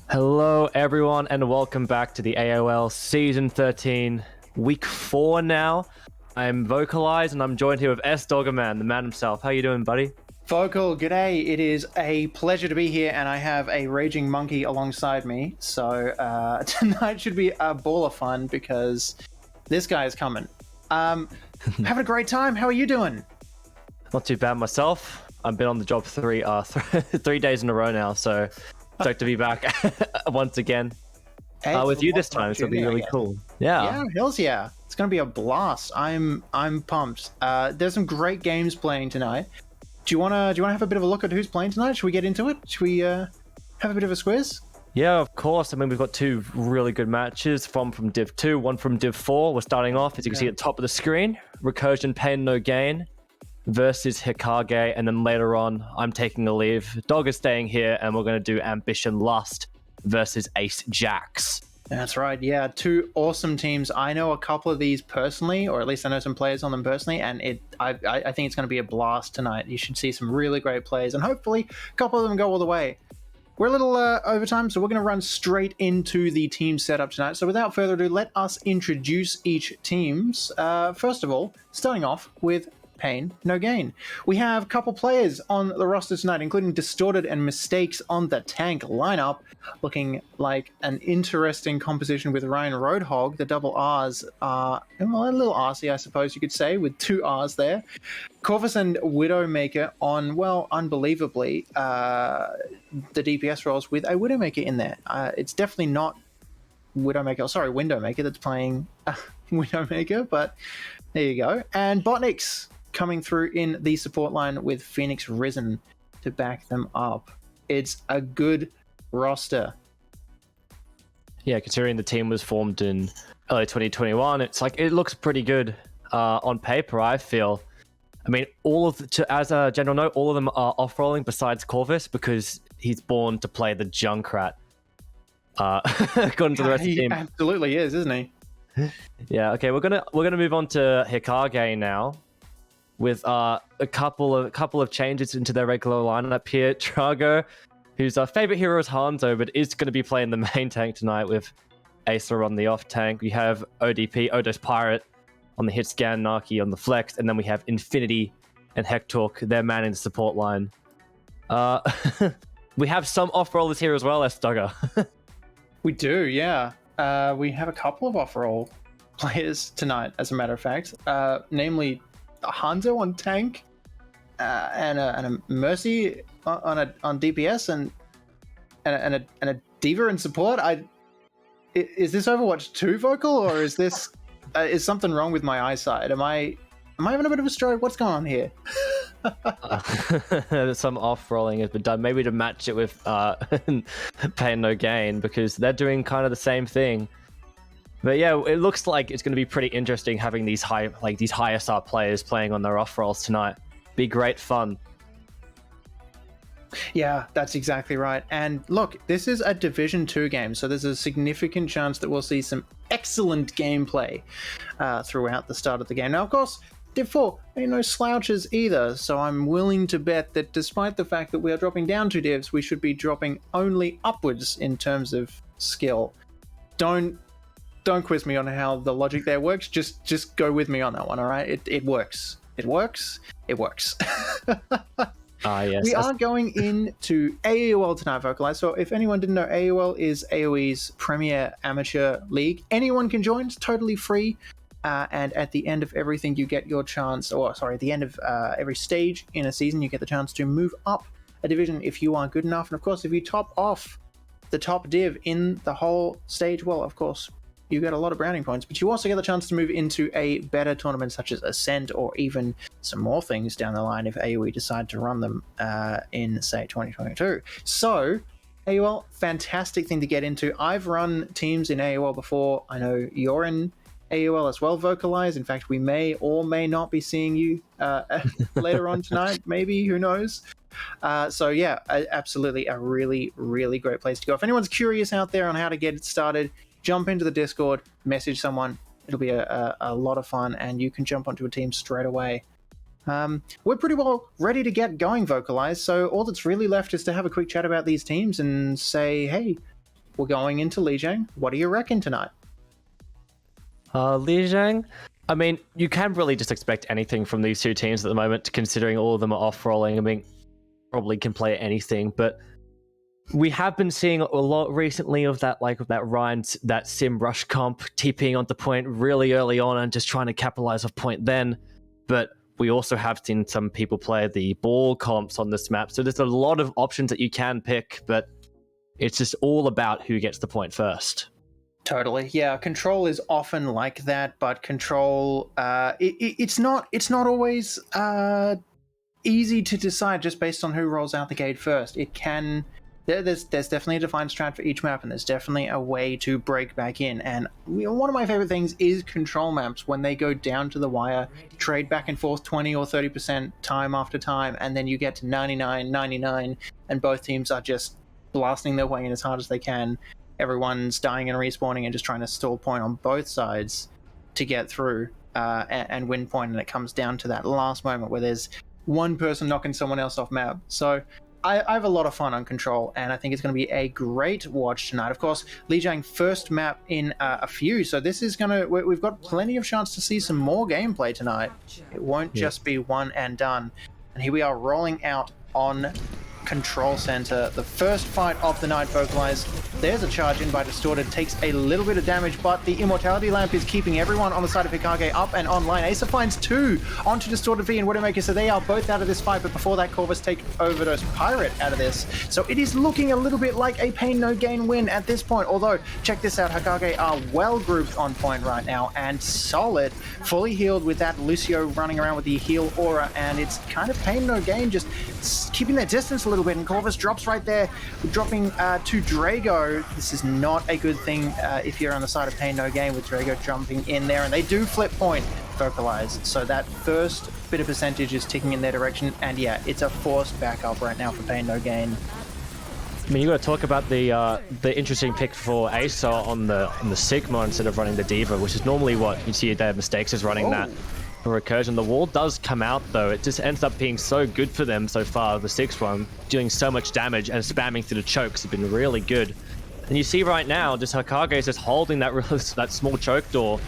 Hello everyone and welcome back to the AAOL Season 13, Week 4 now. I'm Vocalize and I'm joined here with S Doggerman, the man himself. How you doing, buddy? Vocal, g'day. It is a pleasure to be here and I have a raging monkey alongside me. So tonight should be a ball of fun because this guy is coming. Having a great time. How are you doing? Not too bad myself. I've been on the job 3 days in a row now, so stoked to be back once again with you this time. So it'll be really cool. Yeah, hells yeah. It's gonna be a blast. I'm pumped. There's some great games playing tonight. Do you wanna have a bit of a look at who's playing tonight? Should we get into it? Should we have a bit of a squiz? Yeah, of course. I mean, we've got 2 really good matches from Div 2, one from Div 4. We're starting off, as you can see at the top of the screen, Recursion Pain No Gain versus Hikage, and then later on, I'm taking a leave. Dog is staying here, and we're going to do Ambition Lust versus Ace Jax. That's right, yeah. 2 awesome teams. I know a couple of these personally, or at least I know some players on them personally, and I think it's going to be a blast tonight. You should see some really great plays, and hopefully a couple of them go all the way. We're a little over time, so we're going to run straight into the team setup tonight. So without further ado, let us introduce each teams. First of all, starting off with Pain No Gain. We have a couple players on the roster tonight, including Distorted and Mistakes on the tank lineup, looking like an interesting composition with Ryan Roadhog. The double R's are a little arsey, I suppose you could say, with 2 R's there. Corvus and Widowmaker on, well, unbelievably, the DPS roles with a Widowmaker in there. It's definitely not Windowmaker that's playing Widowmaker, but there you go. And Botniks coming through in the support line with Phoenix Risen to back them up. It's a good roster. Yeah, considering the team was formed in early 2021, it's like it looks pretty good on paper, I feel. I mean, as a general note, all of them are off-rolling besides Corvus because he's born to play the Junkrat. According to the rest of the team. He absolutely is, isn't he? Yeah, okay, we're gonna move on to Hikage now, with a couple of changes into their regular lineup here. Trago, whose favorite hero is Hanzo, but is going to be playing the main tank tonight with Acer on the off tank. We have ODP, Odos Pirate, on the hit scan, Naki on the flex, and then we have Infinity and Hectork, they're manning the support line. We have some off-rollers here as well, Estugger. We do, yeah. We have a couple of off-roll players tonight, as a matter of fact, namely Hanzo on tank, and a Mercy on DPS, and a Diva in support. Is this Overwatch 2 Vocal, or is this is something wrong with my eyesight? Am I having a bit of a stroke? What's going on here? Some off-rolling has been done, maybe to match it with Pain No Gain, because they're doing kind of the same thing. But yeah, it looks like it's going to be pretty interesting having these high SR players playing on their off rolls tonight. Be great fun. Yeah, that's exactly right. And look, this is a Division 2 game, so there's a significant chance that we'll see some excellent gameplay throughout the start of the game. Now, of course, Div 4 ain't no slouches either, so I'm willing to bet that despite the fact that we are dropping down 2 divs, we should be dropping only upwards in terms of skill. Don't quiz me on how the logic there works. Just go with me on that one, all right? It works. It works. It works. Yes. We are going into AAOL tonight, Vocalize. So if anyone didn't know, AAOL is AOE's premier amateur league. Anyone can join. It's totally free. And at the end of everything, you get your chance, at the end of every stage in a season, you get the chance to move up a division if you are good enough. And of course, if you top off the top div in the whole stage, well, of course, you get a lot of browning points, but you also get the chance to move into a better tournament such as Ascent or even some more things down the line if AoE decide to run them in, say, 2022. So, AOL, fantastic thing to get into. I've run teams in AOL before. I know you're in AOL as well, Vocalize. In fact, we may or may not be seeing you later on tonight, maybe, who knows? So yeah, absolutely a really, really great place to go. If anyone's curious out there on how to get it started, jump into the Discord, message someone. It'll be a lot of fun, and you can jump onto a team straight away. We're pretty well ready to get going, Vocalize, so all that's really left is to have a quick chat about these teams and say, hey, we're going into Lijiang. What do you reckon tonight? Lijiang? I mean, you can really just expect anything from these two teams at the moment, considering all of them are off-rolling. I mean, probably can play anything, but we have been seeing a lot recently of that, like that Ryan, that Sim Rush comp, TPing onto point really early on and just trying to capitalize off point then. But we also have seen some people play the ball comps on this map. So there's a lot of options that you can pick, but it's just all about who gets the point first. Totally, yeah. Control is often like that, but Control, it's not always easy to decide just based on who rolls out the gate first. It can. There's definitely a defined strat for each map, and there's definitely a way to break back in. And one of my favorite things is Control maps when they go down to the wire, trade back and forth 20 or 30% time after time, and then you get to 99, 99, and both teams are just blasting their way in as hard as they can. Everyone's dying and respawning and just trying to stall point on both sides to get through and win point, and it comes down to that last moment where there's one person knocking someone else off map. So I have a lot of fun on Control, and I think it's going to be a great watch tonight. Of course, Lijiang first map in a few, so this is going to... We've got plenty of chance to see some more gameplay tonight. It won't just be one and done. And here we are rolling out on Control Center. The first fight of the night, Vocalize. There's a charge in by Distorted, takes a little bit of damage, but the Immortality Lamp is keeping everyone on the side of Hikage up and online. Acer finds 2 onto Distorted V and Widowmaker, so they are both out of this fight, but before that, Corvus take Overdose Pirate out of this. So it is looking a little bit like a Pain No Gain win at this point, although, check this out, Hikage are well grouped on point right now, and solid, fully healed with that Lucio running around with the heal aura, and it's kind of Pain No Gain, just keeping their distance a little bit, and Corvus drops right there, dropping to Drago. This is not a good thing if you're on the side of Pain No Gain, with Drago jumping in there, and they do flip point, Vocalize. So that first bit of percentage is ticking in their direction, and yeah, it's a forced backup right now for Pain No Gain. I mean, you got to talk about the interesting pick for Acer on the Sigma instead of running the Diva, which is normally what you see their mistakes is running that. For Recursion, the wall does come out though. It just ends up being so good for them so far. The 6-1 doing so much damage and spamming through the chokes have been really good. And you see right now, just Hikage is just holding that small choke door.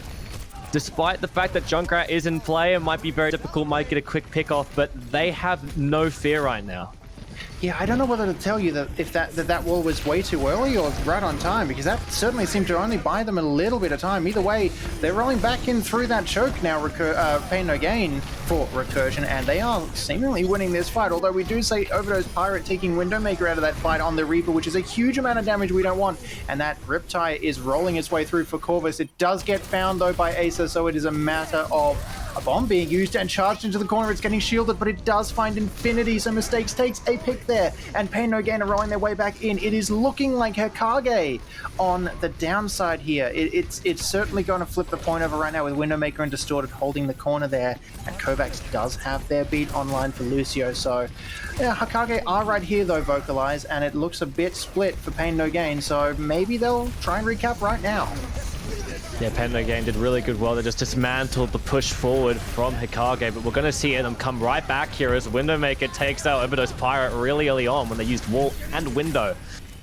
Despite the fact that Junkrat is in play and might be very difficult, might get a quick pick off, but they have no fear right now. Yeah, I don't know whether to tell you that if that wall was way too early or right on time, because that certainly seemed to only buy them a little bit of time. Either way, they're rolling back in through that choke now, Pain No Gain for Recursion, and they are seemingly winning this fight, although we do see Overdose Pirate taking Widowmaker out of that fight on the Reaper, which is a huge amount of damage we don't want, and that Riptide is rolling its way through for Corvus. It does get found, though, by Acer, so it is a matter of A bomb being used and charged into the corner. It's getting shielded, but it does find Infinity, so Mistakes takes a pick there, and Pain No Gain are rolling their way back in. It is looking like Hikage on the downside here. It's certainly going to flip the point over right now with Windowmaker and Distorted holding the corner there, and Kovacs does have their beat online for Lucio, so yeah, Hikage are right here though, Vocalize, and it looks a bit split for Pain No Gain, so maybe they'll try and recap right now. Yeah, Pain No Gain did really good well. They just dismantled the push forward from Hikage, but we're going to see them come right back here as Windowmaker takes out Overdose Pirate really early on when they used Wall and Window.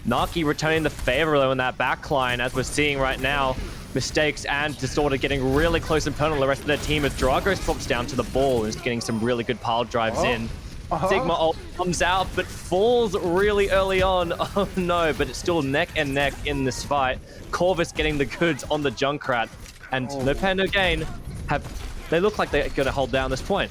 Naki returning the favor though in that backline, as we're seeing right now. Mistakes and Distorted getting really close and personal. The rest of their team as Drago swaps down to the ball and is getting some really good pile drives in. Sigma ult comes out, but falls really early on. Oh no, but it's still neck and neck in this fight. Corvus getting the goods on the Junkrat, and No Pain No Gain they look like they're going to hold down this point.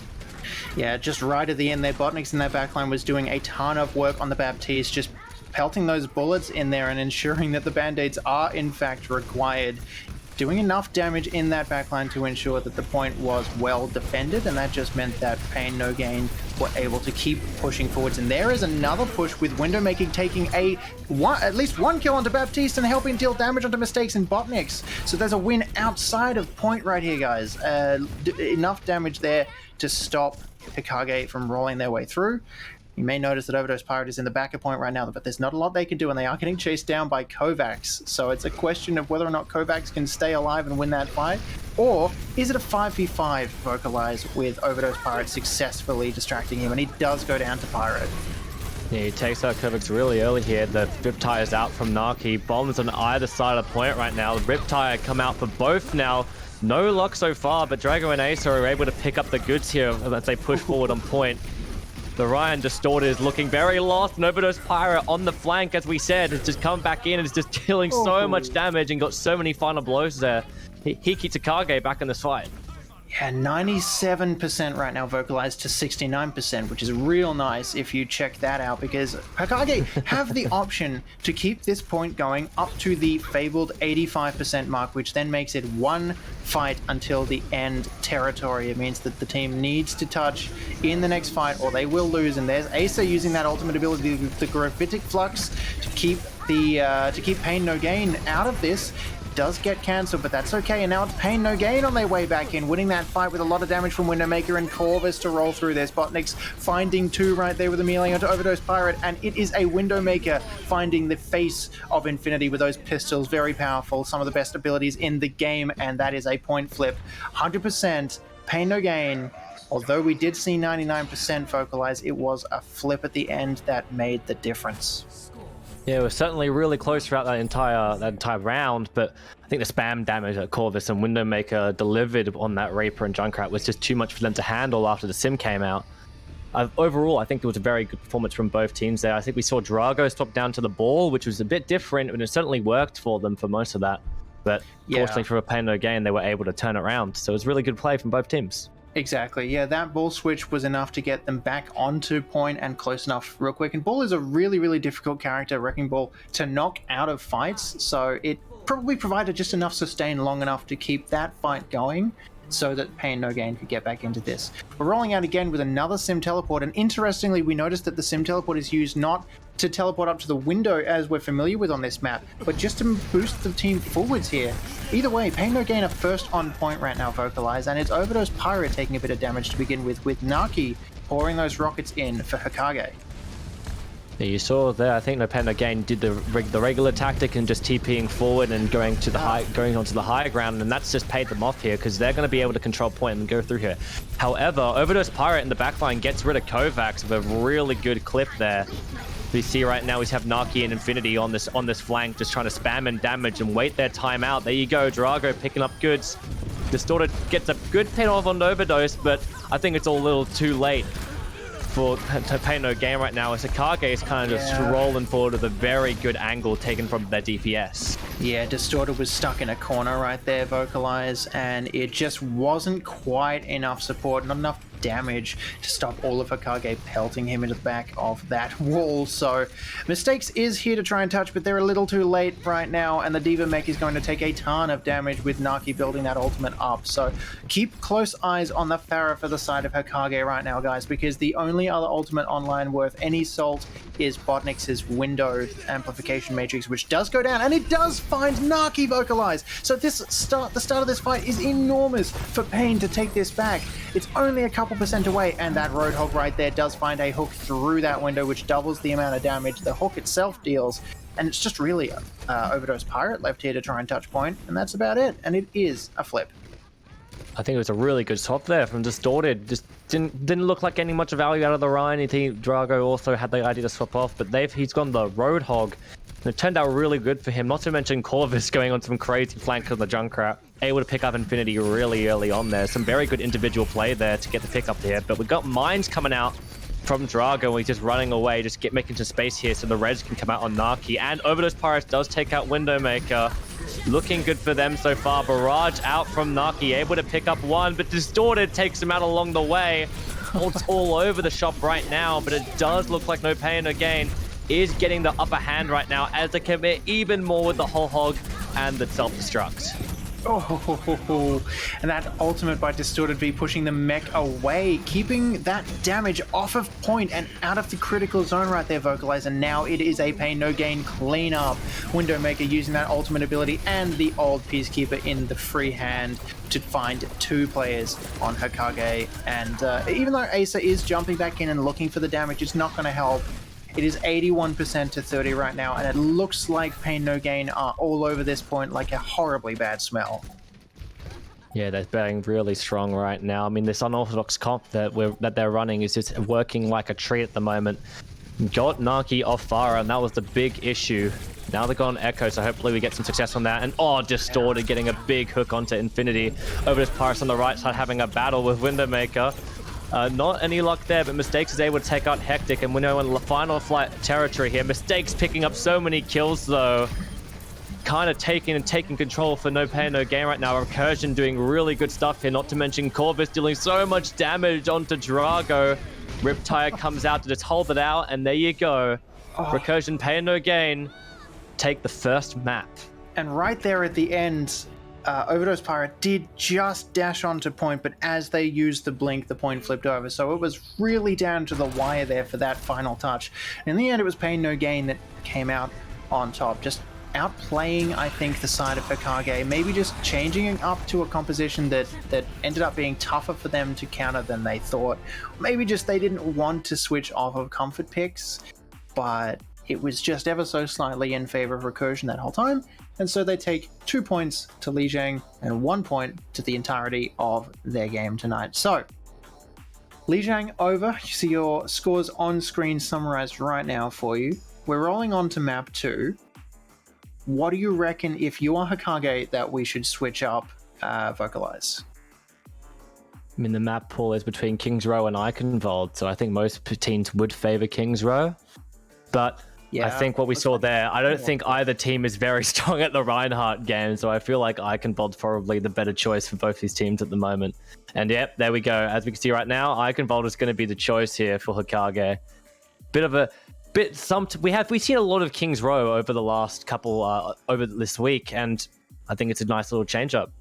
Yeah, just right at the end there, Botniks in that backline was doing a ton of work on the Baptiste, just pelting those bullets in there and ensuring that the band-aids are in fact required, doing enough damage in that backline to ensure that the point was well defended, and that just meant that Pain No Gain were able to keep pushing forwards. And there is another push with Windowmaker taking at least one kill onto Baptiste and helping deal damage onto Mistakes and Botniks. So there's a win outside of point right here, guys. Enough damage there to stop Hikage from rolling their way through. You may notice that Overdose Pirate is in the back of point right now, but there's not a lot they can do, and they are getting chased down by Kovacs. So it's a question of whether or not Kovacs can stay alive and win that fight, or is it a 5v5 Vocalize with Overdose Pirate successfully distracting him, and he does go down to Pirate. Yeah, he takes out Kovacs really early here. The Riptide is out from Naki. Bombs on either side of the point right now. The Riptide come out for both now. No luck so far, but Drago and Ace are able to pick up the goods here as they push forward on point. The Ryan Distorted is looking very lost. And Overdose Pirate on the flank, as we said, has just come back in and is just dealing so much damage and got so many final blows there. He keeps Hikage back in this fight. Yeah, 97% right now vocalized to 69%, which is real nice if you check that out, because Hikage have the option to keep this point going up to the fabled 85% mark, which then makes it one fight until the end territory. It means that the team needs to touch in the next fight or they will lose, and there's Acer using that ultimate ability, the Graphitic Flux, to keep Pain No Gain out of this. Does get cancelled, but that's okay, and now it's Pain No Gain on their way back in, winning that fight with a lot of damage from Windowmaker and Corvus to roll through. There's Botniks finding two right there with a melee onto Overdose Pirate, and it is a Windowmaker finding the face of Infinity with those pistols. Very powerful, some of the best abilities in the game, and that is a point flip. 100% Pain No Gain. Although we did see 99% vocalize, it was a flip at the end that made the difference. Yeah, it was certainly really close throughout that entire round, but I think the spam damage that Corvus and Windowmaker delivered on that Reaper and Junkrat was just too much for them to handle after the sim came out. Overall, I think it was a very good performance from both teams there. I think we saw Drago stop down to the ball, which was a bit different, and it certainly worked for them for most of that. But fortunately for a Pain No Gain, they were able to turn it around. So it was really good play from both teams. Exactly, yeah, that ball switch was enough to get them back onto point and close enough real quick. And Ball is a really, really difficult character, Wrecking Ball, to knock out of fights, so it probably provided just enough sustain long enough to keep that fight going so that Pain No Gain could get back into this. We're rolling out again with another Sim Teleport, and interestingly, we noticed that the Sim Teleport is used not to teleport up to the window as we're familiar with on this map, but just to boost the team forwards here. Either way, Pain No Gain are first on point right now, vocalize, and it's Overdose Pirate taking a bit of damage to begin with Naki pouring those rockets in for Hikage. Yeah, you saw there, I think No Pain No Gain did the regular tactic and just TPing forward and going onto the higher ground, and that's just paid them off here because they're going to be able to control point and go through here. However, Overdose Pirate in the backline gets rid of Kovacs with a really good clip there. We see right now we have Naki and Infinity on this flank, just trying to spam and damage and wait their time out. There you go, Drago picking up goods. Distorted gets a good pin off on Overdose, but I think it's all a little too late for Pain No Gain right now, as Hikage is kind of just rolling forward with a very good angle taken from their DPS. Yeah, Distorted was stuck in a corner right there, vocalize, and it just wasn't quite enough support, not enough damage to stop all of Hikage pelting him into the back of that wall. So Mistakes is here to try and touch, but they're a little too late right now, and the D.Va mech is going to take a ton of damage with Naki building that ultimate up. So keep close eyes on the Pharah for the side of Hikage right now, guys, because the only other ultimate online worth any salt is Botnix's window amplification matrix, which does go down, and it does find Naki vocalize. So the start of this fight is enormous for Pain to take this back. It's only a couple percent away, and that Roadhog right there does find a hook through that window, which doubles the amount of damage the hook itself deals. And it's just really Overdose Pirate left here to try and touch point, and that's about it. And it is a flip. I think it was a really good swap there from Distorted. Just didn't look like getting much value out of the Rhine. I think Drago also had the idea to swap off, but he's gone the Roadhog. And it turned out really good for him, not to mention Corvus going on some crazy flank on the Junkrat. Able to pick up Infinity really early on there. Some very good individual play there to get the pick up there. But we got Mines coming out from Drago, and he's just running away, just making some space here so the Reds can come out on Naki. And Overdose Pirates does take out Windowmaker. Looking good for them so far. Barrage out from Naki, able to pick up one, but Distorted takes him out along the way. It's all over the shop right now, but it does look like No Pain No Gain is getting the upper hand right now as they commit even more with the whole hog and the self-destruct. Oh, and that ultimate by Distorted V pushing the mech away, keeping that damage off of point and out of the critical zone right there, Vocalizer. Now it is a Pain No Gain cleanup. Windowmaker using that ultimate ability and the old Peacekeeper in the free hand to find two players on Hikage. And even though Asa is jumping back in and looking for the damage, it's not going to help. It is 81% to 30 right now, and it looks like Pain No Gain are all over this point like a horribly bad smell. Yeah, they're being really strong right now. I mean, this unorthodox comp that they're running is just working like a treat at the moment. Got Naki off Pharah, and that was the big issue. Now they've got on Echo, so hopefully we get some success on that. And Distorted getting a big hook onto Infinity. Overdose Pirates on the right side having a battle with Windowmaker. Not any luck there, but Mistakes is able to take out Hectic, and we're now in final flight territory here. Mistakes picking up so many kills, though. Kind of taking control for No Pain No Gain right now. Recursion doing really good stuff here, not to mention Corvus dealing so much damage onto Drago. Riptide comes out to just hold it out, and there you go. Recursion, Pain No Gain, take the first map. And right there at the end, Overdose Pirate did just dash onto point, but as they used the blink, the point flipped over. So it was really down to the wire there for that final touch. In the end, it was Pain No Gain that came out on top. Just outplaying, I think, the side of Hikage. Maybe just changing it up to a composition that ended up being tougher for them to counter than they thought. Maybe just they didn't want to switch off of comfort picks, but it was just ever so slightly in favor of Recursion that whole time. And so they take 2 points to Lijiang and 1 point to the entirety of their game tonight. So, Lijiang over. You see your scores on screen summarized right now for you. We're rolling on to map 2. What do you reckon, if you are Hikage, that we should switch up Vocalize? I mean, the map pool is between King's Row and Eichenwald, so I think most teams would favor King's Row. But yeah, I think what we saw there, I don't think either team is very strong at the Reinhardt game, so I feel like Eichenwald's probably the better choice for both these teams at the moment. And yep, there we go. As we can see right now, Eichenwald is going to be the choice here for Hikage. We've seen a lot of King's Row over the last couple, over this week, and I think it's a nice little change up.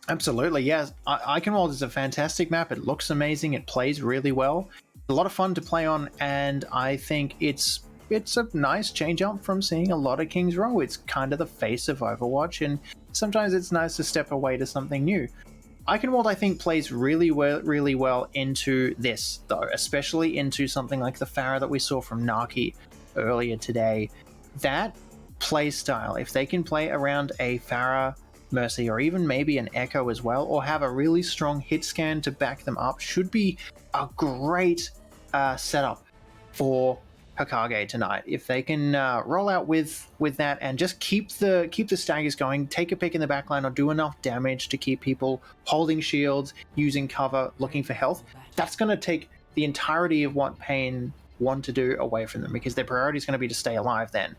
Absolutely, yeah. Eichenwald is a fantastic map. It looks amazing. It plays really well. A lot of fun to play on, and I think it's a nice change up from seeing a lot of King's Row. It's kind of the face of Overwatch, and sometimes it's nice to step away to something new. Eichenwald, I think, plays really well into this, though, especially into something like the Pharah that we saw from Naki earlier today. That play style, if they can play around a Pharah, Mercy, or even maybe an Echo as well, or have a really strong hit scan to back them up, should be a great setup for Hikage tonight. If they can roll out with that and just keep the staggers going, take a pick in the backline, or do enough damage to keep people holding shields, using cover, looking for health, that's going to take the entirety of what Pain want to do away from them, because their priority is going to be to stay alive then.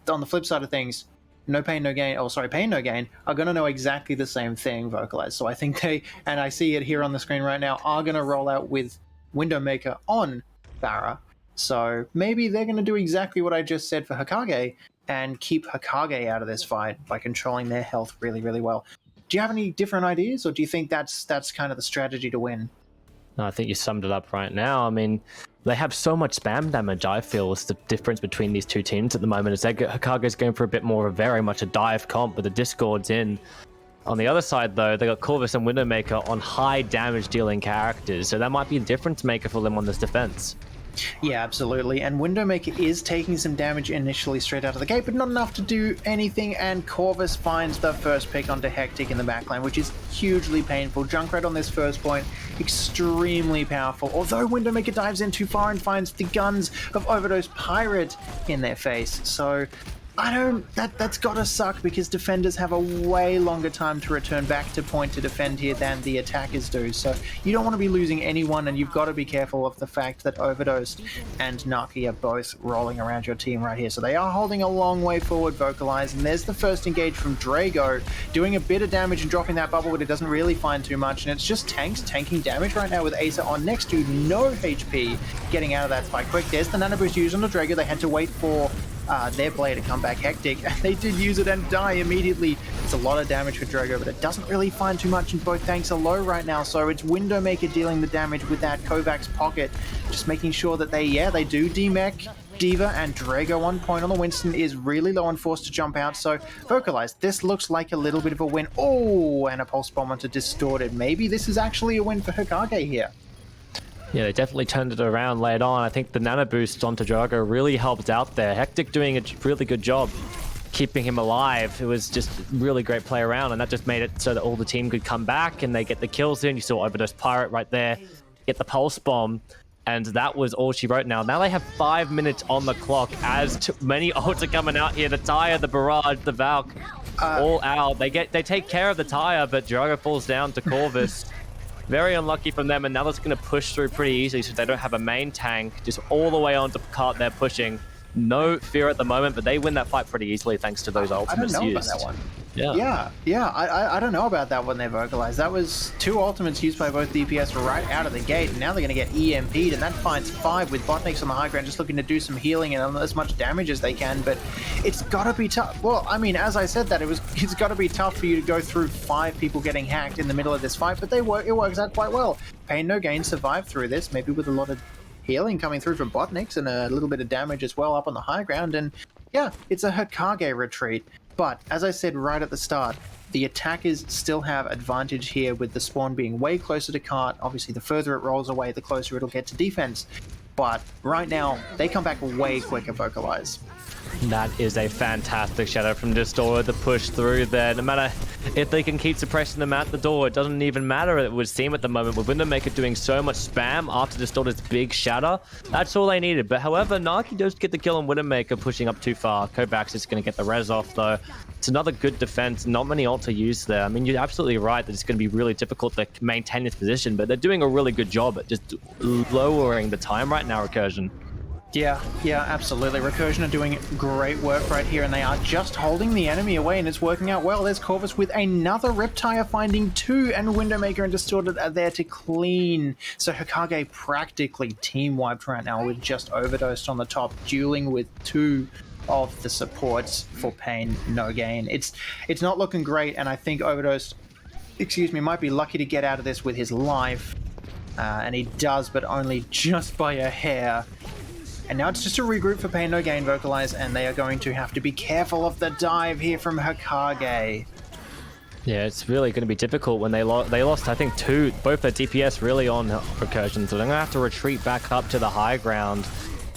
On the flip side of things, No Pain No Gain, oh sorry, Pain No Gain, are going to know exactly the same thing, Vocalize. So I think they, and I see it here on the screen right now, are going to roll out with Windowmaker on Pharah. So maybe they're going to do exactly what I just said for Hikage and keep Hikage out of this fight by controlling their health really, really well. Do you have any different ideas, or do you think that's kind of the strategy to win? No, I think you summed it up right now. I mean, they have so much spam damage, I feel, is the difference between these two teams at the moment. Is Hikage's going for a bit more of very much a dive comp, but the Discord's in. On the other side, though, they got Corvus and Windowmaker on high damage dealing characters, so that might be a difference maker for them on this defense. Yeah, absolutely. And Windowmaker is taking some damage initially straight out of the gate, but not enough to do anything. And Corvus finds the first pick onto Hectic in the backline, which is hugely painful. Junkrat on this first point, extremely powerful. Although Windowmaker dives in too far and finds the guns of Overdose Pirate in their face. So that's gotta suck, because defenders have a way longer time to return back to point to defend here than the attackers do. So you don't want to be losing anyone, and you've got to be careful of the fact that Overdose and Naki are both rolling around your team right here. So they are holding a long way forward, Vocalize, and there's the first engage from Drago, doing a bit of damage and dropping that bubble, but it doesn't really find too much, and it's just tanks tanking damage right now with Acer on next to no HP, getting out of that fight quick. There's the nano boost used on the Drago. They had to wait for their player to come back Hectic, and they did use it and die immediately. It's a lot of damage for Drago, but it doesn't really find too much, and both tanks are low right now, so it's Windowmaker dealing the damage with that Kovacs pocket, just making sure that they do demech. Diva and Drago on point on the Winston is really low and forced to jump out, so Vocalize, this looks like a little bit of a win. Oh, and a pulse bomb onto Distorted. Maybe this is actually a win for Hikage here. Yeah, they definitely turned it around late on. I think the nano boost onto Drago really helped out there. Hectic doing a really good job keeping him alive. It was just really great play around, and that just made it so that all the team could come back and they get the kills in. You saw Overdose Pirate right there get the pulse bomb, and that was all she wrote. Now they have 5 minutes on the clock as many ults are coming out here. The Tire, the Barrage, the Valk, all out. They take care of the Tire, but Drago falls down to Corvus. Very unlucky from them, and now that's going to push through pretty easily, so they don't have a main tank. Just all the way onto cart they're pushing. No fear at the moment, but they win that fight pretty easily thanks to those ultimates used. I don't know about that one. Yeah. I don't know about that one they Vocalized. That was 2 ultimates used by both DPS right out of the gate, and now they're going to get EMP'd, and that finds 5 with Botniks on the high ground just looking to do some healing and as much damage as they can, but it's got to be tough. Well, I mean, as I said that, it's got to be tough for you to go through 5 people getting hacked in the middle of this fight, but it works out quite well. Pain No Gain survived through this, maybe with a lot of healing coming through from Botniks and a little bit of damage as well up on the high ground, and yeah, it's a Hikage retreat. But, as I said right at the start, the attackers still have advantage here with the spawn being way closer to cart. Obviously, the further it rolls away, the closer it'll get to defense. But right now, they come back way quicker, Vocalize. That is a fantastic shadow from Distorted to push through there. No matter if they can keep suppressing them at the door, it doesn't even matter, it would seem at the moment, with Windowmaker doing so much spam after Distorted's big shatter. That's all they needed. But however, Naki does get the kill on Windowmaker, pushing up too far. Kovacs is going to get the res off, though. It's another good defense. Not many ults are used there. I mean, you're absolutely right that it's going to be really difficult to maintain this position, but they're doing a really good job at just lowering the time right now, Recursion. Yeah, absolutely. Recursion are doing great work right here, and they are just holding the enemy away, and it's working out well. There's Corvus with another Riptire finding 2, and Windowmaker and Distorted are there to clean. So Hikage practically team-wiped right now with just Overdosed on the top, dueling with 2 of the supports for Pain No Gain. It's not looking great, and I think Overdosed, might be lucky to get out of this with his life. And he does, but only just by a hair. And now it's just a regroup for Pain No Gain, Vocalize, and they are going to have to be careful of the dive here from Hikage. Yeah, it's really going to be difficult when they lost, I think, both their DPS really on Recursion, so they're going to have to retreat back up to the high ground,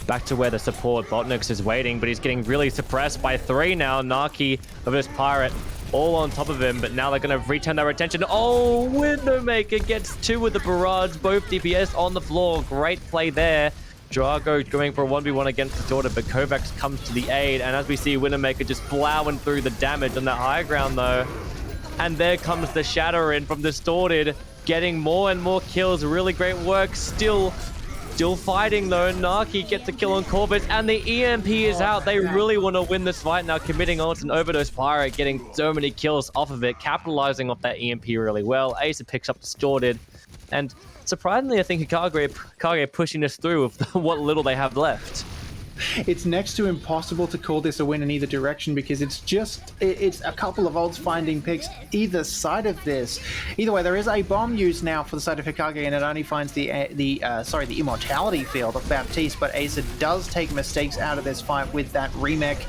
back to where the support Botniks is waiting, but he's getting really suppressed by 3 now. Naki of this Pirate all on top of him, but now they're going to return their attention. Oh, Windowmaker gets 2 with the Barrage, both DPS on the floor. Great play there. Drago going for a 1v1 against the daughter, but Kovacs comes to the aid, and as we see Windowmaker just plowing through the damage on that high ground though. And there comes the shatter in from Distorted, getting more and more kills. Really great work. Still Still fighting though. Naki gets a kill on Corvus, and the EMP is out. They really want to win this fight now, committing on an Overdose Pirate, getting so many kills off of it, capitalizing off that EMP really well. Acer picks up Distorted, and surprisingly, I think Hikage pushing this through with what little they have left. It's next to impossible to call this a win in either direction because it's a couple of odds finding picks either side of this. Either way, there is a bomb used now for the side of Hikage, and it only finds the immortality field of Baptiste, but Acer does take mistakes out of this fight with that remake.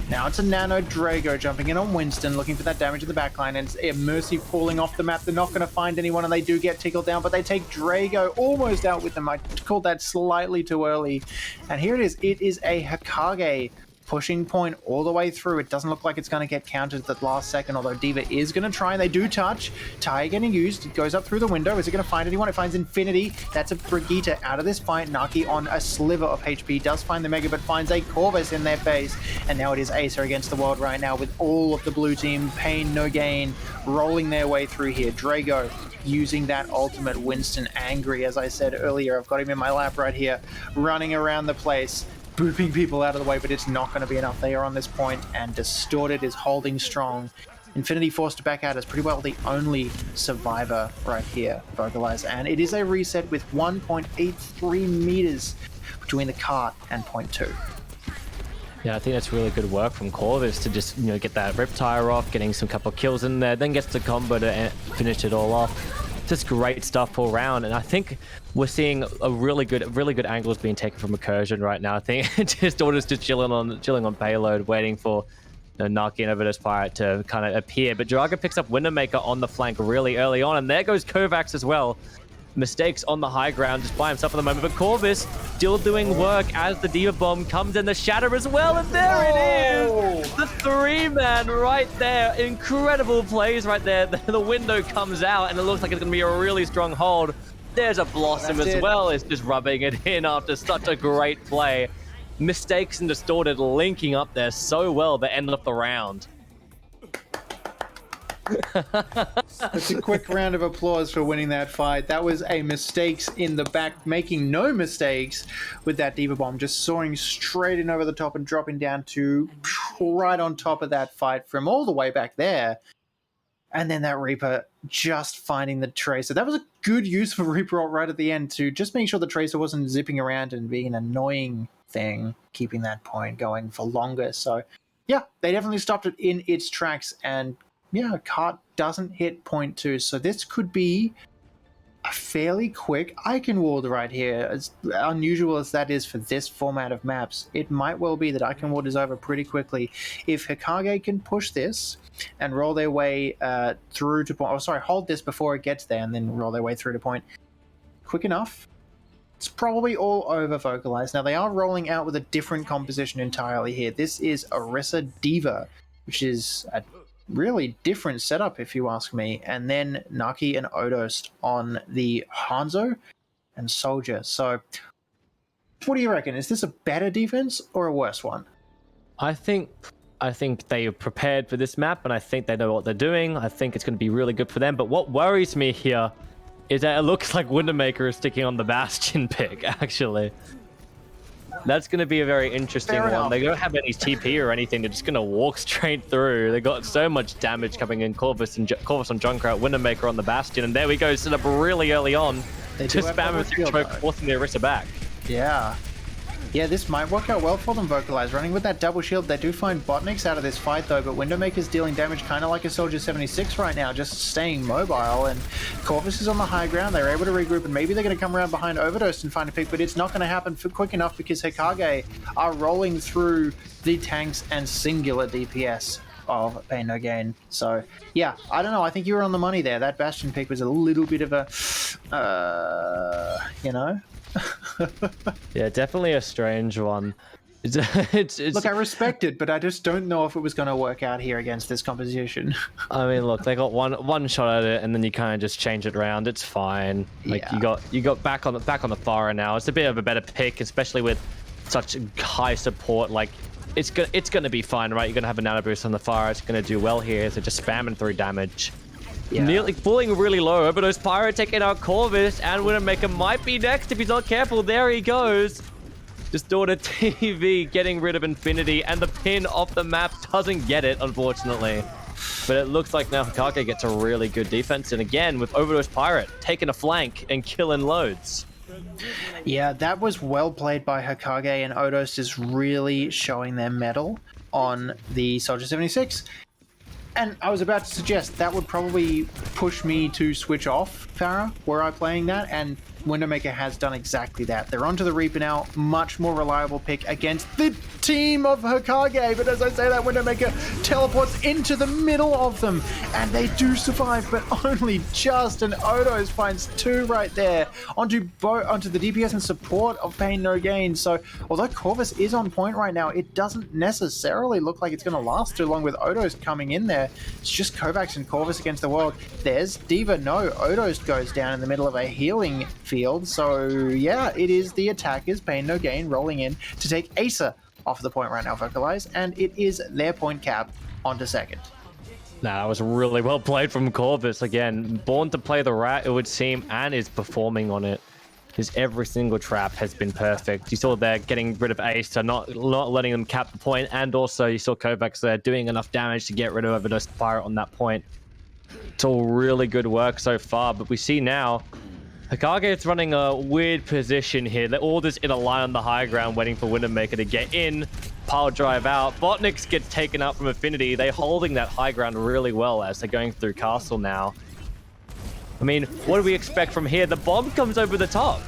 Now it's a Nano Drago jumping in on Winston, looking for that damage in the backline, and it's Mercy falling off the map. They're not going to find anyone, and they do get tickled down, but they take Drago almost out with them. I called that slightly too early. And here it is. It is a Hikage pushing point all the way through. It doesn't look like it's going to get countered at the last second, although D.Va is going to try, and they do touch. Tire getting used. It goes up through the window. Is it going to find anyone? It finds Infinity. That's a Brigitte out of this fight. Naki on a sliver of HP does find the Mega, but finds a Corvus in their face. And now it is Acer against the world right now with all of the blue team. Pain, no gain, rolling their way through here. Drago using that ultimate. Winston angry, as I said earlier. I've got him in my lap right here, running around the place, booping people out of the way, but it's not going to be enough. They are on this point, and Distorted is holding strong. Infinity forced to back out as pretty well the only survivor right here, Vocalize, and it is a reset with 1.83 meters between the cart and point 2. Yeah, I think that's really good work from Corvus to just, get that Riptire off, getting some couple kills in there, then gets the combo to finish it all off. Just great stuff all around, and I think we're seeing a really good angles being taken from Recursion right now. I think Distorted's just chilling on payload, waiting for Naki and Overdose Pirate to kind of appear. But Drago picks up Windowmaker on the flank really early on, and there goes Kovacs as well. Mistakes on the high ground just by himself at the moment, but Corvus still doing work as the D.Va bomb comes in, the shatter as well, and there it is! The 3-man right there. Incredible plays right there. The window comes out, and it looks like it's going to be a really strong hold. There's a Blossom as well. It's just rubbing it in after such a great play. Mistakes and Distorted linking up there so well the end of the round. That's a quick round of applause for winning that fight. That was a mistakes in the back, making no mistakes with that D.Va bomb, just soaring straight in over the top and dropping down to right on top of that fight from all the way back there. And then that Reaper just finding the Tracer. That was a good use for Reaper right at the end to just make sure the Tracer wasn't zipping around and being an annoying thing, keeping that point going for longer. So yeah, they definitely stopped it in its tracks, and yeah, cart doesn't hit point 2, so this could be a fairly quick Icon Ward right here. As unusual as that is for this format of maps, it might well be that Icon Ward is over pretty quickly. If Hikage can push this and roll their way through to point, hold this before it gets there and then roll their way through to point quick enough, it's probably all over Vocalize. Now, they are rolling out with a different composition entirely here. This is Orisa D.Va, which is a really different setup, if you ask me. And then Naki and Odost on the Hanzo and Soldier. So, what do you reckon? Is this a better defense or a worse one? I think they are prepared for this map, and I think they know what they're doing. I think it's going to be really good for them. But what worries me here is that it looks like Windowmaker is sticking on the Bastion pick, actually. That's going to be a very interesting one. They don't have any TP or anything. They're just going to walk straight through. They got so much damage coming in. Corvus on Junkrat, Windowmaker on the Bastion. And there we go. Set up really early on to spam with choke, forcing the Orisa back. Yeah. Yeah, this might work out well for them, Vocalize. Running with that double shield, they do find Botniks out of this fight, though, but Windowmaker's dealing damage kind of like a Soldier 76 right now, just staying mobile, and Corvus is on the high ground. They're able to regroup, and maybe they're going to come around behind Overdose and find a pick, but it's not going to happen quick enough because Hikage are rolling through the tanks and singular DPS of Pain No Gain. So, yeah, I don't know. I think you were on the money there. That Bastion pick was a little bit of a, you know? Yeah, definitely a strange one. Look, I respect it, but I just don't know if it was going to work out here against this composition. I mean, look, they got one shot at it, and then you kind of just change it around. It's fine. Like yeah. you got back on the Thara now. It's a bit of a better pick, especially with such high support. Like it's gonna be fine, right? You're gonna have a nano boost on the Thara. It's gonna do well here. So just spamming through damage. Nearly falling really low. Overdose Pirate taking out Corvus, and Widowmaker might be next if he's not careful. There he goes. Distorted TV getting rid of Infinity, and the pin off the map doesn't get it, unfortunately. But it looks like now Hikage gets a really good defense, and again, with Overdose Pirate taking a flank and killing loads. Yeah, that was well played by Hikage, and Odos is really showing their mettle on the Soldier 76. And I was about to suggest that would probably push me to switch off Pharah were I playing that, and Widowmaker has done exactly that. They're onto the Reaper now, much more reliable pick against the team of Hikage, but as I say that, Widowmaker teleports into the middle of them, and they do survive, but only just, and Odos finds 2 right there onto the DPS and support of Pain No Gain. So although Corvus is on point right now, it doesn't necessarily look like it's going to last too long with Odos coming in there. It's just Kovacs and Corvus against the world. There's Diva. No, Odos goes down in the middle of a healing field. So yeah, it is the attackers, Pain No Gain, rolling in to take Acer off the point right now, Vocalize, and it is their point cap onto second. Nah, that was really well played from Corvus. Again, born to play the rat, it would seem, and is performing on it. His every single trap has been perfect. You saw there getting rid of Ace, so not letting them cap the point, and also you saw Kovacs there doing enough damage to get rid of Overdose Pirate on that point. It's all really good work so far, but we see now Hikage is running a weird position here. They're all just in a line on the high ground waiting for Widowmaker to get in, pile drive out. Botnix gets taken out from Infinity. They're holding that high ground really well as they're going through Castle now. I mean, what do we expect from here? The bomb comes over the top.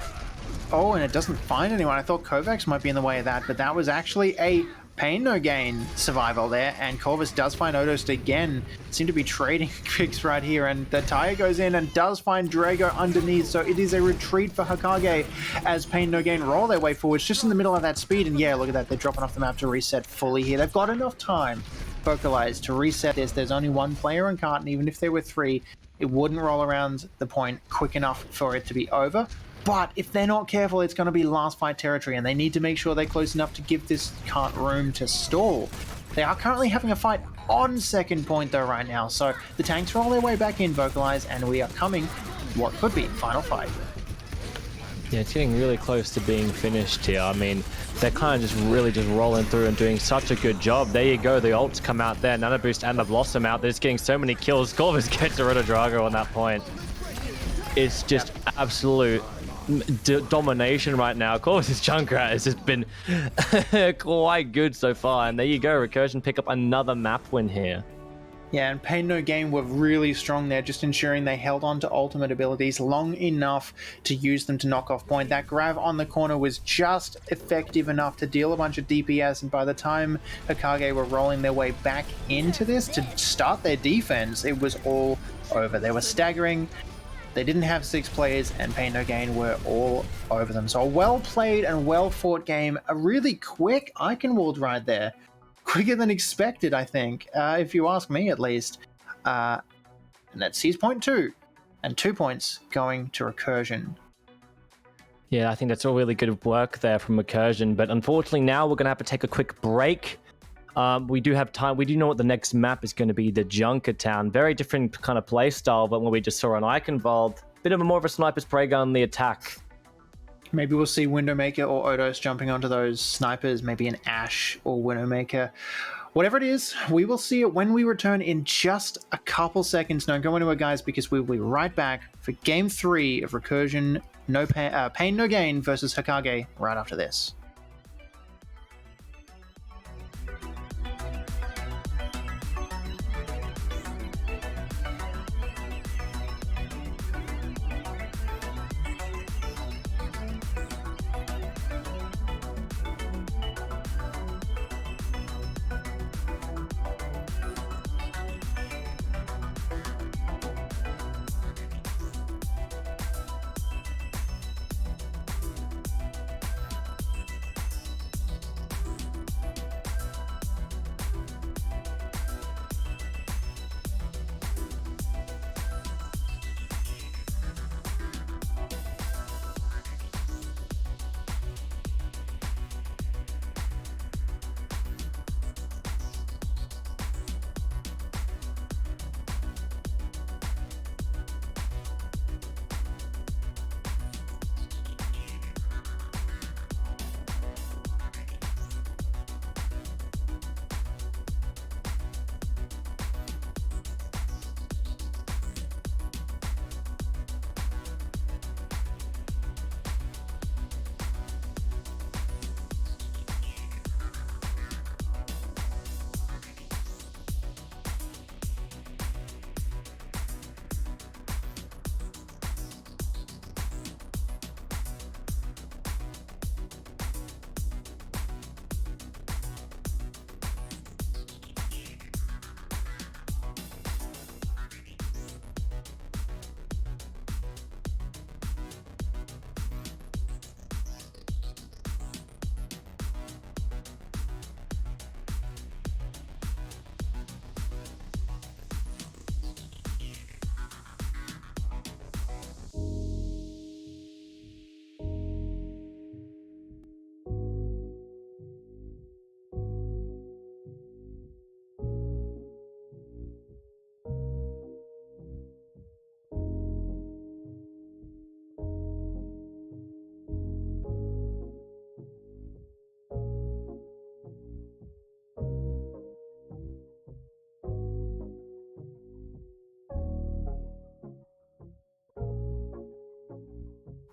Oh, and it doesn't find anyone. I thought Kovacs might be in the way of that, but that was actually a Pain No Gain survival there, and Corvus does find Odos again. Seem to be trading picks right here, and the tire goes in and does find Drago underneath, so it is a retreat for Hikage as Pain No Gain roll their way forwards just in the middle of that speed, and yeah, look at that, they're dropping off the map to reset fully here. They've got enough time, Vocalize, to reset this. There's only 1 player on cart, and even if there were 3, it wouldn't roll around the point quick enough for it to be over. But if they're not careful, it's going to be last fight territory, and they need to make sure they're close enough to give this cart room to stall. They are currently having a fight on second point, though, right now, so the tanks roll their way back in, Vocalize, and we are coming what could be final fight. Yeah, it's getting really close to being finished here. I mean, they're kind of just really just rolling through and doing such a good job. There you go, the ults come out there, Nano Boost and the Blossom out. They're just getting so many kills. Corvus gets rid of Drago on that point. It's just absolute domination right now. Corvus' Junkrat has just been quite good so far. And there you go, Recursion pick up another map win here. Yeah, and Pain No Gain were really strong there, just ensuring they held on to ultimate abilities long enough to use them to knock off point. That grab on the corner was just effective enough to deal a bunch of DPS, and by the time Hikage were rolling their way back into this to start their defense, it was all over. They were staggering. They didn't have 6 players, and Pain No Gain were all over them. So a well-played and well-fought game. A really quick Eichenwald ride there. Quicker than expected, I think, if you ask me at least. And that's sees point 2, and 2 points going to Recursion. Yeah, I think that's all really good work there from Recursion, but unfortunately now we're going to have to take a quick break. We do have time. We do know what the next map is going to be, the Junkertown. Very different kind of play style than what we just saw on Eichenwald. Bit of a more of a sniper spray gun on the attack. Maybe we'll see Widowmaker or Odos jumping onto those snipers, maybe an Ashe or Widowmaker. Whatever it is, we will see it when we return in just a couple seconds. Now go into it, guys, because we will be right back for Game 3 of Recursion Pain No Gain versus Hikage right after this.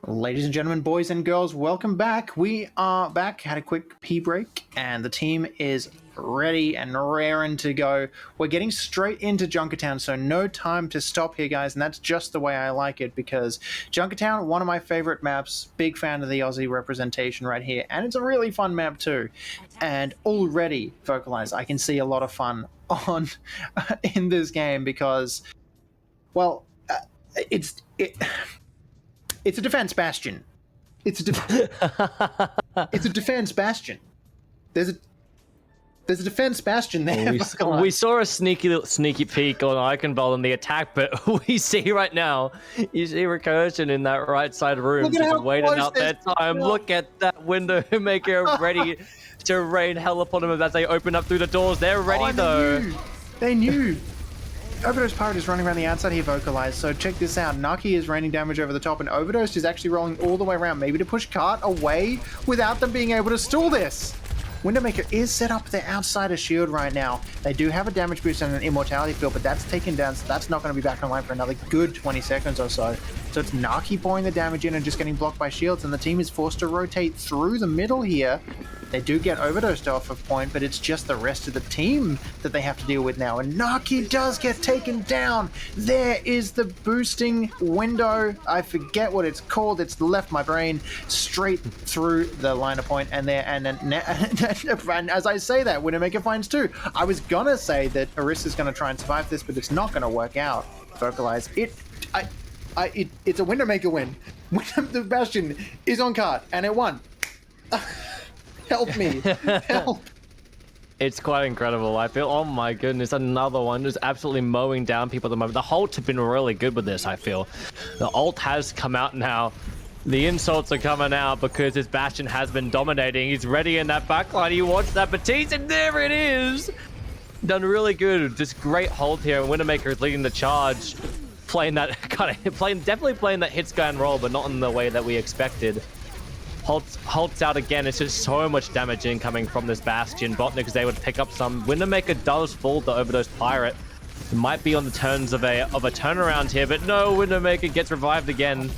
Ladies and gentlemen, boys and girls, welcome back. We are back, had a quick pee break, and the team is ready and raring to go. We're getting straight into Junkertown, so no time to stop here, guys, and that's just the way I like it, because Junkertown, one of my favorite maps, big fan of the Aussie representation right here, and it's a really fun map too. And already, Vocalize, I can see a lot of fun on in this game because, well, it's a defense bastion. It's a defense bastion. There's a defense bastion there. We saw a sneaky peek on Eichenwald in the attack, but we see right now, you see Recursion in that right side room, just waiting out their time. Look at that window maker ready to rain hell upon them as they open up through the doors. They're ready though. They knew. Overdose Pirate is running around the outside here, Vocalized, so check this out. Naki is raining damage over the top, and Overdose is actually rolling all the way around, maybe to push Cart away without them being able to stall this. Windowmaker is set up their outsider shield right now. They do have a damage boost and an immortality field, but that's taken down, so that's not going to be back online for another good 20 seconds or so. So it's Naki pouring the damage in and just getting blocked by shields, and the team is forced to rotate through the middle here. They do get overdosed off of point, but it's just the rest of the team that they have to deal with now. And Naki does get taken down. There is the boosting window. I forget what it's called. It's left my brain straight through the line of point. And there, and as I say that, Widowmaker finds two. I was gonna say that Arissa's gonna try and survive this, but it's not gonna work out. Vocalize it's a Widowmaker win. The Bastion is on card, and it won. Help me. Help. It's quite incredible. I feel, oh my goodness, another one just absolutely mowing down people at the moment. The Holt have been really good with this, I feel. The ult has come out now. The insults are coming out because his Bastion has been dominating. He's ready in that backline. He wants that Batiste, and there it is. Done really good. Just great hold here. And Widowmaker is leading the charge. Playing that, definitely playing that hit scan role, but not in the way that we expected. Holt's out again. It's just so much damage incoming from this Bastion. Botnik is able to pick up some. Widowmaker does fall the Overdosed Pirate. It might be on the turns of a turnaround here, but no, Widowmaker gets revived again.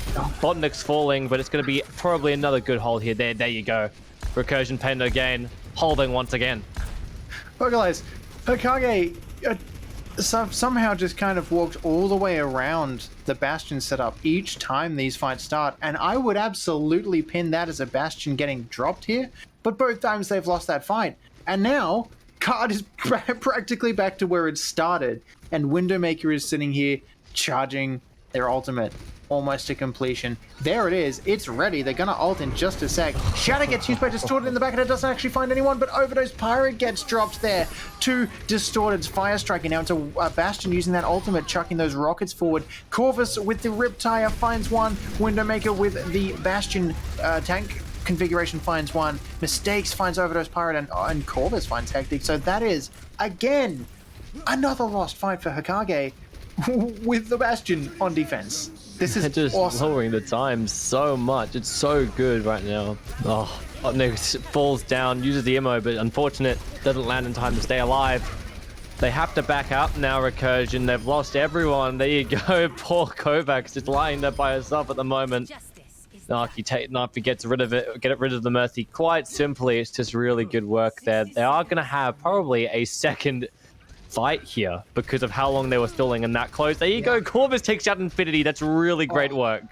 Botnik's falling, but it's going to be probably another good hold here. There you go. Recursion Pain no gain. Holding once again. Vocalize, Hikage somehow just kind of walked all the way around the Bastion setup each time these fights start, and I would absolutely pin that as a Bastion getting dropped here, but both times they've lost that fight. And now, Card is practically back to where it started, and Widowmaker is sitting here charging their ultimate almost to completion. There it is. It's ready. They're going to ult in just a sec. Shatter gets used by Distorted in the back, and it doesn't actually find anyone, but Overdose Pirate gets dropped there to Distorted's Fire Strike, and now it's a Bastion using that ultimate, chucking those rockets forward. Corvus with the Riptire finds one. Widowmaker with the Bastion tank configuration finds one. Mistakes finds Overdose Pirate, and Corvus finds Hectic. So that is, again, another lost fight for Hikage with the Bastion on defense. This is just awesome. Lowering the time so much. It's so good right now. Oh, Nick falls down, uses the ammo, but unfortunate, doesn't land in time to stay alive. They have to back up now, Recursion. They've lost everyone. There you go. Poor Kovacs just lying there by herself at the moment. Naki gets rid of it, get rid of the Mercy quite simply. It's just really good work there. They are going to have probably a second fight here because of how long they were stalling and that close. There you go. Corvus takes out Infinity. That's really great work.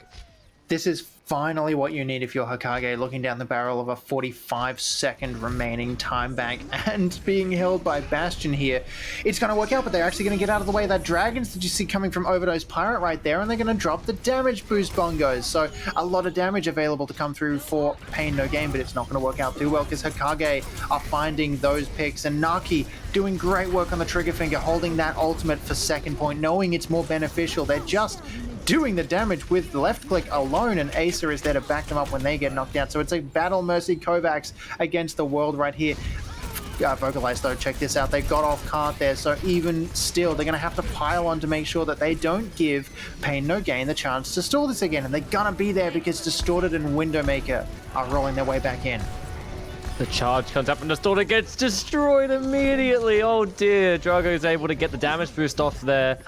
This is finally what you need if you're Hikage, looking down the barrel of a 45-second remaining time bank and being held by Bastion here. It's going to work out, but they're actually going to get out of the way of that Dragons that you see coming from Overdose Pirate right there, and they're going to drop the damage boost bongos. So a lot of damage available to come through for Pain No Gain, but it's not going to work out too well because Hikage are finding those picks, and Naki doing great work on the trigger finger, holding that ultimate for second point, knowing it's more beneficial. They're just doing the damage with the left click alone, and Acer is there to back them up when they get knocked out. So it's a Battle Mercy Kovacs against the world right here. Vocalize though, check this out. They got off cart there, so even still, they're going to have to pile on to make sure that they don't give Pain No Gain the chance to stall this again. And they're going to be there because Distorted and Widowmaker are rolling their way back in. The charge comes up and Distorted gets destroyed immediately. Oh dear, Drago is able to get the damage boost off there.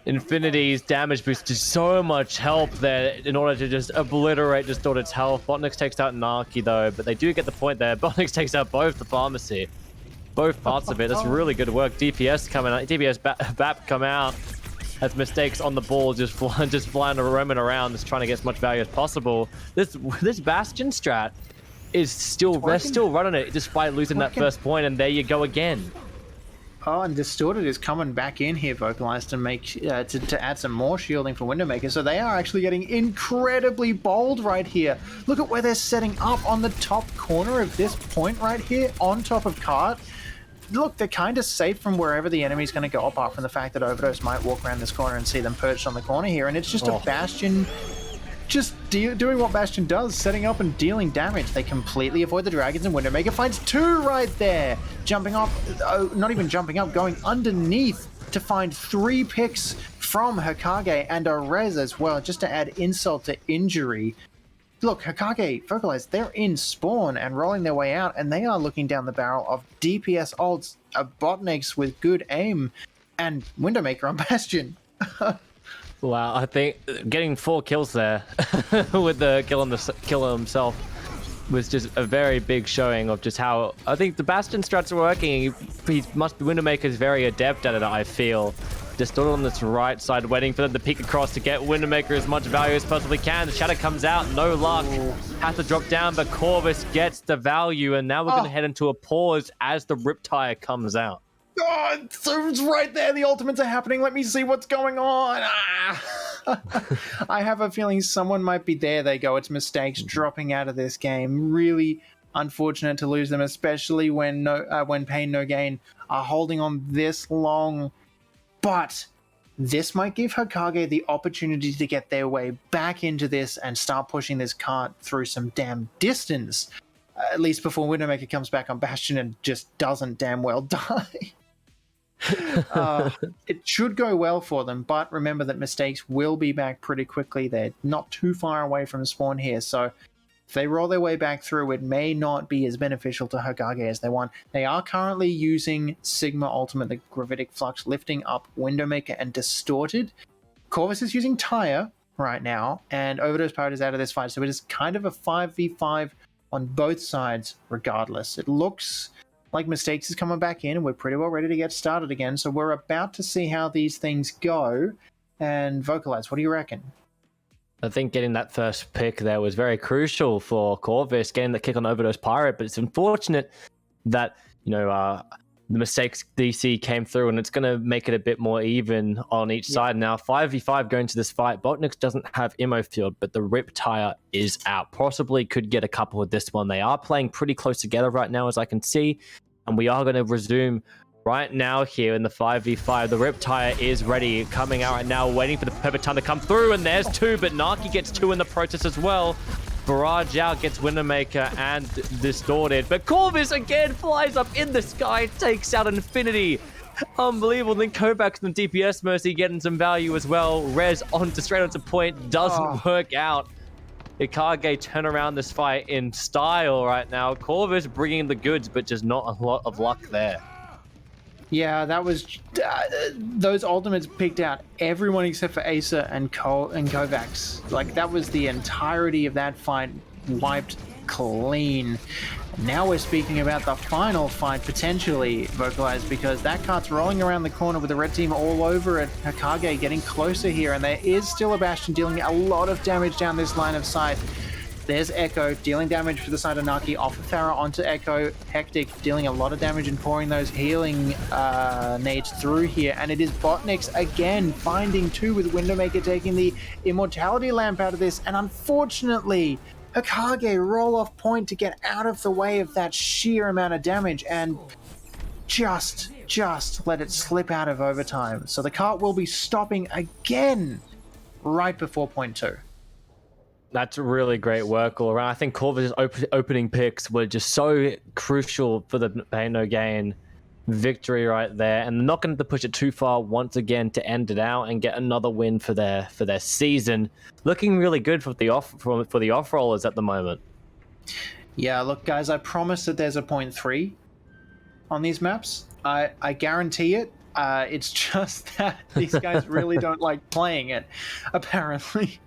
Infinity's damage boost to so much help there in order to just obliterate Distorted's health. Botnix takes out Naki though, but they do get the point there. Botnix takes out both the pharmacy, both parts of it. That's really good work. DPS coming out, DPS BAP come out as Mistakes on the ball, just flying roaming around, just trying to get as much value as possible. This Bastion strat is still, they're still running it despite losing that first point, and there you go again. Oh, and Distorted is coming back in here, Vocalized, to make to add some more shielding for Windowmaker. So they are actually getting incredibly bold right here. Look at where they're setting up on the top corner of this point right here, on top of Cart. Look, they're kind of safe from wherever the enemy's going to go, apart from the fact that Overdose might walk around this corner and see them perched on the corner here. And it's just a Bastion just doing what Bastion does, setting up and dealing damage. They completely avoid the dragons, and Windowmaker finds two right there. Jumping up, not even jumping up, going underneath to find 3 picks from Hikage and a res as well, just to add insult to injury. Look, Hikage, Vocalize, they're in spawn and rolling their way out, and they are looking down the barrel of DPS ults, Botniks with good aim, and Windowmaker on Bastion. Wow, I think getting 4 kills there with the killer himself was just a very big showing of just how I think the Bastion strats are working. Windowmaker's very adept at it, I feel. Just stood on this right side, waiting for them to peek across to get Windowmaker as much value as possibly can. The Shatter comes out, no luck. Has to drop down, but Corvus gets the value, and now we're going to head into a pause as the Riptire comes out. Oh, so it's right there. The ultimates are happening. Let me see what's going on. I have a feeling someone might be there. They go. It's Mistakes dropping out of this game. Really unfortunate to lose them, especially when Pain No Gain are holding on this long. But this might give Hikage the opportunity to get their way back into this and start pushing this cart through some damn distance. At least before Windowmaker comes back on Bastion and just doesn't damn well die. It should go well for them, but remember that Mistakes will be back pretty quickly. They're not too far away from spawn here, so if they roll their way back through, it may not be as beneficial to Hikage as they want. They are currently using Sigma Ultimate, the Gravitic Flux, lifting up Windowmaker and Distorted. Corvus is using Tire right now, and Overdose Pirate is out of this fight, so it is kind of a 5v5 on both sides regardless. It looks like Mistakes is coming back in, and we're pretty well ready to get started again, so we're about to see how these things go. And Vocalize, what do you reckon? I think getting that first pick there was very crucial for Corvus, getting the kick on Overdose Pirate, but it's unfortunate that, the Mistakes DC came through, and it's going to make it a bit more even on each side. Now, 5v5 going to this fight. Botnix doesn't have Immo Field, but the Riptire is out. Possibly could get a couple with this one. They are playing pretty close together right now, as I can see, and we are going to resume right now here in the 5v5. The Riptire is ready, coming out right now, waiting for the perfect time to come through, and there's 2, but Naki gets 2 in the process as well. Barrage out, gets Windowmaker and Distorted, but Corvus again flies up in the sky, takes out Infinity. Unbelievable. Then Kovacs and the DPS Mercy getting some value as well. Res straight onto point, doesn't work out. Hikage turn around this fight in style right now. Corvus bringing the goods, but just not a lot of luck there. Yeah, that was those ultimates picked out everyone except for Acer and Kovacs. Like, that was the entirety of that fight wiped clean. Now we're speaking about the final fight, potentially, Vocalized, because that cart's rolling around the corner with the red team all over it. Hikage getting closer here, and there is still a Bastion dealing a lot of damage down this line of sight. There's Echo dealing damage for the side of Naki, off of Thara onto Echo. Hectic dealing a lot of damage and pouring those healing nades through here. And it is Botnix again finding 2 with Windowmaker taking the Immortality Lamp out of this. And unfortunately, Hikage roll off point to get out of the way of that sheer amount of damage and just let it slip out of overtime. So the cart will be stopping again right before point 2. That's really great work all around. I think Corvus' opening picks were just so crucial for the Pain No Gain victory right there, and not going to push it too far once again to end it out and get another win for their season. Looking really good for the off rollers at the moment. Yeah, look, guys, I promise that there's a point 3 on these maps. I guarantee it. It's just that these guys really don't like playing it, apparently.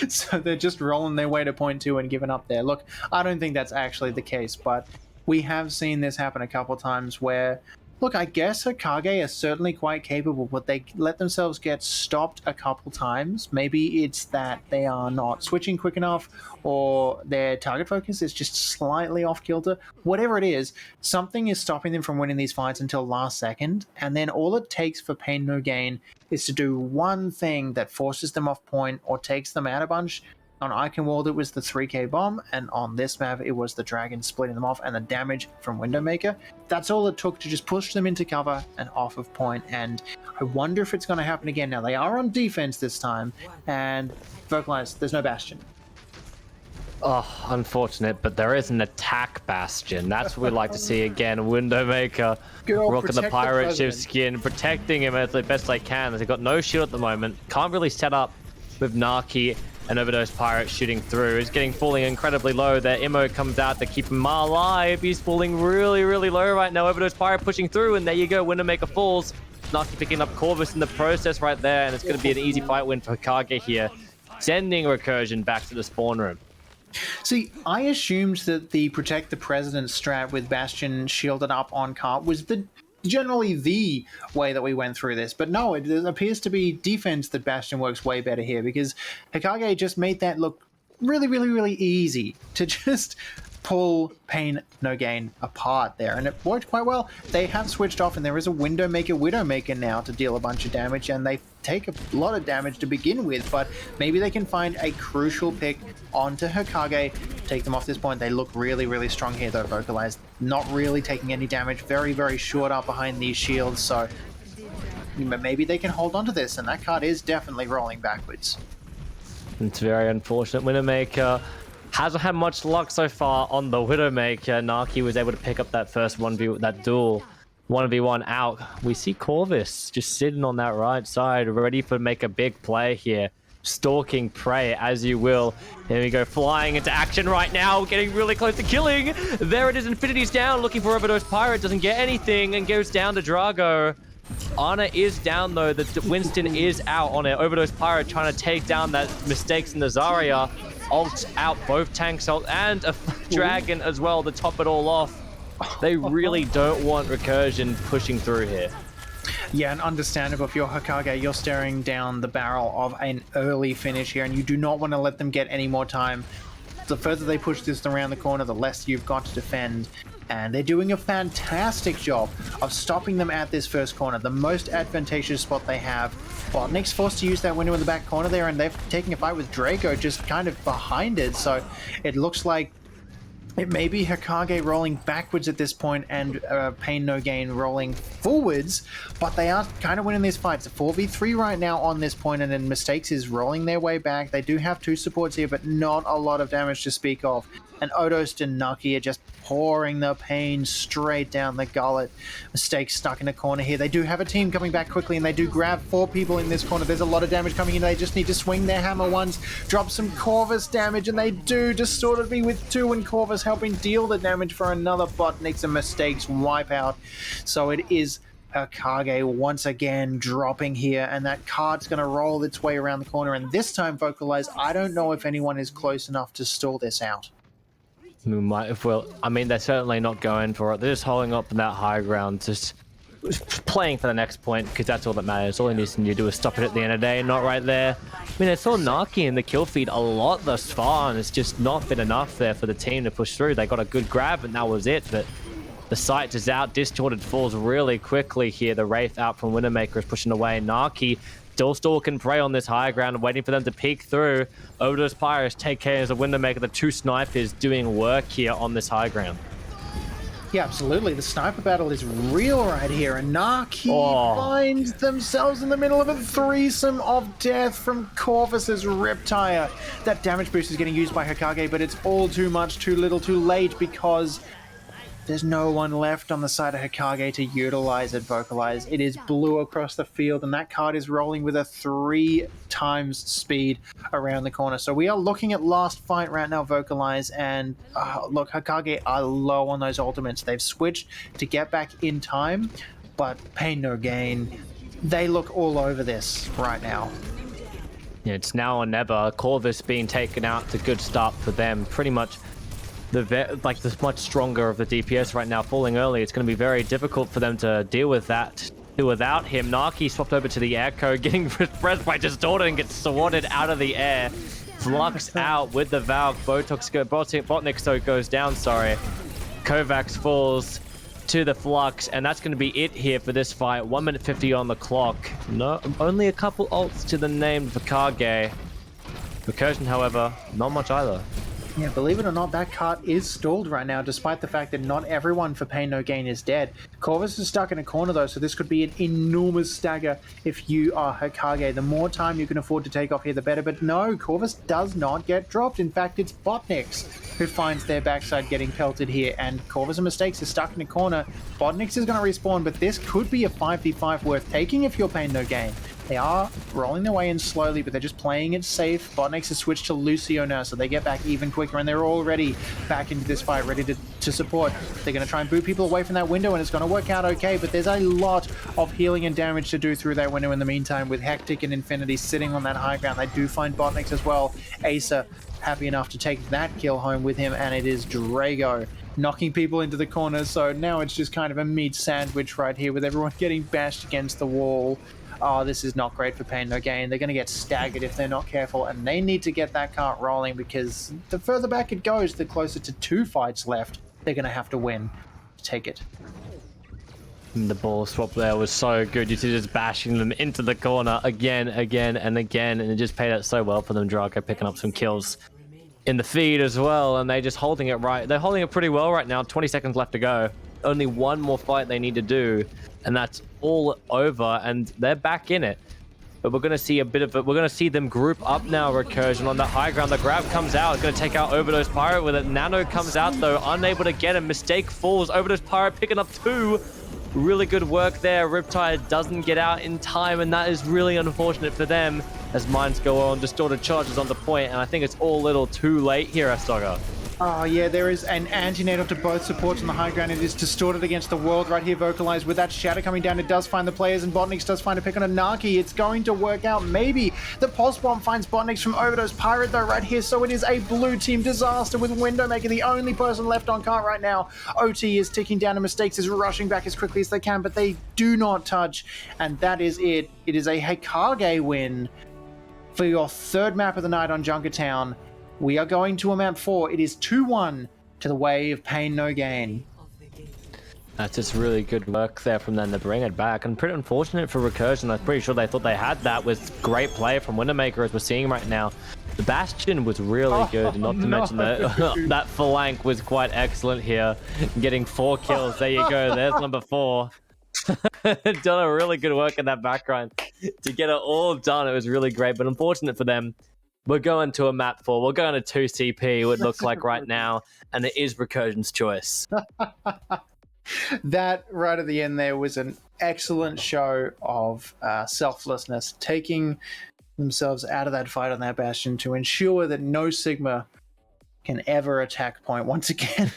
So they're just rolling their way to point two and giving up there. Look, I don't think that's actually the case, but we have seen this happen a couple times where, look, I guess Hikage are certainly quite capable, but they let themselves get stopped a couple times. Maybe it's that they are not switching quick enough, or their target focus is just slightly off kilter. Whatever it is, something is stopping them from winning these fights until last second, and then all it takes for Pain No Gain is to do one thing that forces them off point or takes them out a bunch. On Eichenwald, it was the 3k bomb, and on this map, it was the dragon splitting them off and the damage from Windowmaker. That's all it took to just push them into cover and off of point, and I wonder if it's going to happen again. Now, they are on defense this time, and Vocalize, there's no Bastion. Oh, unfortunate, but there is an attack Bastion. That's what we like to see again. Windowmaker rocking the pirate ship skin, protecting him as best they can. They've got no shield at the moment. Can't really set up with Naki and Overdose Pirate shooting through. He's falling incredibly low. Their Immo comes out to keep him alive. He's falling really, really low right now. Overdose Pirate pushing through, and there you go. Windowmaker falls. Naki picking up Corvus in the process right there, and it's going to be an easy fight win for Hikage here, sending Recursion back to the spawn room. See, I assumed that the Protect the President strat with Bastion shielded up on cart was generally the way that we went through this, but no, it appears to be defense that Bastion works way better here, because Hikage just made that look really, really, really easy to just pull Pain No Gain apart there, and it worked quite well. They have switched off, and there is a Widowmaker now to deal a bunch of damage, and they take a lot of damage to begin with, but maybe they can find a crucial pick onto Hikage, take them off this point. They look really, really strong here though, Vocalized. Not really taking any damage, very, very short up behind these shields, so maybe they can hold on to this, and that card is definitely rolling backwards. It's very unfortunate. Widowmaker hasn't had much luck so far on the Widowmaker. Naki was able to pick up that first that duel 1v1 out. We see Corvus just sitting on that right side, ready to make a big play here. Stalking prey as you will. Here we go, flying into action right now, getting really close to killing. There it is, Infinity's down, looking for Overdose Pirate, doesn't get anything, and goes down to Drago. Ana is down though, the Winston is out on it. Overdose Pirate trying to take down that mistakes in the Zarya. Ult out both tanks, and a dragon as well to top it all off. They really don't want Recursion pushing through here. Yeah, and understandable. If you're Hikage, you're staring down the barrel of an early finish here, and you do not want to let them get any more time. The further they push this around the corner, the less you've got to defend. And they're doing a fantastic job of stopping them at this first corner, the most advantageous spot they have. Well, Nick's forced to use that window in the back corner there, and they're taking a fight with Draco just kind of behind it. So it looks like it may be Hikage rolling backwards at this point and Pain No Gain rolling forwards, but they are kind of winning these fights. A 4v3 right now on this point, and then Mistakes is rolling their way back. They do have two supports here, but not a lot of damage to speak of. And Odos and Naki are just pouring the pain straight down the gullet. Mistakes stuck in a corner here. They do have a team coming back quickly, and they do grab 4 people in this corner. There's a lot of damage coming in. They just need to swing their hammer once, drop some Corvus damage, and they do distorted me with 2, and Corvus helping deal the damage for another bot. Nick's and Mistakes wipe out. So it is Hikage once again dropping here, and that card's going to roll its way around the corner, and this time, Vocalize, I don't know if anyone is close enough to stall this out. We might, if we'll, I mean, they're certainly not going for it. They're just holding up in that high ground, just playing for the next point, because that's all that matters. All he needs to do is stop it at the end of the day, not right there. I mean, I saw Naki in the kill feed a lot thus far, and it's just not been enough there for the team to push through. They got a good grab, and that was it, but the sight is out. Distorted falls really quickly here. The Wraith out from Widowmaker is pushing away. Naki still stalking prey on this high ground, waiting for them to peek through. Overdose Pirates take care as a Widowmaker. The 2 snipers doing work here on this high ground. Yeah, absolutely. The sniper battle is real right here, and Naki finds themselves in the middle of a threesome of death from Corvus's Riptire. That damage boost is getting used by Hikage, but it's all too much, too little, too late, because there's no one left on the side of Hikage to utilize it, Vocalize. It is blue across the field, and that card is rolling with a 3 times speed around the corner. So we are looking at last fight right now, Vocalize, and look, Hikage are low on those ultimates. They've switched to get back in time, but pain no gain. They look all over this right now. Yeah, it's now or never. Corvus being taken out, it's a good start for them. Pretty much the much stronger of the DPS right now falling early. It's going to be very difficult for them to deal with that. Without him, Naki swapped over to the Echo, getting pressed by Distorted and gets swatted out of the air. Flux out with the Valk. Botnik goes down, sorry. Kovacs falls to the Flux, and that's going to be it here for this fight. 1 minute 50 on the clock. No, only a couple ults to the name Hikage. Recursion, however, not much either. Yeah, believe it or not, that cart is stalled right now, despite the fact that not everyone for Pain No Gain is dead. Corvus is stuck in a corner, though, so this could be an enormous stagger if you are Hikage. The more time you can afford to take off here, the better. But no, Corvus does not get dropped. In fact, it's Botnix who finds their backside getting pelted here, and Corvus and Mistakes is stuck in a corner. Botnix is going to respawn, but this could be a 5v5 worth taking if you're Pain No Gain. They are rolling their way in slowly, but they're just playing it safe. Botnix has switched to Lucio now, so they get back even quicker, and they're already back into this fight, ready to support. They're going to try and boot people away from that window, and it's going to work out okay, but there's a lot of healing and damage to do through that window in the meantime, with Hectic and Infinity sitting on that high ground. They do find Botnix as well. Acer happy enough to take that kill home with him, and it is Drago knocking people into the corners, so now it's just kind of a meat sandwich right here, with everyone getting bashed against the wall. Oh, this is not great for Pain No Gain. They're going to get staggered if they're not careful, and they need to get that cart rolling, because the further back it goes, the closer to 2 fights left they're going to have to win to take it. The ball swap there was so good. You see just bashing them into the corner again, and again, and it just paid out so well for them. Drago picking up some kills in the feed as well, and they just holding it right. They're holding it pretty well right now. 20 seconds left to go. Only one more fight they need to do, and that's all over, and they're back in it. But we're going to see a bit of it. We're going to see them group up now, Recursion, on the high ground. The grab comes out. It's going to take out Overdose Pirate with it. Nano comes out, though, unable to get a mistake. Falls. Overdose Pirate picking up 2. Really good work there. Riptide doesn't get out in time, and that is really unfortunate for them as mines go on. Distorted charges on the point, and I think it's all a little too late here, Astoga. Oh yeah, there is an antenatal to both supports on the high ground. It is Distorted against the world right here, vocalized with that shadow coming down. It does find the players, and Botnix does find a pick on a Naki. It's going to work out, maybe. The Pulse Bomb finds Botnix from Overdose Pirate, though, right here, so it is a blue team disaster, with Windowmaker the only person left on cart right now. OT is ticking down, and Mistakes is rushing back as quickly as they can, but they do not touch, and that is it. It is a Hikage win for your 3rd map of the night on Junkertown. We are going to a map 4. It is 2-1 to the way of Pain No Gain. That's just really good work there from them to bring it back. And pretty unfortunate for Recursion. I'm pretty sure they thought they had that with great play from Windowmaker, as we're seeing right now. The Bastion was really good, not to mention that that flank was quite excellent here. Getting 4 kills. There you go. There's number 4. Done a really good work in that background to get it all done. It was really great, but unfortunate for them. We're going to a map 4. We're going to 2 CP, what it looks like right now, and it is Recursion's choice. That right at the end there was an excellent show of selflessness, taking themselves out of that fight on that Bastion to ensure that no Sigma can ever attack point once again.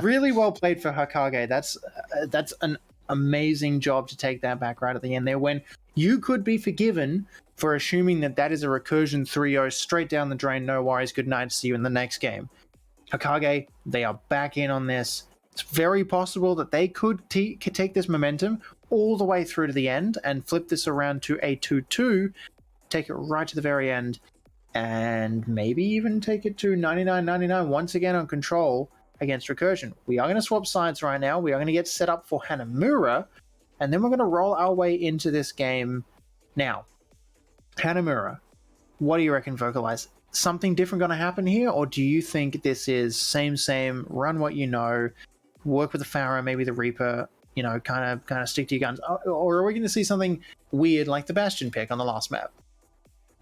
Really well played for Hikage. That's an amazing job to take that back right at the end there, when you could be forgiven for assuming that that is a Recursion 3-0 straight down the drain. No worries, good night, see you in the next game. Hikage, they are back in on this. It's very possible that they could take this momentum all the way through to the end and flip this around to a 2-2, take it right to the very end, and maybe even take it to 99-99 once again on control against Recursion. We are going to swap sides right now. We are going to get set up for Hanamura, and then we're going to roll our way into this game now. Hanamura, what do you reckon, Vocalize? Something different going to happen here, or do you think this is same, run what you know, work with the Pharaoh, maybe the Reaper, you know, kind of stick to your guns, or are we going to see something weird like the Bastion pick on the last map?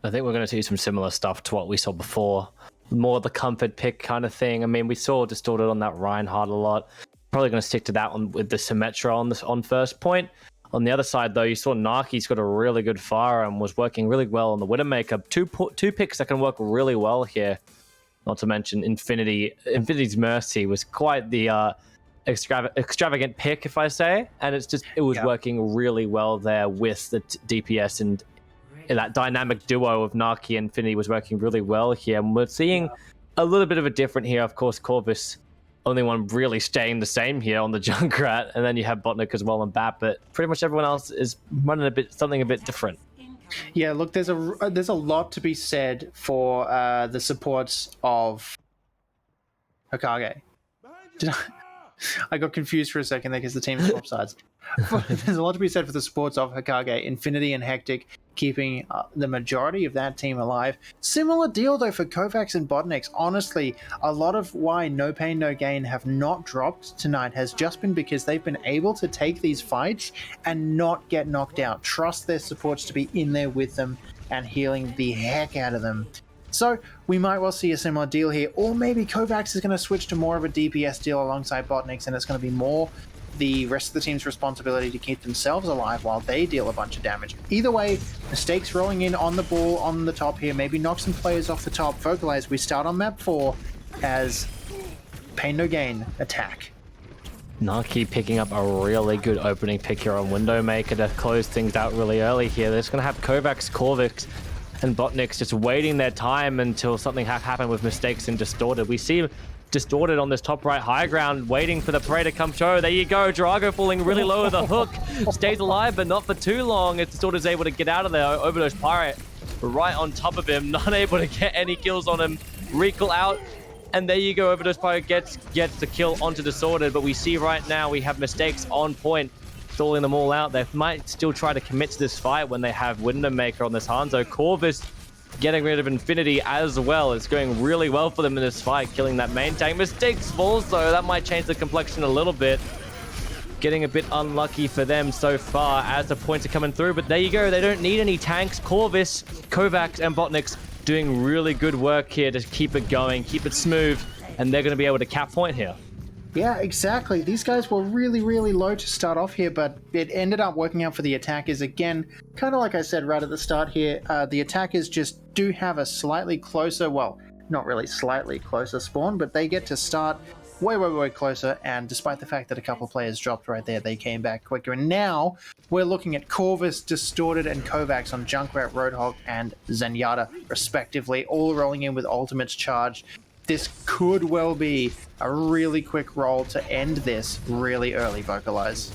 I think we're going to see some similar stuff to what we saw before. More the comfort pick kind of thing. I mean, we saw Distorted on that Reinhardt a lot. Probably going to stick to that one with the Symmetra on first point. On the other side, though, you saw Naki's got a really good fire and was working really well on the Widowmaker. Two picks that can work really well here. Not to mention Infinity's Mercy was quite the extravagant pick, if I say, and it was working really well there with the DPS, and that dynamic duo of Naki and Infinity was working really well here. And we're seeing a little bit of a different here. Of course, Corvus, only one really staying the same here on the Junkrat, and then you have Botnik as well on Bat, but pretty much everyone else is running something a bit different. Yeah, look, there's a lot to be said for the supports of Hikage. I got confused for a second there because the team swapped sides. There's a lot to be said for the supports of Hikage, Infinity and Hectic, keeping the majority of that team alive. Similar deal, though, for Kovacs and Botniks. Honestly, a lot of why No Pain, No Gain have not dropped tonight has just been because they've been able to take these fights and not get knocked out. Trust their supports to be in there with them and healing the heck out of them. So we might well see a similar deal here, or maybe Kovacs is going to switch to more of a DPS deal alongside Botniks, and it's going to be more the rest of the team's responsibility to keep themselves alive while they deal a bunch of damage. Either way, Mistakes rolling in on the ball on the top here, maybe knock some players off the top. Vocalize, we start on map 4 as Pain No Gain attack. Naki picking up a really good opening pick here on Windowmaker to close things out really early here. They're just going to have Kovacs, Corvix, and Botniks just waiting their time until something happened with Mistakes and Distorted. We see Distorted on this top right high ground, waiting for the prey to come show. There you go, Drago falling really low with the hook. Stays alive, but not for too long. As Distorted's able to get out of there. Overdose Pirate right on top of him, not able to get any kills on him. Recall out, and there you go, Overdose Pirate gets the kill onto Distorted, but we see right now we have Mistakes on point, stalling them all out. They might still try to commit to this fight when they have Windowmaker on this Hanzo. Corvus getting rid of Infinity as well. It's going really well for them in this fight, killing that main tank. Mistakes falls though, that might change the complexion a little bit. Getting a bit unlucky for them so far as the points are coming through, but there you go, they don't need any tanks. Corvus, Kovacs, and Botniks doing really good work here to keep it going, keep it smooth, and they're going to be able to cap point here. Yeah, exactly. These guys were really, really low to start off here, but it ended up working out for the attackers. Again, kind of like I said right at the start here, the attackers just do have a slightly closer, well, not really slightly closer spawn, but they get to start way, way, way closer, and despite the fact that a couple of players dropped right there, they came back quicker. And now we're looking at Corvus, Distorted, and Kovacs on Junkrat, Roadhog, and Zenyatta, respectively, all rolling in with ultimates charged. This could well be a really quick roll to end this really early, Vocalize.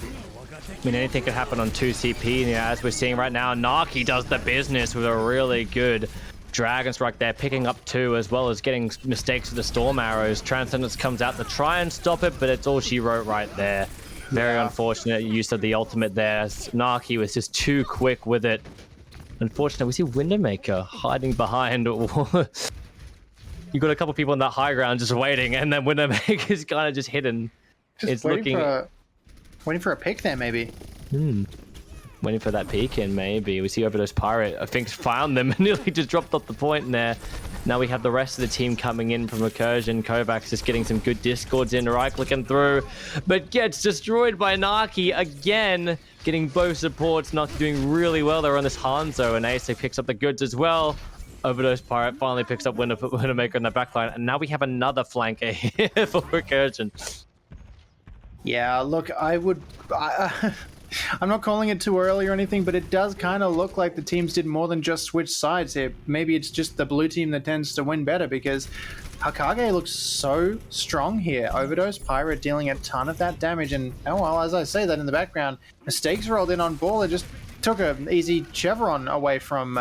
I mean, anything could happen on 2 CP, and as we're seeing right now, Naki does the business with a really good Dragon Strike there, picking up 2, as well as getting Mistakes with the Storm Arrows. Transcendence comes out to try and stop it, but it's all she wrote right there. Very unfortunate use of the ultimate there. Naki was just too quick with it. Unfortunately, we see Windowmaker hiding behind. You got a couple people on that high ground just waiting, and then Windowmaker's kind of just hidden. Just it's waiting looking waiting for a pick there, maybe. Waiting for that peek in, maybe. We see Overdose Pirate, I think, found them and nearly just dropped off the point in there. Now we have the rest of the team coming in from Recursion. Kovacs just getting some good discords in, right-clicking through, but gets destroyed by Naki again, getting both supports. Naki doing really well there on this Hanzo, and Ace picks up the goods as well. Overdose Pirate finally picks up Windowmaker in the backline, and now we have another flanker here for Recursion. Yeah, look, I'm not calling it too early or anything, but it does kind of look like the teams did more than just switch sides here. Maybe it's just the blue team that tends to win better, because Hikage looks so strong here. Overdose Pirate dealing a ton of that damage, and oh well, as I say that in the background, Mistakes rolled in on ball. It just took an easy chevron away from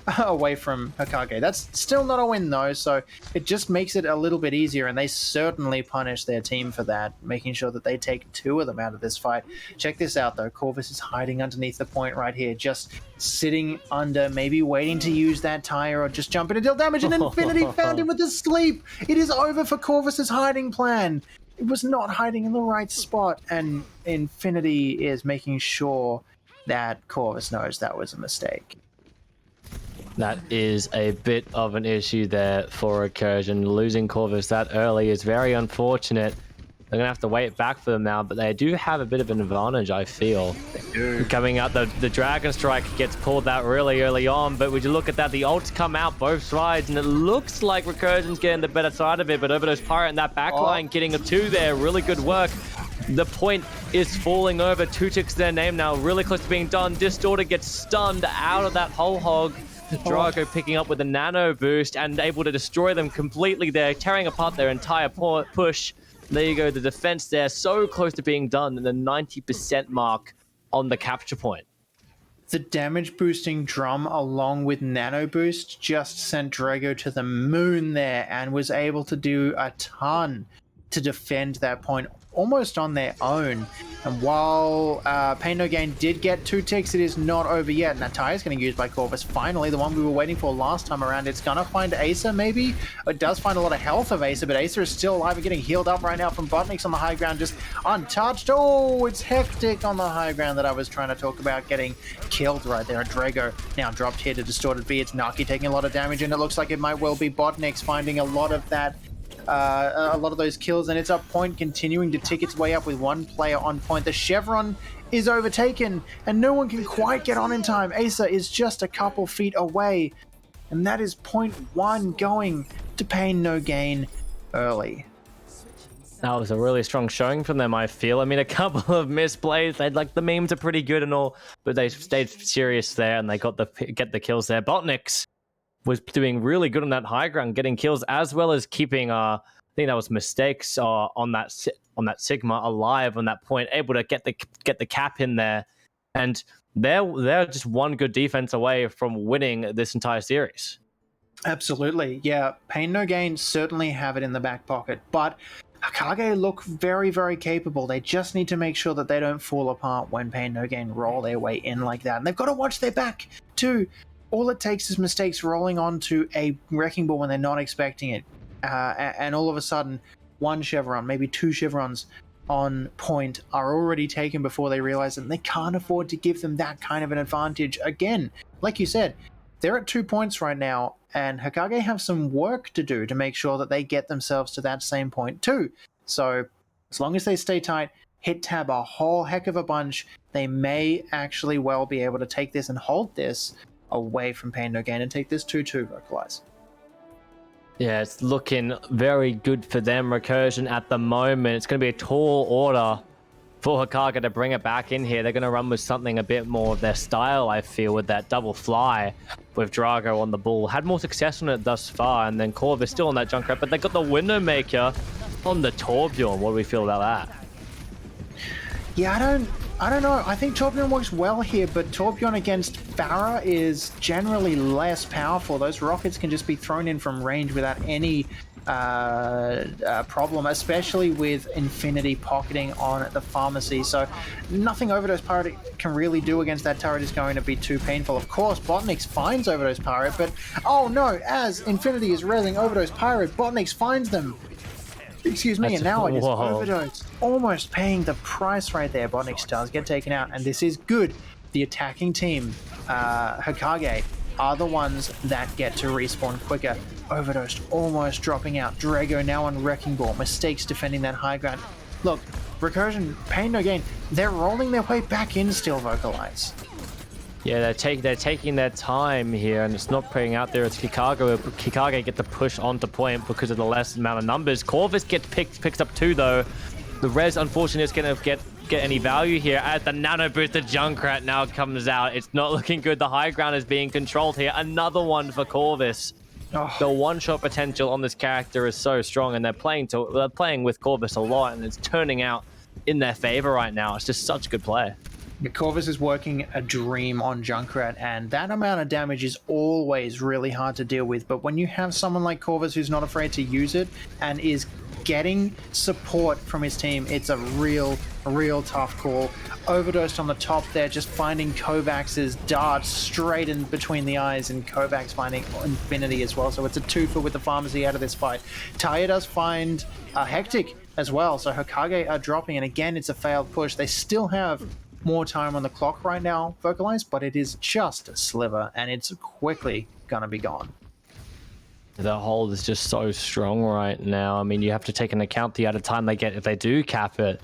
Hikage. That's still not a win though, so it just makes it a little bit easier, and they certainly punish their team for that, making sure that they take 2 of them out of this fight. Check this out though, Corvus is hiding underneath the point right here, just sitting under, maybe waiting to use that tire or just jump in and deal damage, and Infinity found him with the sleep. It is over for Corvus's hiding plan. It was not hiding in the right spot, and Infinity is making sure that Corvus knows that was a mistake. That is a bit of an issue there for Recursion. Losing Corvus that early is very unfortunate. They're going to have to wait back for them now, but they do have a bit of an advantage, I feel. Coming out, the Dragon Strike gets pulled out really early on, but would you look at that, the ults come out both sides, and it looks like Recursion's getting the better side of it, but Overdose Pirate in that backline getting a 2 there, really good work. The point is falling over. 2 ticks their name now, really close to being done. Distorted gets stunned out of that whole hog. Drago picking up with a nano boost and able to destroy them completely there, tearing apart their entire push. There you go, the defense there, so close to being done, and the 90% mark on the capture point. The damage boosting drum along with nano boost just sent Drago to the moon there and was able to do a ton to defend that point almost on their own. And while Pain No Gain did get 2 ticks, it is not over yet. And that tire is getting used by Corvus. Finally, the one we were waiting for last time around. It's gonna find Acer, maybe? It does find a lot of health of Acer, but Acer is still alive and getting healed up right now from Botniks on the high ground, just untouched. Oh, it's Hectic on the high ground that I was trying to talk about, getting killed right there. Drago now dropped here to Distorted B. It's Naki taking a lot of damage, and it looks like it might well be Botniks finding a lot of that a lot of those kills, and it's up point continuing to tick its way up with one player on point. The Chevron is overtaken and no one can quite get on in time. Acer is just a couple feet away, and that is point 1 going to Pain No Gain early. That was a really strong showing from them, I feel. I mean, a couple of misplays. They'd like, the memes are pretty good and all, but they stayed serious there and they got get the kills there. Botniks was doing really good on that high ground, getting kills as well as keeping I think that was mistakes on that Sigma alive on that point, able to get the cap in there, and they're just one good defense away from winning this entire series. Absolutely, yeah. Pain No Gain certainly have it in the back pocket, but Hikage look very, very capable. They just need to make sure that they don't fall apart when Pain No Gain roll their way in like that, and they've got to watch their back too. All it takes is mistakes rolling onto a wrecking ball when they're not expecting it. And all of a sudden, 1 Chevron, maybe 2 Chevrons on point are already taken before they realize that they can't afford to give them that kind of an advantage. Again, like you said, they're at 2 points right now, and Hikage have some work to do to make sure that they get themselves to that same point too. So as long as they stay tight, hit tab a whole heck of a bunch, they may actually well be able to take this and hold this away from Pain No Gain and take this 2-2 Vocalize. Yeah, it's looking very good for them, Recursion, at the moment. It's going to be a tall order for Hikage to bring it back in here. They're going to run with something a bit more of their style, I feel, with that double fly with Drago on the ball. Had more success on it thus far, and then Corvus still on that Junkrat, but they got the Windowmaker on the Torbjorn. What do we feel about that? Yeah, I don't know. I think Torbjorn works well here, but Torbjorn against Pharah is generally less powerful. Those rockets can just be thrown in from range without any problem, especially with Infinity pocketing on the Pharmacy. So nothing Overdose Pirate can really do against that turret is going to be too painful. Of course, Botniks finds Overdose Pirate, but oh no, as Infinity is railing Overdose Pirate, Botniks finds them. Excuse me, and now I just overdosed. Almost paying the price right there. Botniks does get taken out, and this is good. The attacking team, Hikage, are the ones that get to respawn quicker. Overdosed, almost dropping out. Drago now on Wrecking Ball. Mistakes defending that high ground. Look, Recursion, Pain No Gain, they're rolling their way back in still, Vocalize. Yeah, they're taking their time here, and it's not putting out there. It's Hikage get the push onto point because of the less amount of numbers. Corvus gets picks up 2 though. The res, unfortunately, is going to get any value here as the nano boost. The Junkrat now comes out. It's not looking good. The high ground is being controlled here. Another one for Corvus. Oh. The one-shot potential on this character is so strong, and they're playing with Corvus a lot, and it's turning out in their favor right now. It's just such good play. Corvus is working a dream on Junkrat, and that amount of damage is always really hard to deal with. But when you have someone like Corvus who's not afraid to use it and is getting support from his team, it's a real tough call. Overdosed on the top there, just finding Kovacs's dart straight in between the eyes, and Kovacs finding Infinity as well. So it's a 2-for with the Pharmacy out of this fight. Taya does find Hectic as well, so Hikage are dropping, and again, it's a failed push. They still have more time on the clock right now, Vocalize, but it is just a sliver, and it's quickly gonna be gone. The hold is just so strong right now. I mean, you have to take into account the amount of time they get if they do cap it,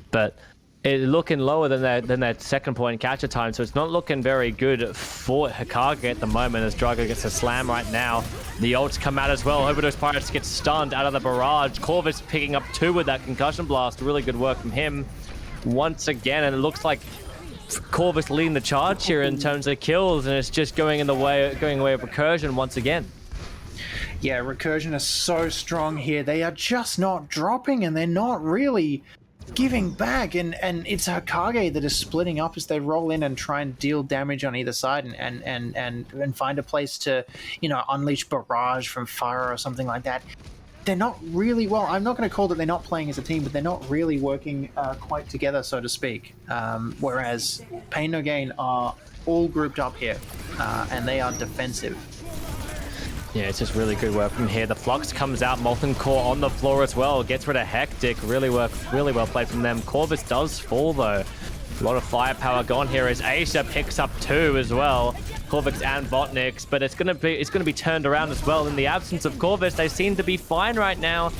but It's looking lower than their second point catcher time, so it's not looking very good for Hikage at the moment as Drago gets a slam right now. The ults come out as well. Overdose Pirates get stunned out of the barrage. Corvus picking up 2 with that concussion blast. Really good work from him once again, and it looks like Corvus leading the charge here in terms of kills, and it's just going away of Recursion once again. Yeah, Recursion is so strong here. They are just not dropping, and they're not really giving back, and it's Hikage that is splitting up as they roll in and try and deal damage on either side, and find a place to, you know, unleash barrage from fire or something like that. They're not really, well, I'm not going to call that they're not playing as a team, but they're not really working quite together, so to speak. Whereas Pain No Gain are all grouped up here, and they are defensive. Yeah, it's just really good work from here. The Flux comes out, Molten Core on the floor as well. Gets rid of Hectic. Really well played from them. Corvus does fall though. A lot of firepower gone here as Asia picks up 2 as well. Corvus and Botnix, but it's gonna be turned around as well. In the absence of Corvus, they seem to be fine right now.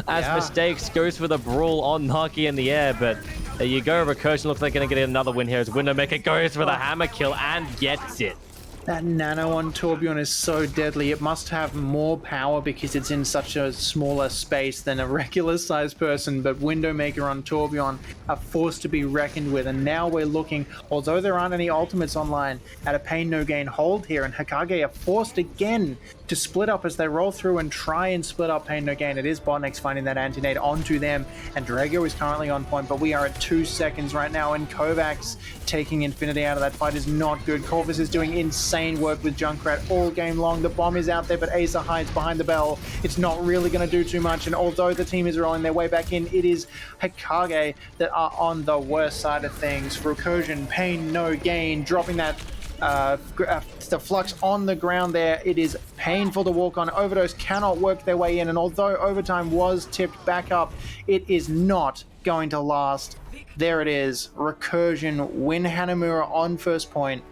As Mistakes goes for the brawl on Naki in the air, but there you go. Recursion looks like gonna get another win here as Windowmaker goes for the hammer kill and gets it. That nano on Torbjorn is so deadly. It must have more power because it's in such a smaller space than a regular sized person, but Windowmaker on Torbjorn are forced to be reckoned with, and now we're looking, although there aren't any ultimates online, at a Pain No Gain hold here, and Hikage are forced again to split up as they roll through and try and split up Pain No Gain. It is Botnix finding that anti-nade onto them, and Drago is currently on point, but we are at 2 seconds right now, and Kovacs taking Infinity out of that fight is not good. Corvus is doing insane work with Junkrat all game long. The bomb is out there, but Asa hides behind the bell. It's not really going to do too much, and although the team is rolling their way back in, it is Hikage that are on the worst side of things. Recursion, Pain No Gain, dropping that the Flux on the ground there. It is painful to walk on. Overdose cannot work their way in, and although overtime was tipped back up, it is not going to last. There it is. Recursion win Hanamura on first point,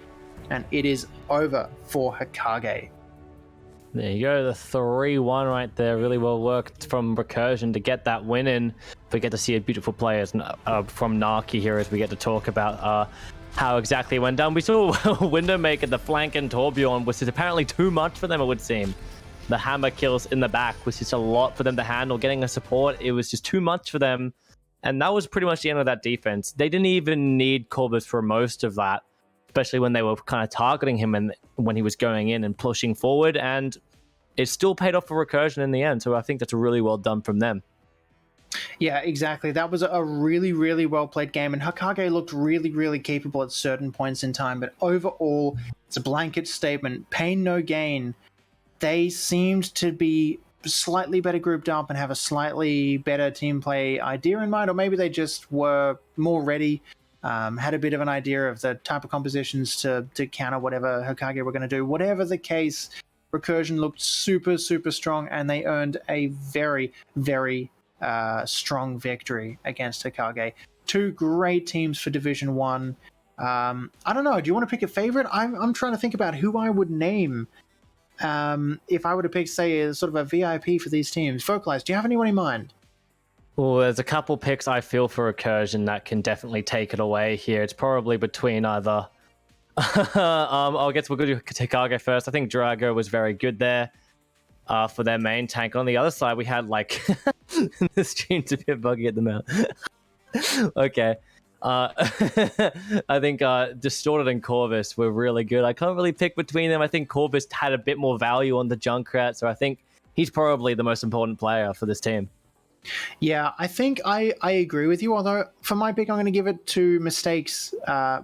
and it is over for Hikage. There you go, the 3-1 right there. Really well worked from Recursion to get that win in. We get to see a beautiful player from Naki here as we get to talk about how exactly it went down. We saw Windowmaker, the flank, and Torbjorn, which is apparently too much for them, it would seem. The hammer kills in the back was just a lot for them to handle. Getting a support, it was just too much for them. And that was pretty much the end of that defense. They didn't even need Corvus for most of that, especially when they were kind of targeting him and when he was going in and pushing forward. And it still paid off for Recursion in the end. So I think that's really well done from them. Yeah, exactly. That was a really, really well played game, and Hikage looked really, really capable at certain points in time, but overall, it's a blanket statement. Pain No Gain. They seemed to be slightly better grouped up and have a slightly better team play idea in mind, or maybe they just were more ready, had a bit of an idea of the type of compositions to counter whatever Hikage were going to do. Whatever the case, Recursion looked super, super strong, and they earned a very, very strong victory against Hikage. 2 great teams for Division 1. I don't know, do you want to pick a favorite? I'm trying to think about who I would name if I were to pick, say, a sort of a VIP for these teams. Vocalize, do you have anyone in mind? Well, there's a couple picks I feel for Recursion that can definitely take it away here. It's probably between either... I guess we'll go to Hikage first. I think Drago was very good there for their main tank. On the other side, we had, like... this stream's a bit buggy at the moment. Okay. I think Distorted and Corvus were really good. I can't really pick between them. I think Corvus had a bit more value on the Junkrat, so I think he's probably the most important player for this team. Yeah, I think I agree with you, although for my pick, I'm going to give it to Mistakes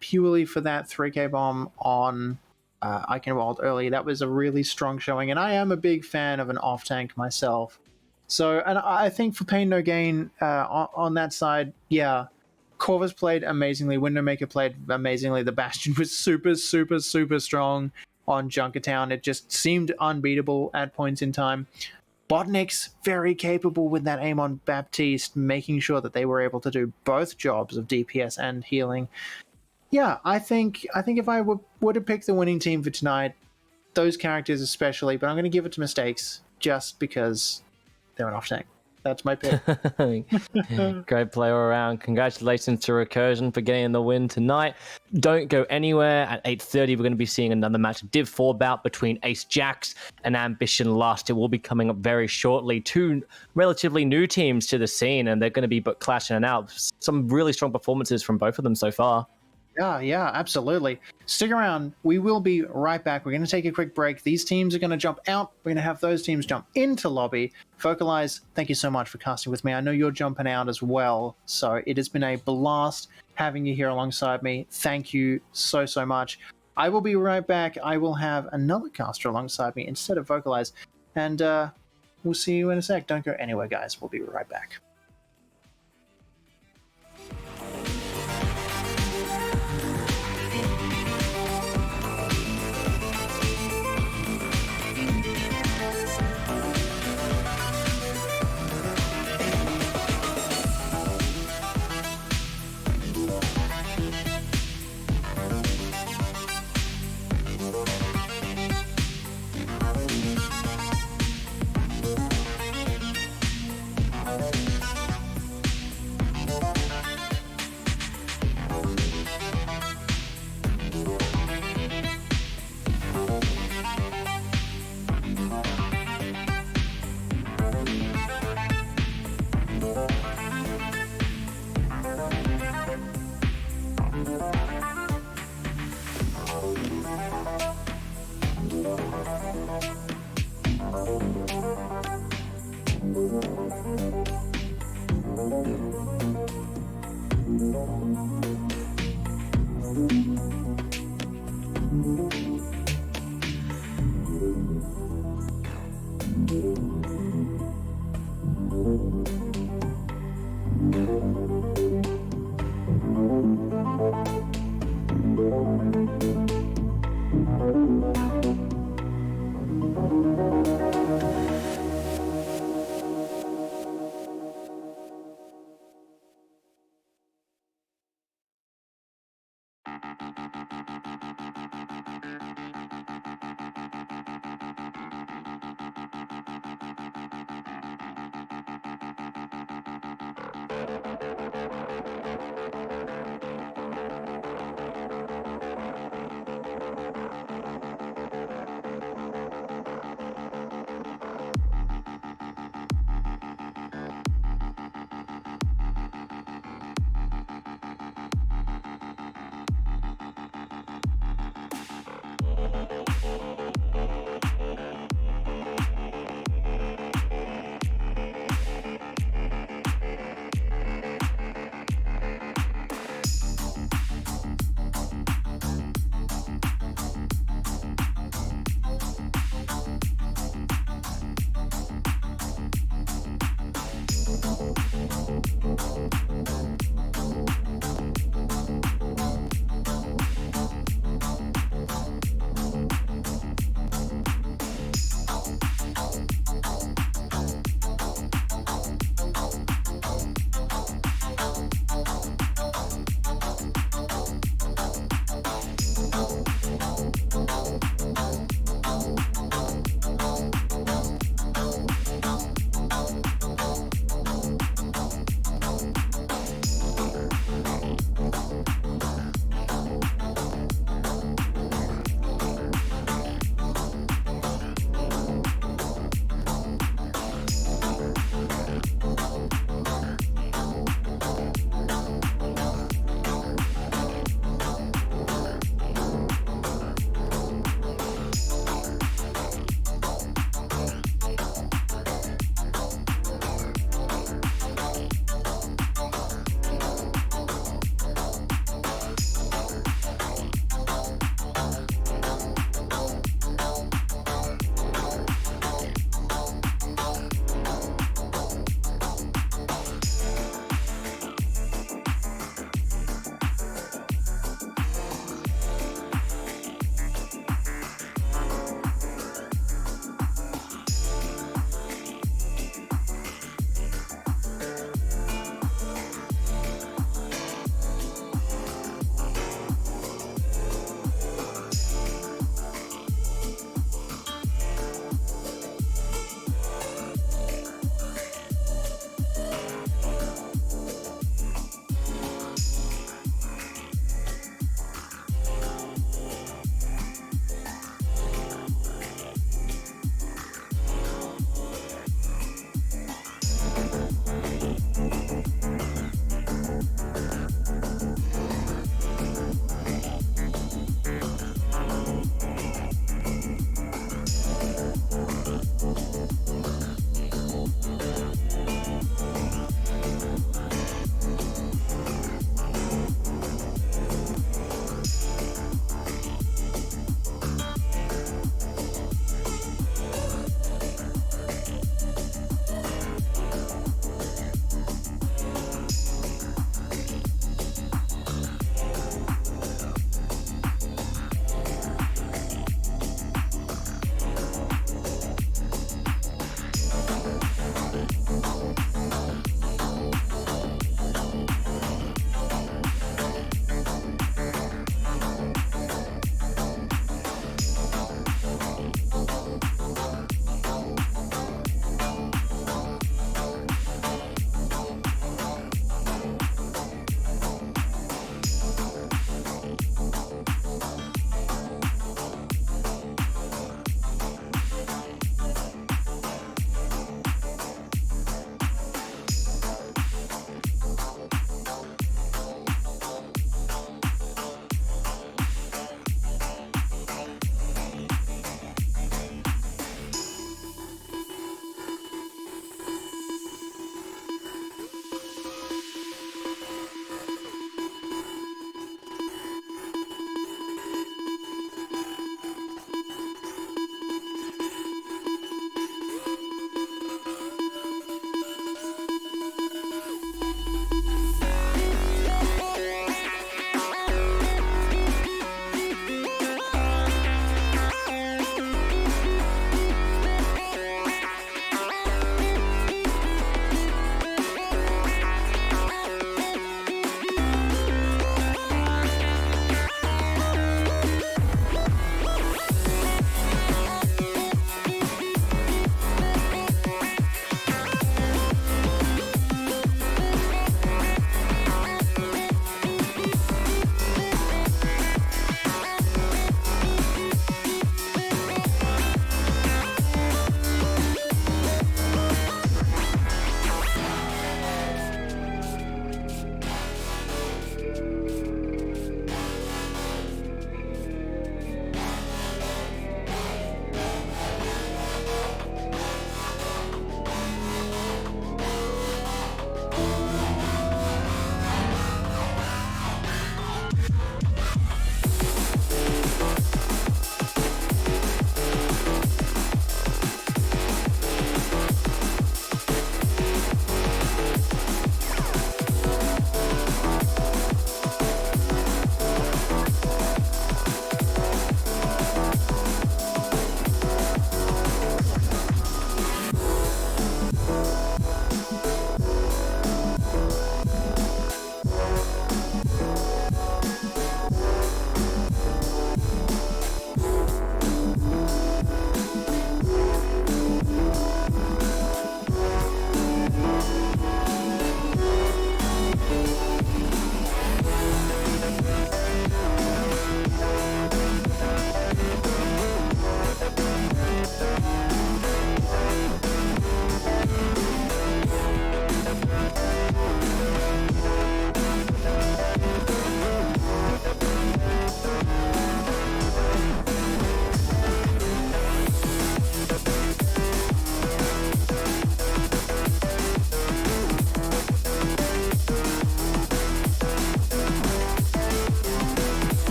purely for that 3K bomb on Eichenwald early. That was a really strong showing, and I am a big fan of an off-tank myself. So, and I think for Pain No Gain on that side, yeah, Corvus played amazingly. Windowmaker played amazingly. The Bastion was super, super, super strong on Junkertown. It just seemed unbeatable at points in time. Botnix, very capable with that aim on Baptiste, making sure that they were able to do both jobs of DPS and healing. Yeah, I think if I were to pick the winning team for tonight, those characters especially, but I'm going to give it to Mistakes just because they're an off-tank. That's my pick. Great play all around. Congratulations to Recursion for getting the win tonight. Don't go anywhere. At 8:30, we're going to be seeing another match, a Div 4 bout between Ace Jacks and Ambition Lust. It will be coming up very shortly. Two relatively new teams to the scene, and they're going to be clashing it out. Some really strong performances from both of them so far. Yeah, absolutely. Stick around. We will be right back. We're going to take a quick break. These teams are going to jump out. We're going to have those teams jump into lobby. Vocalize, thank you so much for casting with me. I know you're jumping out as well. So it has been a blast having you here alongside me. Thank you so much. I will be right back. I will have another caster alongside me instead of Vocalize. And we'll see you in a sec. Don't go anywhere, guys. We'll be right back.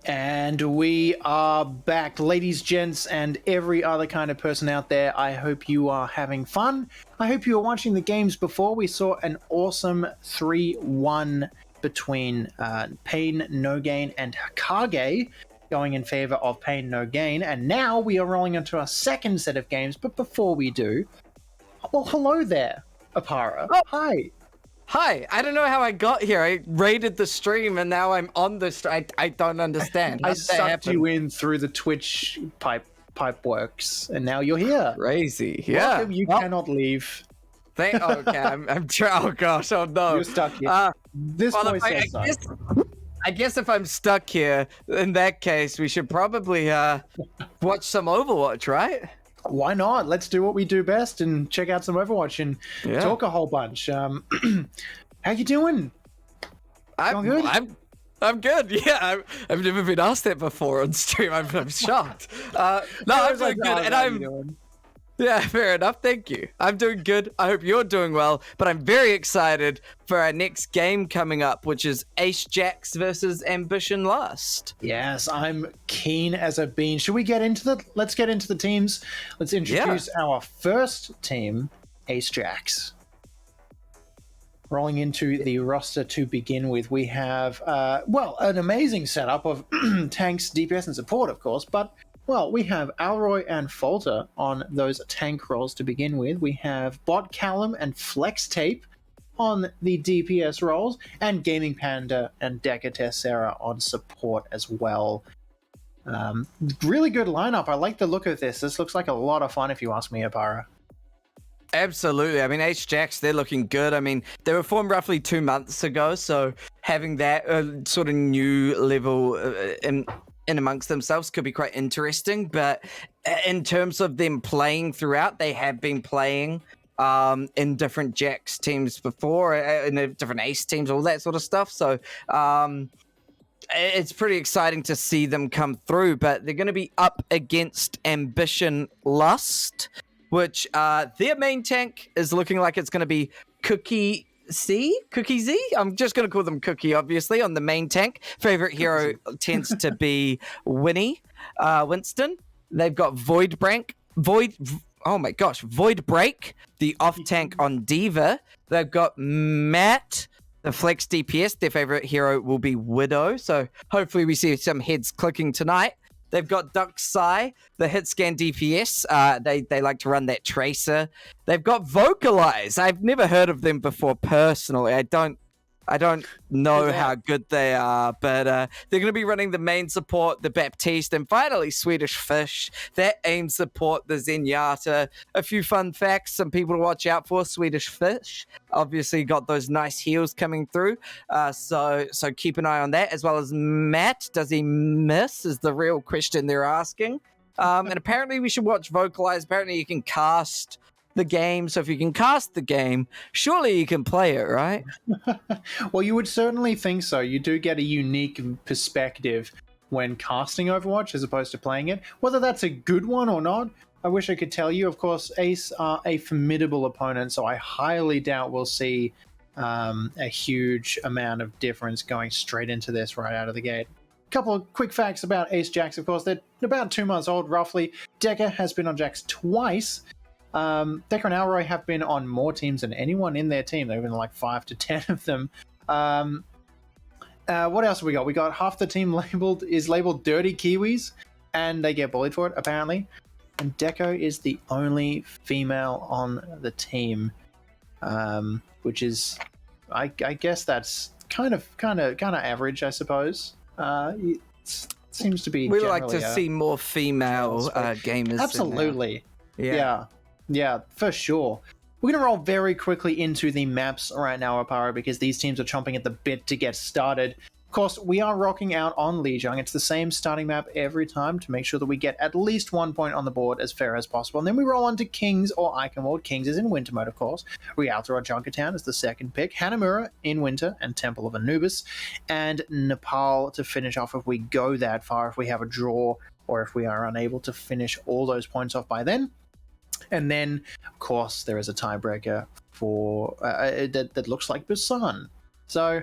And we are back, ladies, gents, and every other kind of person out there. I hope you are having fun. I hope you are watching the games before. We saw an awesome 3-1 between Pain No Gain and Hikage, going in favor of Pain No Gain. And now we are rolling into our second set of games. But before we do, well, hello there, Apara. Oh. Hi. Hi, I don't know how I got here. I raided the stream and now I'm on the stream. I don't understand. I sucked you in through the Twitch pipe works, and now you're here. Crazy. Yeah. Welcome, you cannot leave. Okay, I'm trying. Oh gosh, oh no. You're stuck here. This well, boy says so. I guess if I'm stuck here, in that case, we should probably watch some Overwatch, right? Why not? Let's do what we do best and check out some Overwatch and talk a whole bunch. How you doing? I'm good. I'm good. Yeah, I've never been asked that before on stream. I'm shocked. No, I'm doing good, and I'm. Yeah, fair enough. Thank you. I'm doing good. I hope you're doing well. But I'm very excited for our next game coming up, which is Ace Jacks versus Ambition Lust. Yes, I'm keen as a bean. Should we get into the? Let's get into the teams. Let's introduce our first team, Ace Jacks. Rolling into the roster to begin with, we have, well, an amazing setup of tanks, DPS, and support, of course, but, well, we have Alroy and Falter on those tank roles to begin with. We have Bot Callum and Flex Tape on the DPS roles, and Gaming Panda and Deca Tessera on support as well. Really good lineup. I like the look of this. This looks like a lot of fun, if you ask me, Apara. Absolutely. I mean, Ace Jacks, they're looking good. I mean, they were formed roughly 2 months ago, so having that sort of new level in amongst themselves could be quite interesting. But in terms of them playing throughout, they have been playing in different Jacks teams before, in different Ace teams, all that sort of stuff. So it's pretty exciting to see them come through. But they're going to be up against Ambition Lust, which their main tank is looking like it's going to be Cookie Z. I'm just going to call them Cookie, obviously, on the main tank. Favorite hero tends to be Winston. They've got Void Break, the off tank on Diva. They've got Matt, the flex DPS. Their favorite hero will be Widow. So hopefully we see some heads clicking tonight. They've got Duck Sai, the hit scan DPS. They like to run that tracer. They've got Vocalize. I've never heard of them before personally. I don't know how good they are, but they're going to be running the main support, the Baptiste, and finally Swedish Fish. That aim support, the Zenyatta. A few fun facts, some people to watch out for. Swedish Fish obviously got those nice heals coming through, so keep an eye on that, as well as Matt. Does he miss is the real question they're asking. And apparently we should watch Vocalize. Apparently you can cast the game, so if you can cast the game, surely you can play it, right? Well, you would certainly think so. You do get a unique perspective when casting Overwatch as opposed to playing it. Whether that's a good one or not, I wish I could tell you. Of course, Ace are a formidable opponent, so I highly doubt we'll see a huge amount of difference going straight into this right out of the gate. Couple of quick facts about Ace Jacks, of course. They're about 2 months old, roughly. Deca has been on Jacks twice. Deca and Alroy have been on more teams than anyone in their team. They've been like 5 to 10 of them. What else have we got? We got half the team labeled Dirty Kiwis, and they get bullied for it, apparently. and Deco is the only female on the team, which is, I guess that's kind of average, I suppose. It seems to be. We like generally to see more female gamers. Absolutely. Yeah. Yeah, for sure. We're going to roll very quickly into the maps right now, Apara, because these teams are chomping at the bit to get started. Of course, we are rocking out on Lijiang. It's the same starting map every time to make sure that we get at least 1 point on the board as fair as possible. And then we roll on to Kings or Iconworld. Kings is in winter mode, of course. Rialto or Junkertown is the second pick. Hanamura in winter and Temple of Anubis. And Nepal to finish off if we go that far, if we have a draw or if we are unable to finish all those points off by then. And then, of course, there is a tiebreaker for that looks like Busan. So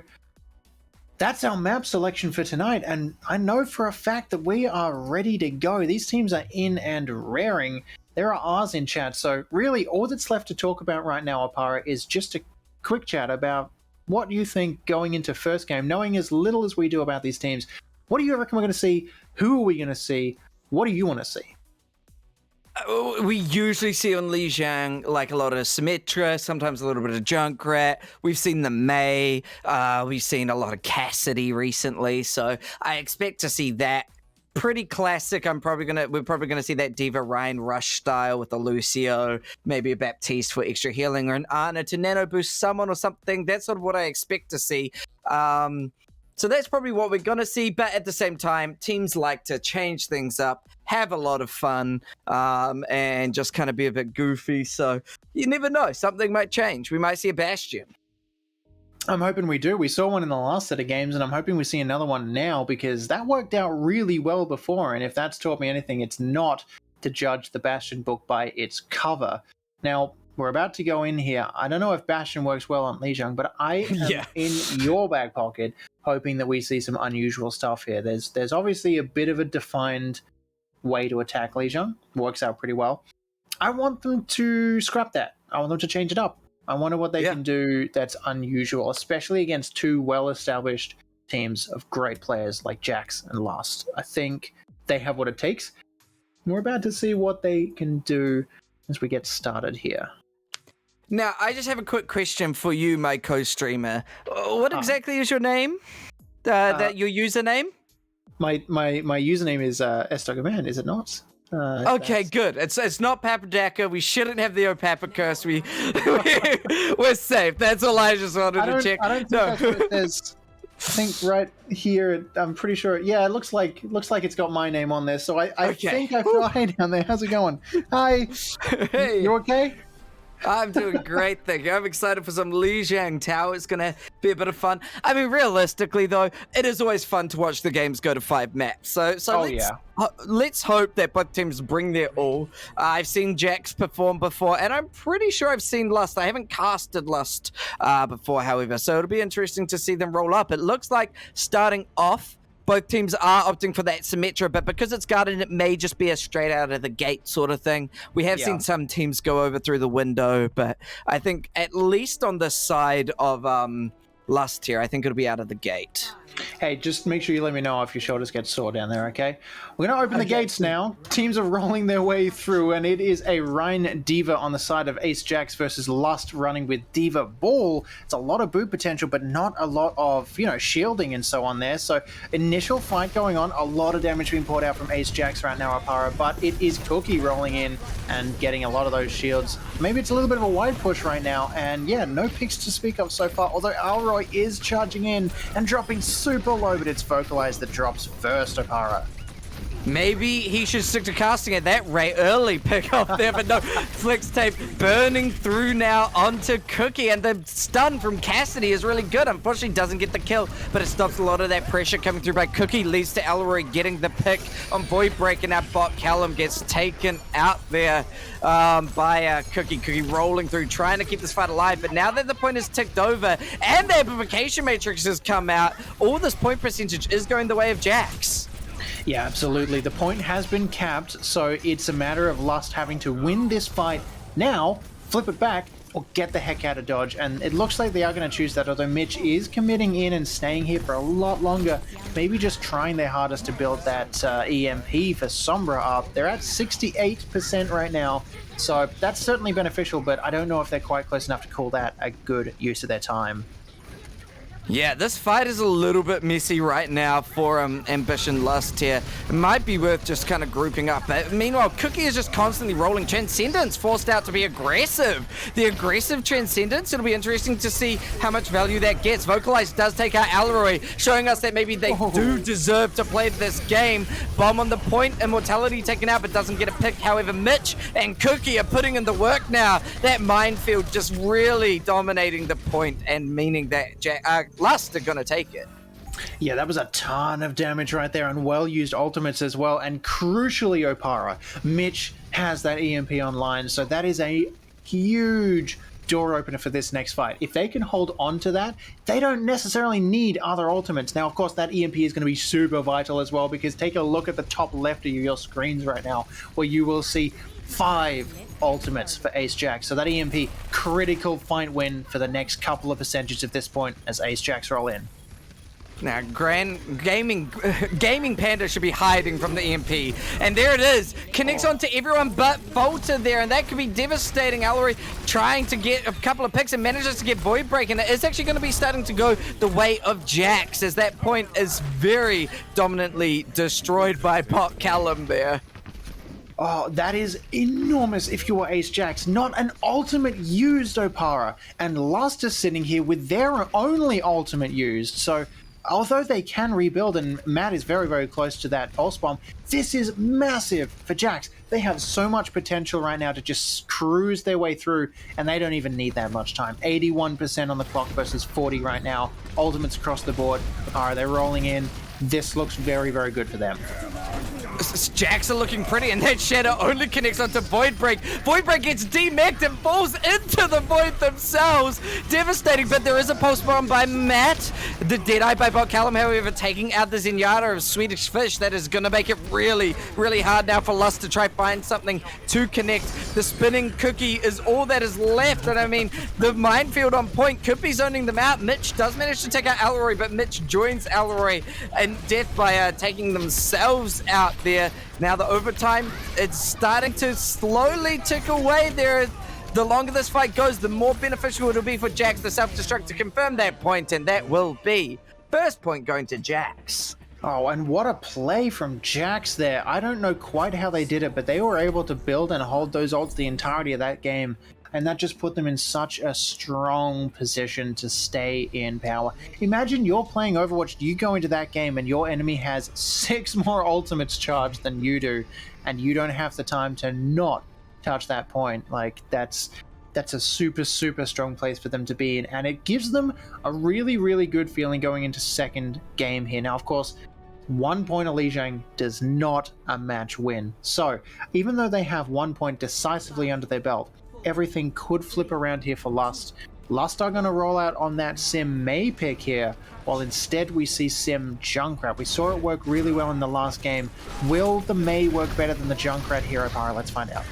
that's our map selection for tonight. And I know for a fact that we are ready to go. These teams are in and raring. There are R's in chat. So really, all that's left to talk about right now, Apara, is just a quick chat about what you think going into first game, knowing as little as we do about these teams. What do you reckon we're going to see? Who are we going to see? What do you want to see? We usually see on Lijiang like a lot of Symmetra, sometimes a little bit of Junkrat. We've seen the Mei. We've seen a lot of Cassidy recently, so I expect to see that. Pretty classic. We're probably gonna see that Diva Ryan rush style with a Lucio, maybe a Baptiste for extra healing, or an Ana to nano boost someone or something. That's sort of what I expect to see. So that's probably what we're going to see. But at the same time, teams like to change things up, have a lot of fun, and just kind of be a bit goofy. So you never know. Something might change. We might see a Bastion. I'm hoping we do. We saw one in the last set of games, and I'm hoping we see another one now because that worked out really well before. And if that's taught me anything, it's not to judge the Bastion book by its cover. Now, we're about to go in here. I don't know if Bastion works well on Lijiang, but I am in your back pocket hoping that we see some unusual stuff here. There's obviously a bit of a defined way to attack Lijiang. Works out pretty well. I want them to scrap that. I want them to change it up. I wonder what they can do that's unusual, especially against two well-established teams of great players like Jax and Lust. I think they have what it takes. We're about to see what they can do as we get started here. Now, I just have a quick question for you, my co-streamer. What exactly is your name? Your username? My username is Estogaman, is it not? Okay, good. It's not Papadaka. We shouldn't have the Opapa curse. We're safe. That's all I just wanted to check. I don't think that's what it says. I think right here, I'm pretty sure. Yeah, it looks like it's got my name on there. So I think I feel hi down there. How's it going? Hi. Hey. You okay? I'm doing great, thank you. I'm excited for some Lijiang Tower. It's going to be a bit of fun. I mean, realistically, though, it is always fun to watch the games go to 5 maps. So let's hope that both teams bring their all. I've seen Jax perform before, and I'm pretty sure I've seen Lust. I haven't casted Lust before, however, so it'll be interesting to see them roll up. It looks like starting off, both teams are opting for that Symmetra, but because it's guarded, it may just be a straight out of the gate sort of thing. We have seen some teams go over through the window, but I think at least on the side of Lust here, I think it'll be out of the gate. Hey, just make sure you let me know if your shoulders get sore down there, okay? We're going to open the gates now. Teams are rolling their way through, and it is a Rhine Diva on the side of Ace Jax versus Lust running with Diva Ball. It's a lot of boot potential, but not a lot of, shielding and so on there. So initial fight going on, a lot of damage being poured out from Ace Jax right now, Apara, but it is Cookie rolling in and getting a lot of those shields. Maybe it's a little bit of a wide push right now, and yeah, no picks to speak of so far, although Alroy is charging in and dropping super low, but it's Vocalized that drops first, Apara. Maybe he should stick to casting at that rate. Early pick off there, but no. Flex tape burning through now onto Cookie, and the stun from Cassidy is really good. Unfortunately, doesn't get the kill, but it stops a lot of that pressure coming through by Cookie. Leads to Elroy getting the pick on Void breaking out bot. Callum gets taken out there by Cookie. Cookie rolling through, trying to keep this fight alive, but now that the point is ticked over and the amplification matrix has come out, all this point percentage is going the way of Jax. Yeah, absolutely. The point has been capped, so it's a matter of Lust having to win this fight now, flip it back, or get the heck out of Dodge. And it looks like they are going to choose that, although Mitch is committing in and staying here for a lot longer, maybe just trying their hardest to build that EMP for Sombra up. They're at 68% right now, so that's certainly beneficial, but I don't know if they're quite close enough to call that a good use of their time. Yeah, this fight is a little bit messy right now for Ambition Lust here. It might be worth just kind of grouping up. Meanwhile, Cookie is just constantly rolling. Transcendence forced out to be aggressive. The aggressive Transcendence, it'll be interesting to see how much value that gets. Vocalize does take out Alroy, showing us that maybe they do deserve to play this game. Bomb on the point, Immortality taken out, but doesn't get a pick. However, Mitch and Cookie are putting in the work now. That minefield just really dominating the point and meaning that Lust are gonna take it. Yeah, that was a ton of damage right there, and well-used ultimates as well, and crucially, Opara, Mitch has that EMP online, so that is a huge door opener for this next fight. If they can hold on to that, they don't necessarily need other ultimates. Now, of course, that EMP is going to be super vital as well, because take a look at the top left of your screens right now, where you will see 5 ultimates for Ace Jack. So that EMP, critical fight win for the next couple of percentages at this point as Ace Jacks roll in. Now, Gaming Panda should be hiding from the EMP. And there it is. Connects onto everyone but Volta there. And that could be devastating. Alloy trying to get a couple of picks and manages to get Void Break. And it is actually going to be starting to go the way of Jax, as that point is very dominantly destroyed by Pop Callum there. Oh, that is enormous if you are Ace Jacks. Not an ultimate used, Opara. And Lust is sitting here with their only ultimate used. So, although they can rebuild, and Matt is very, very close to that Pulse Bomb, this is massive for Jax. They have so much potential right now to just cruise their way through, and they don't even need that much time. 81% on the clock versus 40 right now. Ultimates across the board. Opara, they're rolling in. This looks very, very good for them. Jax are looking pretty, and that Shadow only connects onto Void Break. Void Break gets demeched and falls into the Void themselves. Devastating, but there is a Pulse Bomb by Matt. The Deadeye by Bot Callum, however, taking out the Zenyatta of Swedish Fish. That is going to make it really, really hard now for Lust to try find something to connect. The spinning Cookie is all that is left, and I mean, the minefield on point could be zoning them out. Mitch does manage to take out Alroy, but Mitch joins Alroy in death by taking themselves out there. Now the overtime, it's starting to slowly tick away there. The longer this fight goes, the more beneficial it'll be for Jax to self-destruct to confirm that point, and that will be first point going to Jax. Oh, and what a play from Jax there. I don't know quite how they did it, but they were able to build and hold those ults the entirety of that game. And that just put them in such a strong position to stay in power. Imagine you're playing Overwatch, you go into that game and your enemy has 6 more ultimates charged than you do, and you don't have the time to not touch that point. Like, that's a super, super strong place for them to be in, and it gives them a really, really good feeling going into second game here. Now, of course, 1 point of Lijiang does not a match win. So, even though they have 1 point decisively under their belt, everything could flip around here for Lust. Lust are going to roll out on that Sim Mei pick here, while instead we see Sim Junkrat. We saw it work really well in the last game. Will the Mei work better than the Junkrat here, Opara? Let's find out.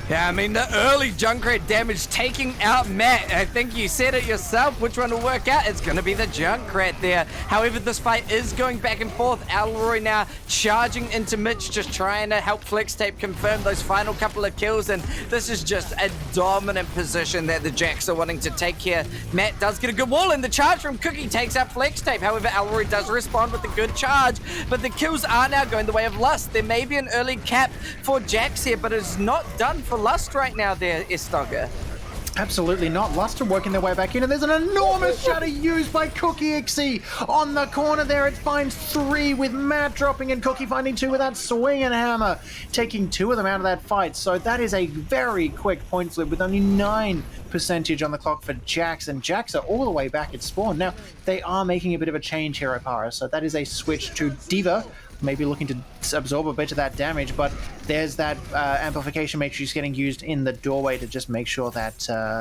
Yeah, I mean, the early Junkrat damage taking out Matt. I think you said it yourself. Which one will work out? It's going to be the Junkrat there. However, this fight is going back and forth. Alroy now charging into Mitch, just trying to help Flex Tape confirm those final couple of kills. And this is just a dominant position that the Jacks are wanting to take here. Matt does get a good wall, and the charge from Cookie takes out Flex Tape. However, Alroy does respond with a good charge. But the kills are now going the way of Lust. There may be an early cap for Jacks here, but it's not done for Lust right now there, Istogger. Absolutely not. Lust are working their way back in, and there's an enormous shatter used by Cookie Ixie on the corner there. It finds 3 with Matt dropping and Cookie finding 2 with that swing and hammer, taking 2 of them out of that fight. So that is a very quick point flip with only 9% on the clock for Jax, and Jax are all the way back at spawn. Now, they are making a bit of a change here, Opara, so that is a switch to D.Va, maybe looking to absorb a bit of that damage, but there's that amplification matrix getting used in the doorway to just make sure that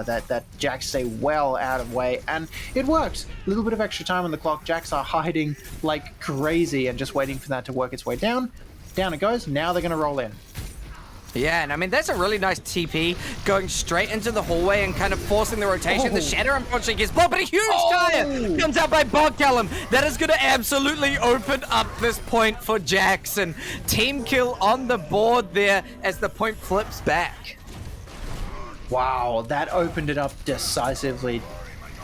that Jax stay well out of way, and it works. A little bit of extra time on the clock. Jax are hiding like crazy and just waiting for that to work its way down. Down it goes. Now they're going to roll in. Yeah, and I mean, that's a really nice TP going straight into the hallway and kind of forcing the rotation. The Shatter, unfortunately, gets blocked, but a huge tire comes out by Botcallum. That is going to absolutely open up this point for Jackson. Team kill on the board there as the point flips back. Wow, that opened it up decisively.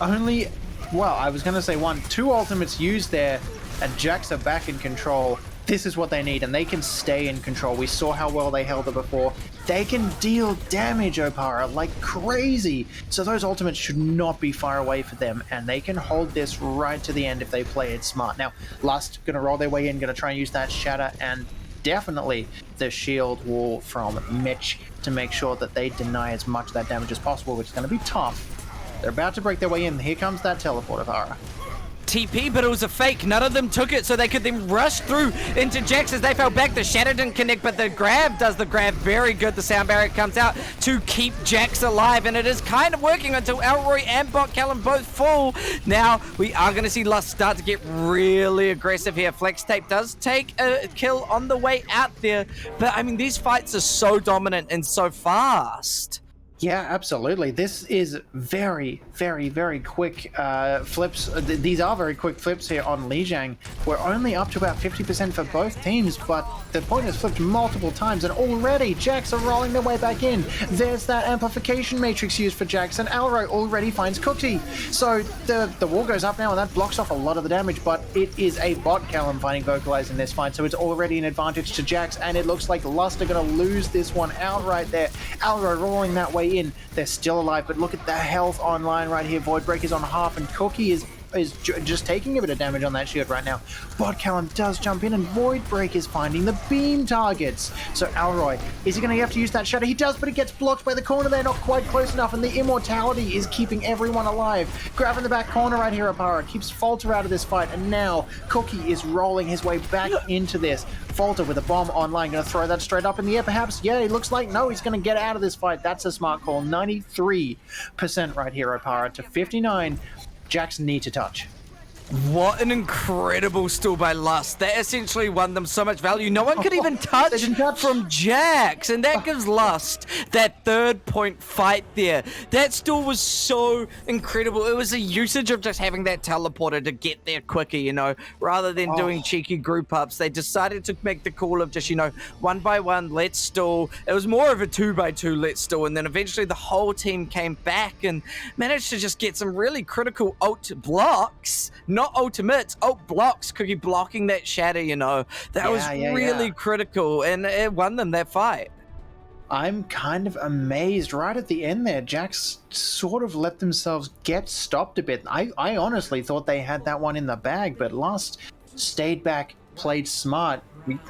Only, well, I was going to say two ultimates used there, and Jax are back in control. This is what they need, and they can stay in control. We saw how well they held it before. They can deal damage, Opara, like crazy. So those ultimates should not be far away for them, and they can hold this right to the end if they play it smart. Now, Lust going to roll their way in, going to try and use that Shatter, and definitely the shield wall from Mitch to make sure that they deny as much of that damage as possible, which is going to be tough. They're about to break their way in. Here comes that teleport, Opara. TP, but it was a fake. None of them took it, so they could then rush through into Jax as they fell back. The Shatter didn't connect, but the grab does the grab very good. The sound barrier comes out to keep Jax alive, and it is kind of working until Elroy and Botcallum both fall. Now, we are going to see Lust start to get really aggressive here. Flex Tape does take a kill on the way out there, but I mean, these fights are so dominant and so fast. Yeah, absolutely. This is very, very, very quick flips. These are very quick flips here on Lijiang. We're only up to about 50% for both teams, but the point has flipped multiple times, and already Jax are rolling their way back in. There's that amplification matrix used for Jax, and Alro already finds Cookie. So the wall goes up now, and that blocks off a lot of the damage, but it is a Botcallum finding Vocalize in this fight, so it's already an advantage to Jax, and it looks like Lust are going to lose this one outright there. Alro rolling that way in. They're still alive, but look at the health online right here. Voidbreak is on half, and Cookie is just taking a bit of damage on that shield right now. Botcallum does jump in, and Voidbreak is finding the beam targets. So Alroy, is he going to have to use that Shatter? He does, but it gets blocked by the corner. They're not quite close enough, and the Immortality is keeping everyone alive. Grabbing the back corner right here, Opara keeps Falter out of this fight, and now Cookie is rolling his way back into this. Falter with a bomb online, going to throw that straight up in the air perhaps. Yeah, it looks like no, he's going to get out of this fight. That's a smart call. 93% right here, Opara, to 59. Jackson need to touch. What an incredible stall by Lust. That essentially won them so much value. No one could even touch from Jax, and that gives Lust that third point fight there. That stall was so incredible. It was a usage of just having that teleporter to get there quicker, you know, rather than doing cheeky group ups. They decided to make the call of just, you know, 1 by 1, let's stall. It was more of a 2 by 2, let's stall, and then eventually the whole team came back and managed to just get some really critical ult blocks. Not ultimates, ult blocks. Cookie blocking that Shatter, you know. That was really critical, and it won them that fight. I'm kind of amazed right at the end there. Jax sort of let themselves get stopped a bit. I honestly thought they had that one in the bag, but Lust stayed back, played smart.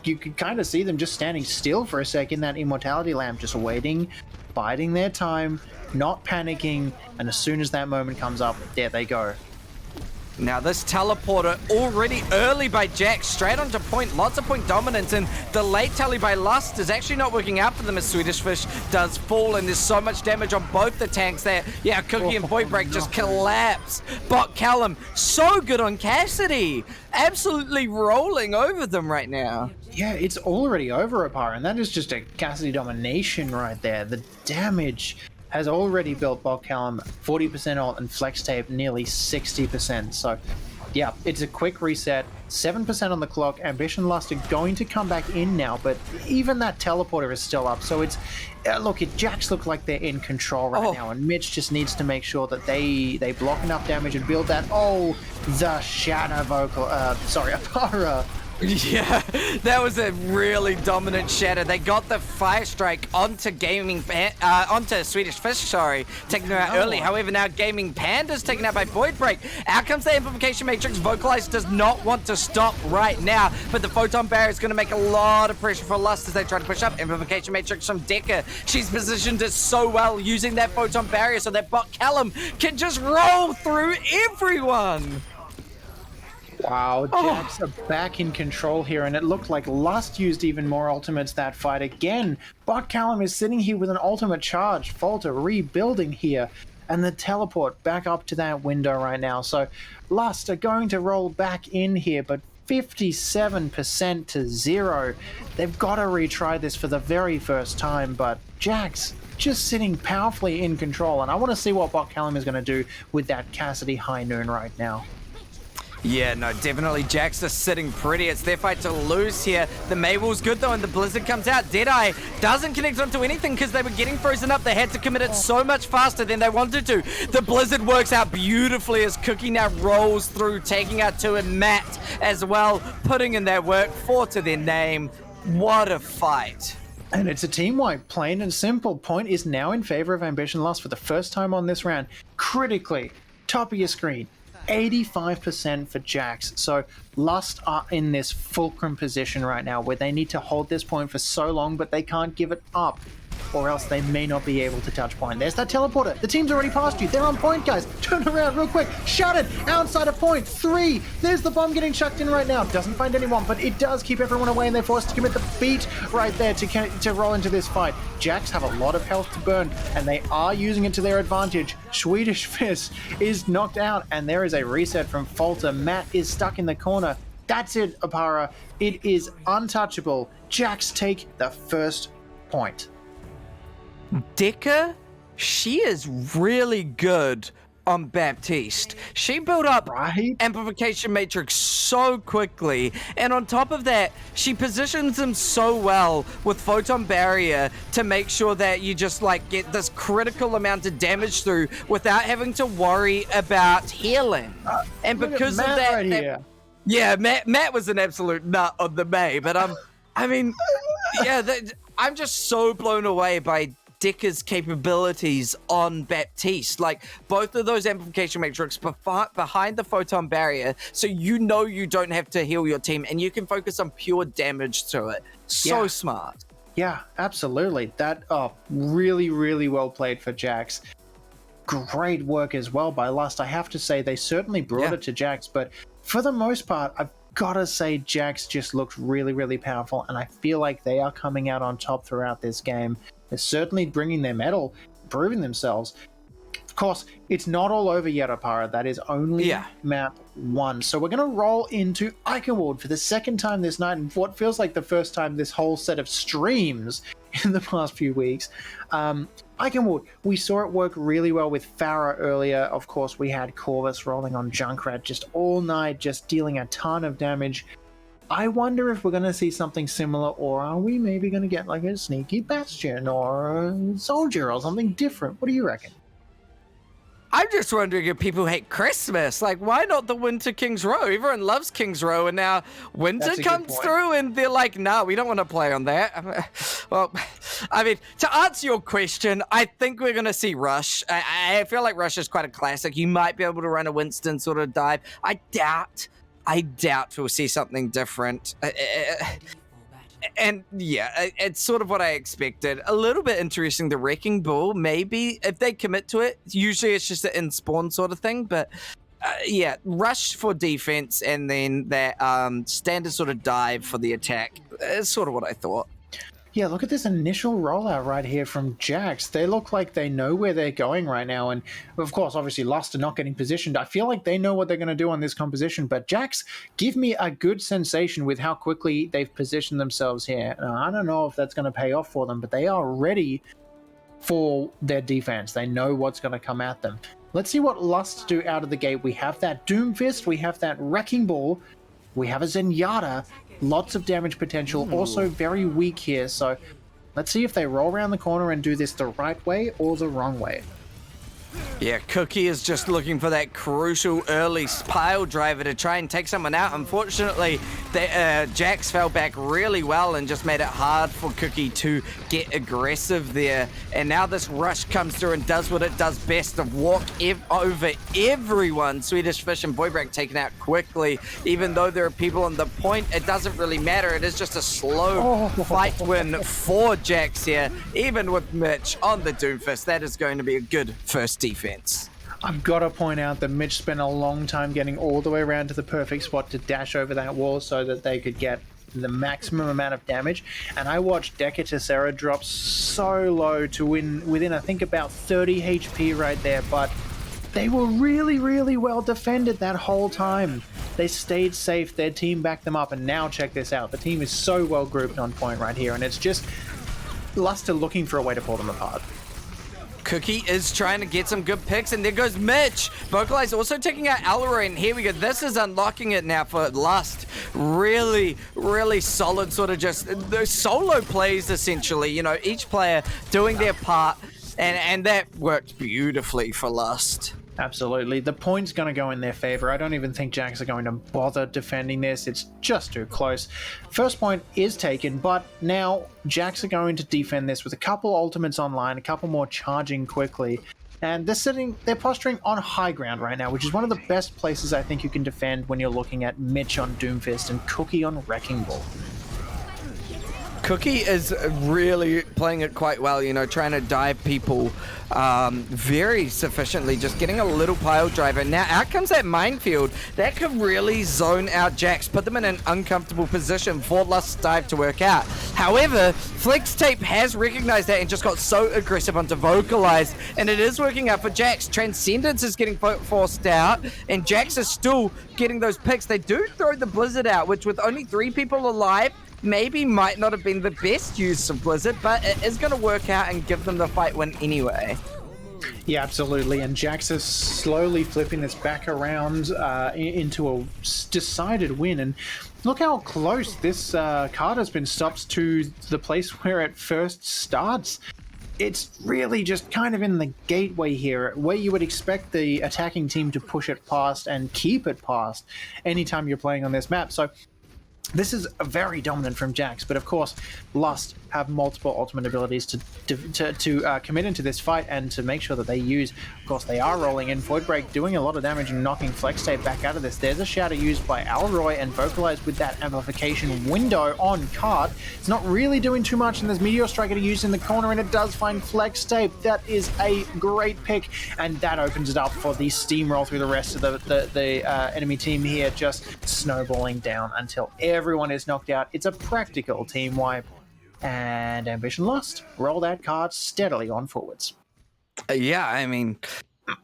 You could kind of see them just standing still for a sec in that Immortality Lamp, just waiting, biding their time, not panicking, and as soon as that moment comes up, there they go. Now this teleporter already early by Jax, straight onto point, lots of point dominance, and the late tally by Lust is actually not working out for them as Swedish Fish does fall, and there's so much damage on both the tanks there. Yeah, Cookie and Voidbreak just collapse. Botcallum, so good on Cassidy. Absolutely rolling over them right now. Yeah, it's already over, Opara, and that is just a Cassidy domination right there. The damage has already built Botcallum 40% ult and Flex Tape nearly 60%. So, yeah, it's a quick reset. 7% on the clock. Ambition Lust are going to come back in now, but even that teleporter is still up. So it's look, Jax look like they're in control right now, and Mitch just needs to make sure that they block enough damage and build that. Oh, the Shatter Opara. Yeah, that was a really dominant Shatter. They got the Fire Strike onto onto Swedish Fish, sorry, taking her out early. However, now Gaming Panda's taken out by Voidbreak. Out comes the Amplification Matrix. Vocalize does not want to stop right now, but the Photon Barrier is going to make a lot of pressure for Lust as they try to push up. Amplification Matrix from Decker. She's positioned it so well using that Photon Barrier so that Botcallum can just roll through everyone. Wow, Jax are back in control here, and it looked like Lust used even more ultimates that fight again. Botcallum is sitting here with an ultimate charge. Falter rebuilding here, and the teleport back up to that window right now. So Lust are going to roll back in here, but 57% to 0. They've got to retry this for the very first time, but Jax just sitting powerfully in control, and I want to see what Bot Callum is going to do with that Cassidy High Noon right now. Yeah, no, definitely Jax are sitting pretty. It's their fight to lose here. The Mabel's good though, and the Blizzard comes out. Deadeye doesn't connect onto anything because they were getting frozen up. They had to commit it so much faster than they wanted to. The Blizzard works out beautifully as Cookie now rolls through, taking out 2, and Matt as well, putting in their work. 4 to their name. What a fight. And it's a team wipe, plain and simple. Point is now in favor of Ambition Lost for the first time on this round. Critically, top of your screen. 85% for Jax. So Lust are in this fulcrum position right now where they need to hold this point for so long, but they can't give it up, or else they may not be able to touch point. There's that teleporter. The team's already past you. They're on point, guys. Turn around real quick. Shut it. Outside of point. 3. There's the bomb getting chucked in right now. Doesn't find anyone, but it does keep everyone away, and they're forced to commit the beat right there to roll into this fight. Jax have a lot of health to burn, and they are using it to their advantage. Swedish Fist is knocked out, and there is a reset from Falter. Matt is stuck in the corner. That's it, Apara. It is untouchable. Jax take the first point. Decker, she is really good on Baptiste. She built up amplification matrix so quickly, and on top of that, she positions him so well with photon barrier to make sure that you just like get this critical amount of damage through without having to worry about healing. And because of that, yeah, Matt was an absolute nut on the May, but I mean, yeah, I'm just so blown away by Decker's capabilities on Baptiste. Like, both of those amplification matrix behind the photon barrier, so you know you don't have to heal your team and you can focus on pure damage to it. So smart. Yeah, absolutely. That really, really well played for Jax. Great work as well by Lust. I have to say, they certainly brought it to Jax, but for the most part, I've gotta say Jax just looked really, really powerful, and I feel like they are coming out on top throughout this game. They're certainly bringing their medal, proving themselves. Of course, it's not all over yet, Apara. That is only map 1. So we're going to roll into Eichenwald for the second time this night, and what feels like the first time this whole set of streams in the past few weeks. Eichenwald, we saw it work really well with Farah earlier. Of course, we had Corvus rolling on Junkrat just all night, just dealing a ton of damage. I wonder if we're going to see something similar, or are we maybe going to get like a sneaky Bastion or a Soldier or something different? What do you reckon? I'm just wondering if people hate Christmas. Like, why not the Winter King's Row? Everyone loves King's Row, and now winter comes through, and they're like, nah, we don't want to play on that. Well, I mean, to answer your question, I think we're going to see Rush. I feel like Rush is quite a classic. You might be able to run a Winston sort of dive. I doubt we'll see something different. And yeah, it's sort of what I expected. A little bit interesting, the Wrecking Ball, maybe, if they commit to it. Usually it's just an in-spawn sort of thing, but yeah, Rush for defense and then that standard sort of dive for the attack is sort of what I thought. Yeah, look at this initial rollout right here from Jax. They look like they know where they're going right now. And of course, obviously, Lust are not getting positioned. I feel like they know what they're going to do on this composition. But Jax give me a good sensation with how quickly they've positioned themselves here. I don't know if that's going to pay off for them, but they are ready for their defense. They know what's going to come at them. Let's see what Lust do out of the gate. We have that Doom Fist. We have that Wrecking Ball. We have a Zenyatta. Lots of damage potential, also very weak here, so let's see if they roll around the corner and do this the right way or the wrong way. Yeah, Cookie is just looking for that crucial early pile driver to try and take someone out. Unfortunately, Jax fell back really well and just made it hard for Cookie to get aggressive there. And now this Rush comes through and does what it does best, of walk over everyone. Swedish Fish and Voidbrak taken out quickly. Even though there are people on the point, it doesn't really matter. It is just a slow fight win for Jax here. Even with Mitch on the Doomfist, that is going to be a good first defense. I've got to point out that Mitch spent a long time getting all the way around to the perfect spot to dash over that wall so that they could get the maximum amount of damage. And I watched Decker Tessera drop so low to within I think about 30 HP right there, but they were really, really well defended that whole time. They stayed safe. Their team backed them up. And now check this out. The team is so well grouped on point right here. And it's just Luster looking for a way to pull them apart. Cookie is trying to get some good picks, and there goes Mitch. Vocalize also taking out Alroy, and here we go. This is unlocking it now for Lust. Really, really solid sort of just those solo plays, essentially. You know, each player doing their part, and that worked beautifully for Lust. Absolutely. The point's going to go in their favor. I don't even think Jacks are going to bother defending this. It's just too close. First point is taken, but now Jacks are going to defend this with a couple ultimates online, a couple more charging quickly. And they're posturing on high ground right now, which is one of the best places I think you can defend when you're looking at Mitch on Doomfist and Cookie on Wrecking Ball. Cookie is really playing it quite well, you know, trying to dive people very sufficiently, just getting a little pile driver. Now out comes that minefield. That could really zone out Jax, put them in an uncomfortable position for Lust's dive to work out. However, Flex Tape has recognized that and just got so aggressive onto Vocalized, and it is working out for Jax. Transcendence is getting forced out, and Jax is still getting those picks. They do throw the Blizzard out, which with only 3 people alive, maybe might not have been the best use of Blizzard, but it is going to work out and give them the fight win anyway. Yeah, absolutely. And Jax is slowly flipping this back around into a decided win. And look how close this card has been stopped to the place where it first starts. It's really just kind of in the gateway here, where you would expect the attacking team to push it past and keep it past anytime you're playing on this map. So this is very dominant from Jax, but of course, Lust have multiple ultimate abilities to commit into this fight and to make sure that they use. Of course, they are rolling in. Void Break doing a lot of damage and knocking Flex Tape back out of this. There's a shatter used by Alroy and Vocalized with that amplification window on card. It's not really doing too much, and there's Meteor Striker to use in the corner, and it does find Flex Tape. That is a great pick, and that opens it up for the steamroll through the rest of the enemy team here, just snowballing down until everyone is knocked out. It's a practical team wipe. And Ambition Lust roll that card steadily on forwards. Yeah, I mean,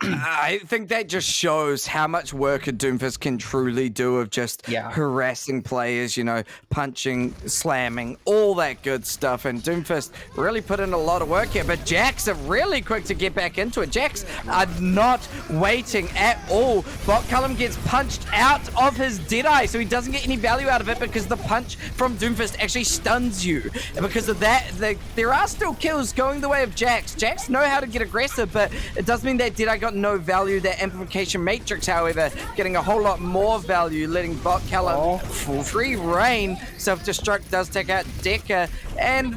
I think that just shows how much work a Doomfist can truly do of just harassing players, you know, punching, slamming, all that good stuff. And Doomfist really put in a lot of work here, but Jax are really quick to get back into it. Jax are not waiting at all. Bot Cullum gets punched out of his Deadeye, so he doesn't get any value out of it because the punch from Doomfist actually stuns you. And because of that, there are still kills going the way of Jax. Jax know how to get aggressive, but it does mean that Deadeye got no value. That amplification matrix, however, getting a whole lot more value, letting Bot Callum free reign. Self-destruct does take out Decker, and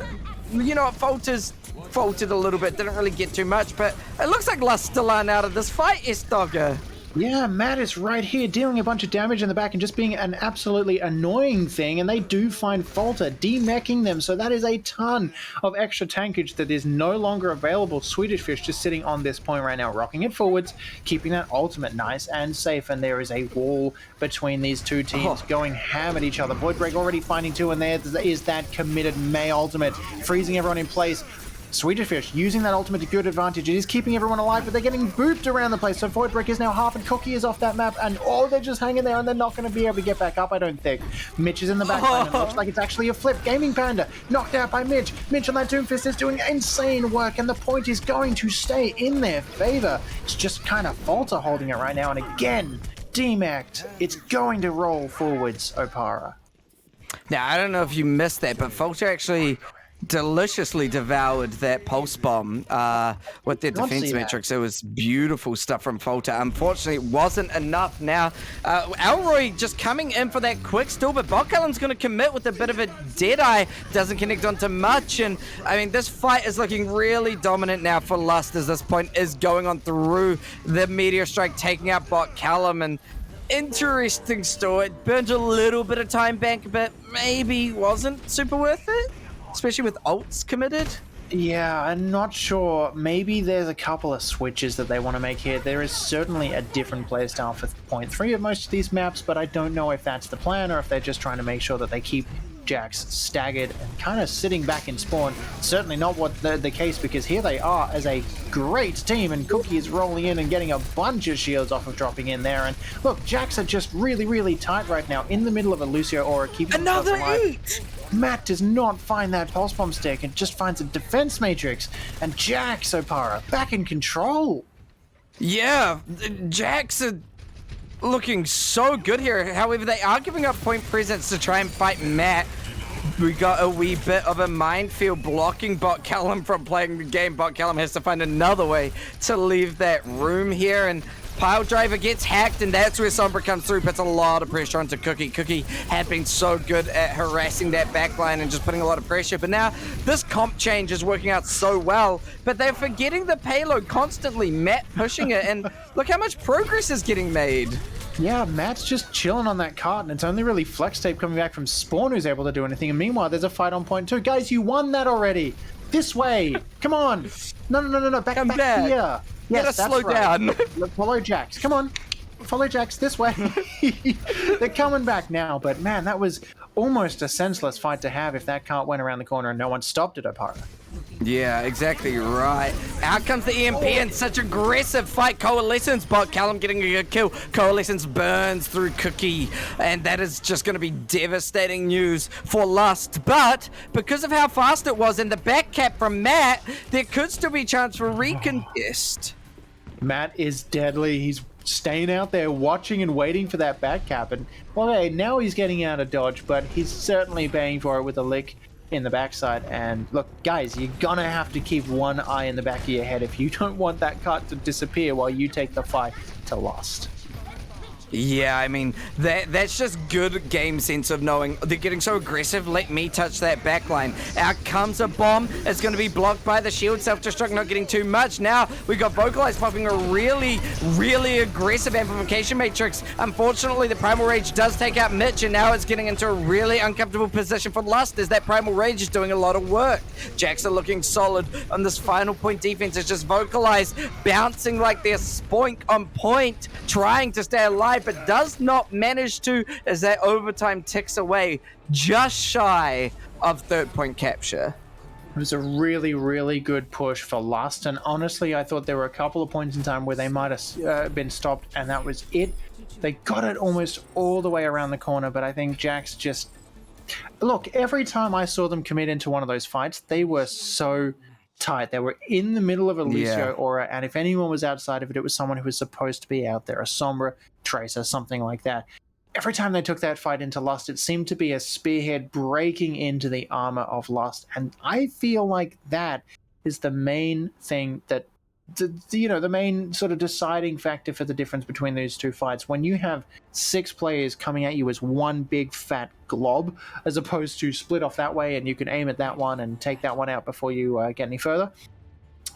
you know, faltered a little bit, didn't really get too much, but it looks like Lust still aren't out of this fight, S-Dogger. Yeah, Matt is right here dealing a bunch of damage in the back and just being an absolutely annoying thing, and they do find Falter, demeching them, so that is a ton of extra tankage that is no longer available. Swedish Fish just sitting on this point right now, rocking it forwards, keeping that ultimate nice and safe, and there is a wall between these two teams going ham at each other. Void Break already finding 2, and there is that committed May ultimate, freezing everyone in place. Swedish Fish using that ultimate to good advantage. It is keeping everyone alive, but they're getting booped around the place. So Void Break is now half, and Cookie is off that map, and they're just hanging there, and they're not going to be able to get back up, I don't think. Mitch is in the background, and it looks like it's actually a flip. Gaming Panda knocked out by Mitch. Mitch on that Doomfist is doing insane work, and the point is going to stay in their favor. It's just kind of Falter holding it right now, and again, demeched. It's going to roll forwards, Opara. Now, I don't know if you missed that, but Falter actually deliciously devoured that pulse bomb with their defense metrics. It was beautiful stuff from Falter. Unfortunately, it wasn't enough. Now, Alroy just coming in for that quick stall, but Botcullen's going to commit with a bit of a Deadeye. Doesn't connect onto much, and I mean, this fight is looking really dominant now for Lust as this point is going on through the Meteor Strike, taking out Botcullen, and interesting story. It burned a little bit of time back, but maybe wasn't super worth it. Especially with ults committed? Yeah, I'm not sure. Maybe there's a couple of switches that they want to make here. There is certainly a different playstyle for point 3 of most of these maps, but I don't know if that's the plan or if they're just trying to make sure that they keep Jax staggered and kind of sitting back in spawn. Certainly not what the case, because here they are as a great team, and Cookie is rolling in and getting a bunch of shields off of dropping in there. And look, Jax are just really tight right now in the middle of a Lucio aura, keeping Another themselves alive. 8! Matt does not find that pulse bomb stick and just finds a defense matrix, and Jax Opara back in control. Yeah, Jax are looking so good here. However, they are giving up point presence to try and fight Matt. We got a wee bit of a minefield blocking Bot Callum from playing the game. Bot Callum has to find another way to leave that room here, and Pile Driver gets hacked, and that's where Sombra comes through, puts a lot of pressure onto Cookie. Cookie had been so good at harassing that backline and just putting a lot of pressure, but now this comp change is working out so well, but they're forgetting the payload constantly. Matt pushing it, and look how much progress is getting made. Yeah, Matt's just chilling on that cart, and it's only really Flex Tape coming back from Spawn who's able to do anything. And meanwhile, there's a fight on point too. Guys, you won that already. This way. Come on. No. Back here. Yes, that's slow right. down. Follow Jax. Come on. Follow Jax this way. They're coming back now, but man, that was almost a senseless fight to have if that cart went around the corner and no one stopped it, Opara. Yeah, exactly right. Out comes the EMP and such aggressive fight. Coalescence, Bot Callum getting a good kill. Coalescence burns through Cookie, and that is just going to be devastating news for Lust. But because of how fast it was and the back cap from Matt, there could still be a chance for recontest. Matt is deadly. He's staying out there watching and waiting for that back cap, and well, hey, now he's getting out of dodge, but he's certainly paying for it with a lick in the backside. And look, guys, you're gonna have to keep one eye in the back of your head if you don't want that cart to disappear while you take the fight to Lost. Yeah, I mean, that's just good game sense of knowing they're getting so aggressive. Let me touch that backline. Out comes a bomb. It's going to be blocked by the shield. Self-destruct not getting too much. Now we got Vocalize popping a really aggressive amplification matrix. Unfortunately, the Primal Rage does take out Mitch, and now it's getting into a really uncomfortable position for Lust as that Primal Rage is doing a lot of work. Jacks are looking solid on this final point defense. It's just Vocalize bouncing like they're spoink on point, trying to stay alive, but does not manage to as that overtime ticks away, just shy of third point capture. It was a really good push for Lust, and honestly, I thought there were a couple of points in time where they might have been stopped, and that was it. They got it almost all the way around the corner, but I think Jax just... Look, every time I saw them commit into one of those fights, they were so tight. They were in the middle of a Lucio aura, and if anyone was outside of it, it was someone who was supposed to be out there, a Sombra, Tracer, something like that. Every time they took that fight into Lust, it seemed to be a spearhead breaking into the armor of Lust, and I feel like that is the main thing that, the main sort of deciding factor for the difference between these two fights. When you have 6 players coming at you as one big fat glob, as opposed to split off that way and you can aim at that one and take that one out before you get any further,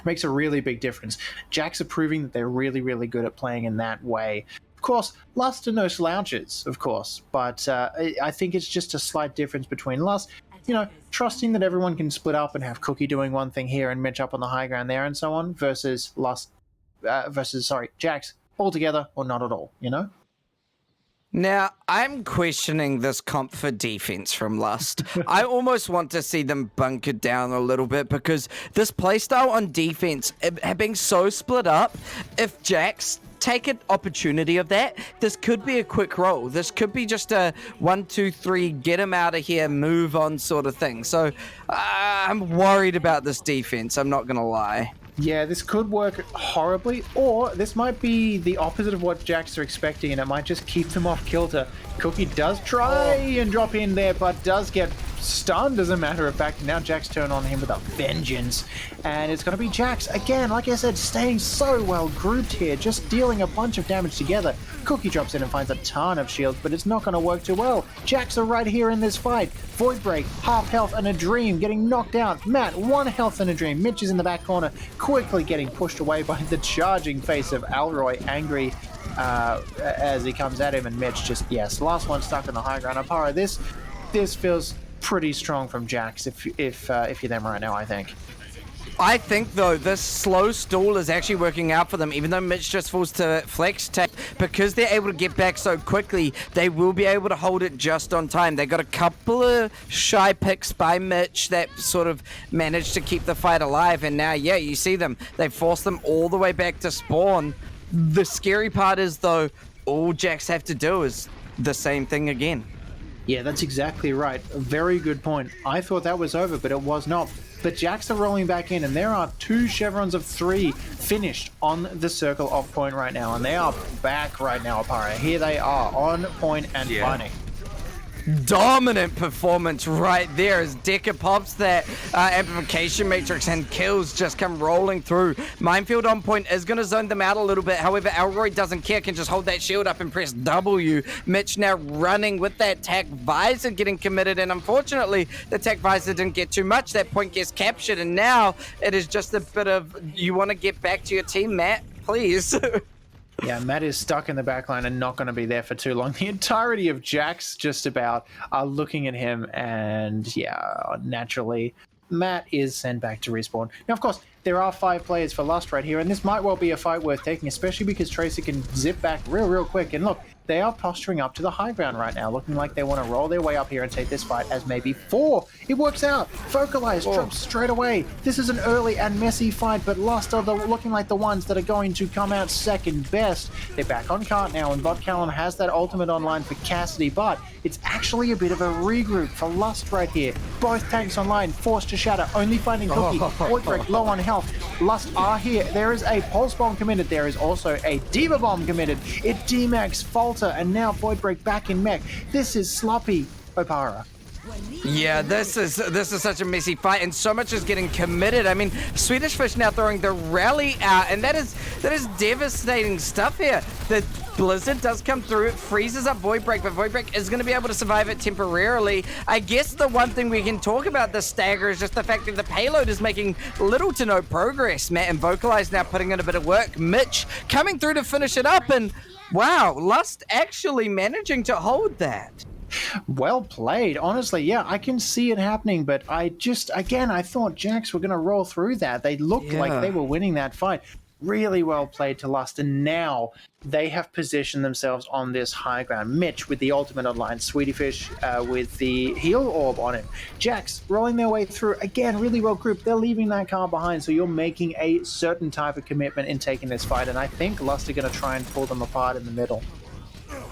makes a really big difference. Jax are proving that they're really good at playing in that way. Of course, Lust are no slouches, of course, but I think it's just a slight difference between Lust, trusting that everyone can split up and have Cookie doing one thing here and Mitch up on the high ground there and so on, versus Jax, all together or not at all, Now, I'm questioning this comp for defense from Lust. I almost want to see them bunker down a little bit, because this playstyle on defense, being so split up, if Jax take an opportunity of that, this could be a quick roll. This could be just a 1, 2, 3, get him out of here, move on sort of thing. So I'm worried about this defense, I'm not going to lie. Yeah, this could work horribly, or this might be the opposite of what Jax are expecting, and it might just keep them off kilter. Cookie does try and drop in there, but does get stunned, as a matter of fact. Now Jax turn on him with a vengeance, and it's going to be Jax again, like I said, staying so well grouped here, just dealing a bunch of damage together. Cookie drops in and finds a ton of shields, but it's not going to work too well. Jax are right here in this fight. Void Break, half health and a dream, getting knocked out. Matt, 1 health and a dream. Mitch is in the back corner, quickly getting pushed away by the charging face of Alroy, angry as he comes at him, and Mitch just, yes, last one stuck in the high ground. Opara, this feels pretty strong from Jax if you're them right now, I think. I think, though, this slow stall is actually working out for them, even though Mitch just falls to flex tech. Because they're able to get back so quickly, they will be able to hold it just on time. They got a couple of shy picks by Mitch that sort of managed to keep the fight alive, and now, yeah, you see them. They forced them all the way back to spawn. The scary part is, though, all Jax have to do is the same thing again. Yeah, that's exactly right. A very good point. I thought that was over, but it was not. But Jax are rolling back in, and there are 2 chevrons of 3 finished on the circle off point right now, and they are back right now, Apara. Here they are, on point and fighting. Dominant performance right there as Decker pops that amplification matrix and kills just come rolling through. Minefield on point is going to zone them out a little bit. However, Elroy doesn't care, can just hold that shield up and press W. Mitch now running with that tac visor getting committed, and unfortunately the tac visor didn't get too much. That point gets captured, and now it is just a bit of, you want to get back to your team, Matt, please. Yeah, Matt is stuck in the backline and not going to be there for too long. The entirety of Jax just about are looking at him, and yeah, naturally, Matt is sent back to respawn. Now, of course, there are 5 players for Lust right here, and this might well be a fight worth taking, especially because Tracer can zip back real quick. And look, they are posturing up to the high ground right now, looking like they want to roll their way up here and take this fight as maybe 4. It works out. Vocalize drops straight away. This is an early and messy fight, but Lust are looking like the ones that are going to come out second best. They're back on cart now, and Bot Callum has that ultimate online for Cassidy, but it's actually a bit of a regroup for Lust right here. Both tanks online, forced to shatter, only finding Cookie. Voidbreak low on health. Lust are here. There is a Pulse Bomb committed. There is also a Diva Bomb committed. It D-Max Falter, and now Voidbreak back in mech. This is sloppy, Opara. Yeah, this is such a messy fight, and so much is getting committed. I mean, Swedish Fish now throwing the rally out, and that is devastating stuff here. The Blizzard does come through, it freezes up Voidbreak, but Voidbreak is going to be able to survive it temporarily. I guess the one thing we can talk about this stagger is just the fact that the payload is making little to no progress. Matt and Vocalize now putting in a bit of work. Mitch coming through to finish it up, and wow, Lust actually managing to hold that. Well played. Honestly, yeah, I can see it happening, but I thought Jax were going to roll through that. They looked like they were winning that fight. Really well played to Lust, and now they have positioned themselves on this high ground. Mitch with the ultimate online, Sweetie Fish with the heal orb on him. Jax rolling their way through, again, really well grouped. They're leaving that car behind, so you're making a certain type of commitment in taking this fight, and I think Lust are going to try and pull them apart in the middle.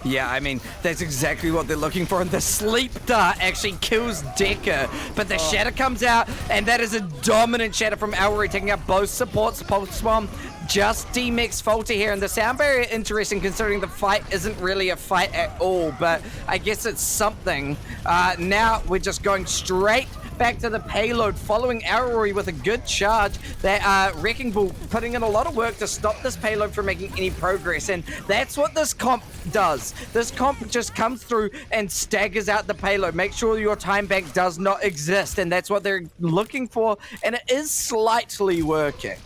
Yeah, I mean, that's exactly what they're looking for, and the sleep dart actually kills Decker, but the shatter comes out, and that is a dominant shatter from Elroy, taking out both supports. Pulse Bomb just D-Mix Falter here, and the sound barrier interesting considering the fight isn't really a fight at all, but I guess it's something. Now we're just going straight back to the payload, following Elroy with a good charge. That Wrecking Ball putting in a lot of work to stop this payload from making any progress, and that's what this comp does. This comp just comes through and staggers out the payload. Make sure your time bank does not exist, and that's what they're looking for, and it is slightly working.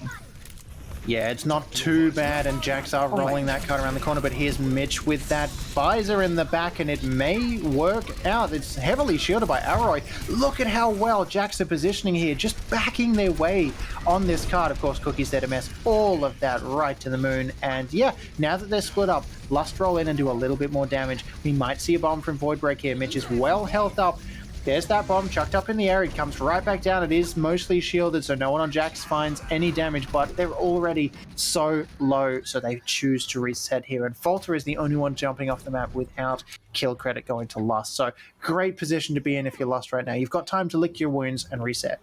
Yeah, it's not too bad, and Jax are rolling that card around the corner, but here's Mitch with that visor in the back, and it may work out. It's heavily shielded by Elroy. Look at how well Jax are positioning here, just backing their way on this card. Of course, Cookie's there to mess all of that right to the moon, and yeah, now that they're split up, Lust roll in and do a little bit more damage. We might see a bomb from Voidbreak here. Mitch is well health up. There's that bomb chucked up in the air. It comes right back down. It is mostly shielded, so no one on Jax finds any damage, but they're already so low, so they choose to reset here. And Falter is the only one jumping off the map without kill credit going to Lust. So great position to be in if you're Lust right now. You've got time to lick your wounds and reset.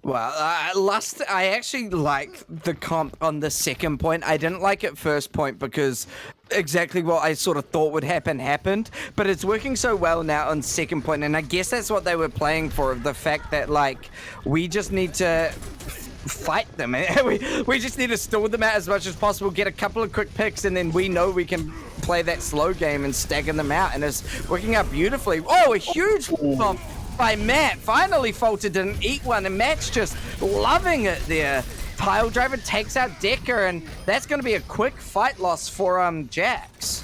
Well, Lust, I actually like the comp on the second point. I didn't like it first point because exactly what I sort of thought would happen happened, but it's working so well now on second point, and I guess that's what they were playing for, the fact that, like, we just need to fight them. we just need to stall them out as much as possible, get a couple of quick picks, and then we know we can play that slow game and stagger them out, and it's working out beautifully. Oh, a huge bump by Matt. Finally, Falter didn't eat one, and Matt's just loving it there. Pile Driver takes out Decker, and that's going to be a quick fight loss for Jax.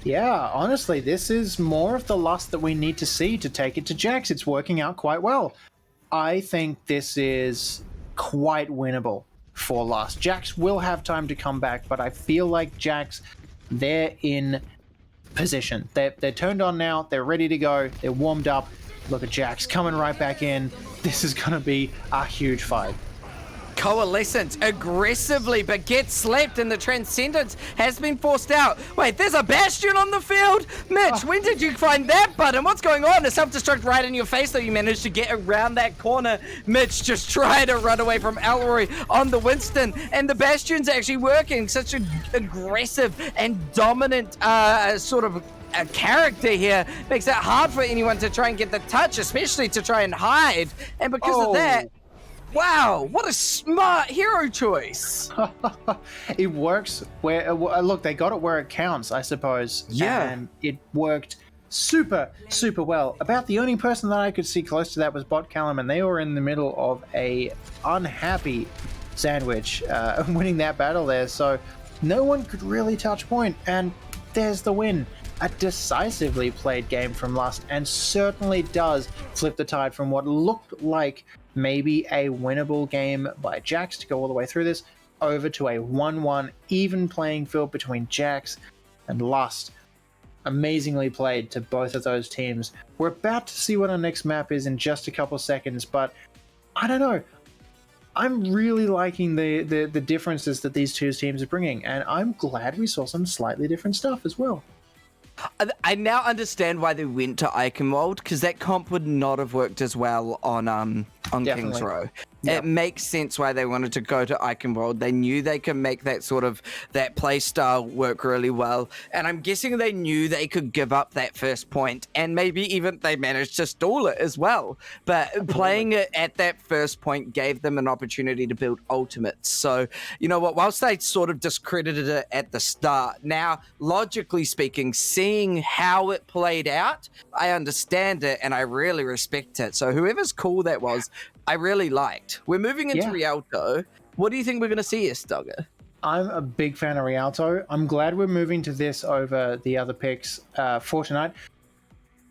Yeah, honestly, this is more of the Lust that we need to see to take it to Jax. It's working out quite well. I think this is quite winnable for Lust. Jax will have time to come back, but I feel like Jax, they're in position. They're turned on now. They're ready to go. They're warmed up. Look at Jax coming right back in. This is going to be a huge fight. Coalescence aggressively, but gets slapped, and the Transcendence has been forced out. Wait, there's a Bastion on the field? Mitch, when did you find that button? What's going on? A self-destruct right in your face, though you managed to get around that corner. Mitch just tried to run away from Alroy on the Winston, and the Bastion's actually working. Such an aggressive and dominant sort of a character here. Makes it hard for anyone to try and get the touch, especially to try and hide. And because of that, wow, what a smart hero choice. It works where, look, they got it where it counts, I suppose. Yeah. And it worked super, super well. About the only person that I could see close to that was Bot Callum, and they were in the middle of a unhappy sandwich, winning that battle there. So no one could really touch point, and there's the win. A decisively played game from Lust, and certainly does flip the tide from what looked like maybe a winnable game by Jax to go all the way through this, over to a 1-1 even playing field between Jax and Lust. Amazingly played to both of those teams. We're about to see what our next map is in just a couple seconds, but I don't know. I'm really liking the differences that these two teams are bringing, and I'm glad we saw some slightly different stuff as well. I now understand why they went to Eichenwald, because that comp would not have worked as well on King's Row. Yep. It makes sense why they wanted to go to Eichenwald. They knew they could make that sort of that play style work really well, and I'm guessing they knew they could give up that first point, and maybe even they managed to stall it as well. But playing it at that first point gave them an opportunity to build ultimates. So you know what? Whilst they sort of discredited it at the start, now logically speaking, seeing how it played out, I understand it and I really respect it. So whoever's call that was, I really liked. We're moving into Rialto. What do you think we're going to see here, Stugger? I'm a big fan of Rialto. I'm glad we're moving to this over the other picks for tonight.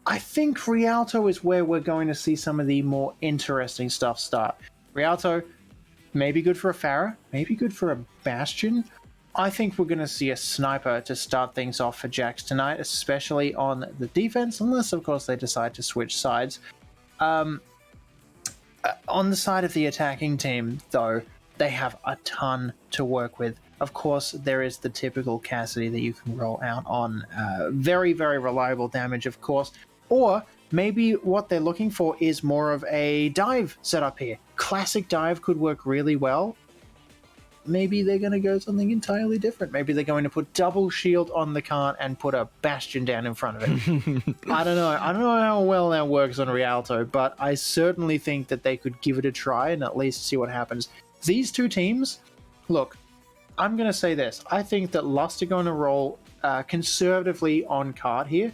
I think Rialto is where we're going to see some of the more interesting stuff start. Rialto, maybe good for a Pharah, maybe good for a Bastion. I think we're going to see a sniper to start things off for Jax tonight, especially on the defense, unless, of course, they decide to switch sides. On the side of the attacking team, though, they have a ton to work with. Of course, there is the typical Cassidy that you can roll out on very, very reliable damage, of course. Or maybe what they're looking for is more of a dive setup here. Classic dive could work really well. Maybe they're going to go something entirely different. Maybe they're going to put double shield on the cart and put a Bastion down in front of it. I don't know. I don't know how well that works on Rialto, but I certainly think that they could give it a try and at least see what happens. These two teams, look, I'm going to say this. I think that Lust are going to roll conservatively on card here.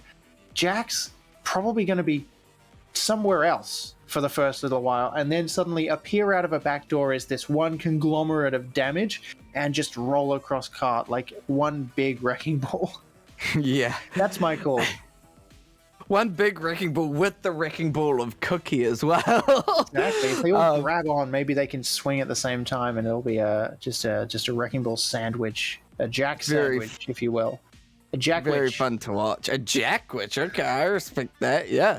Jax probably going to be somewhere else for the first little while, and then suddenly appear out of a back door as this one conglomerate of damage and just roll across cart like one big wrecking ball. Yeah. That's my call. One big wrecking ball with the wrecking ball of Cookie as well. Exactly. If they all grab on, maybe they can swing at the same time and it'll be just a wrecking ball sandwich. A Jack sandwich, if you will. A Jackwitch. Very fun to watch. A Jackwitch. Okay, I respect that. Yeah.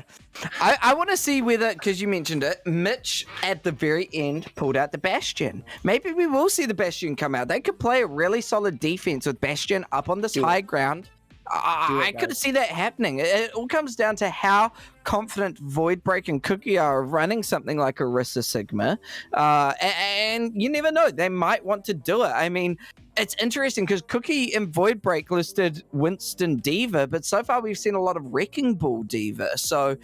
I want to see whether, because you mentioned it, Mitch at the very end pulled out the Bastion. Maybe we will see the Bastion come out. They could play a really solid defense with Bastion up on this high ground. I could see that happening. It all comes down to how confident Voidbreak and Cookie are of running something like Orisa Sigma. And you never know. They might want to do it. I mean, it's interesting because Cookie and Voidbreak listed Winston Diva, but so far we've seen a lot of Wrecking Ball Diva. So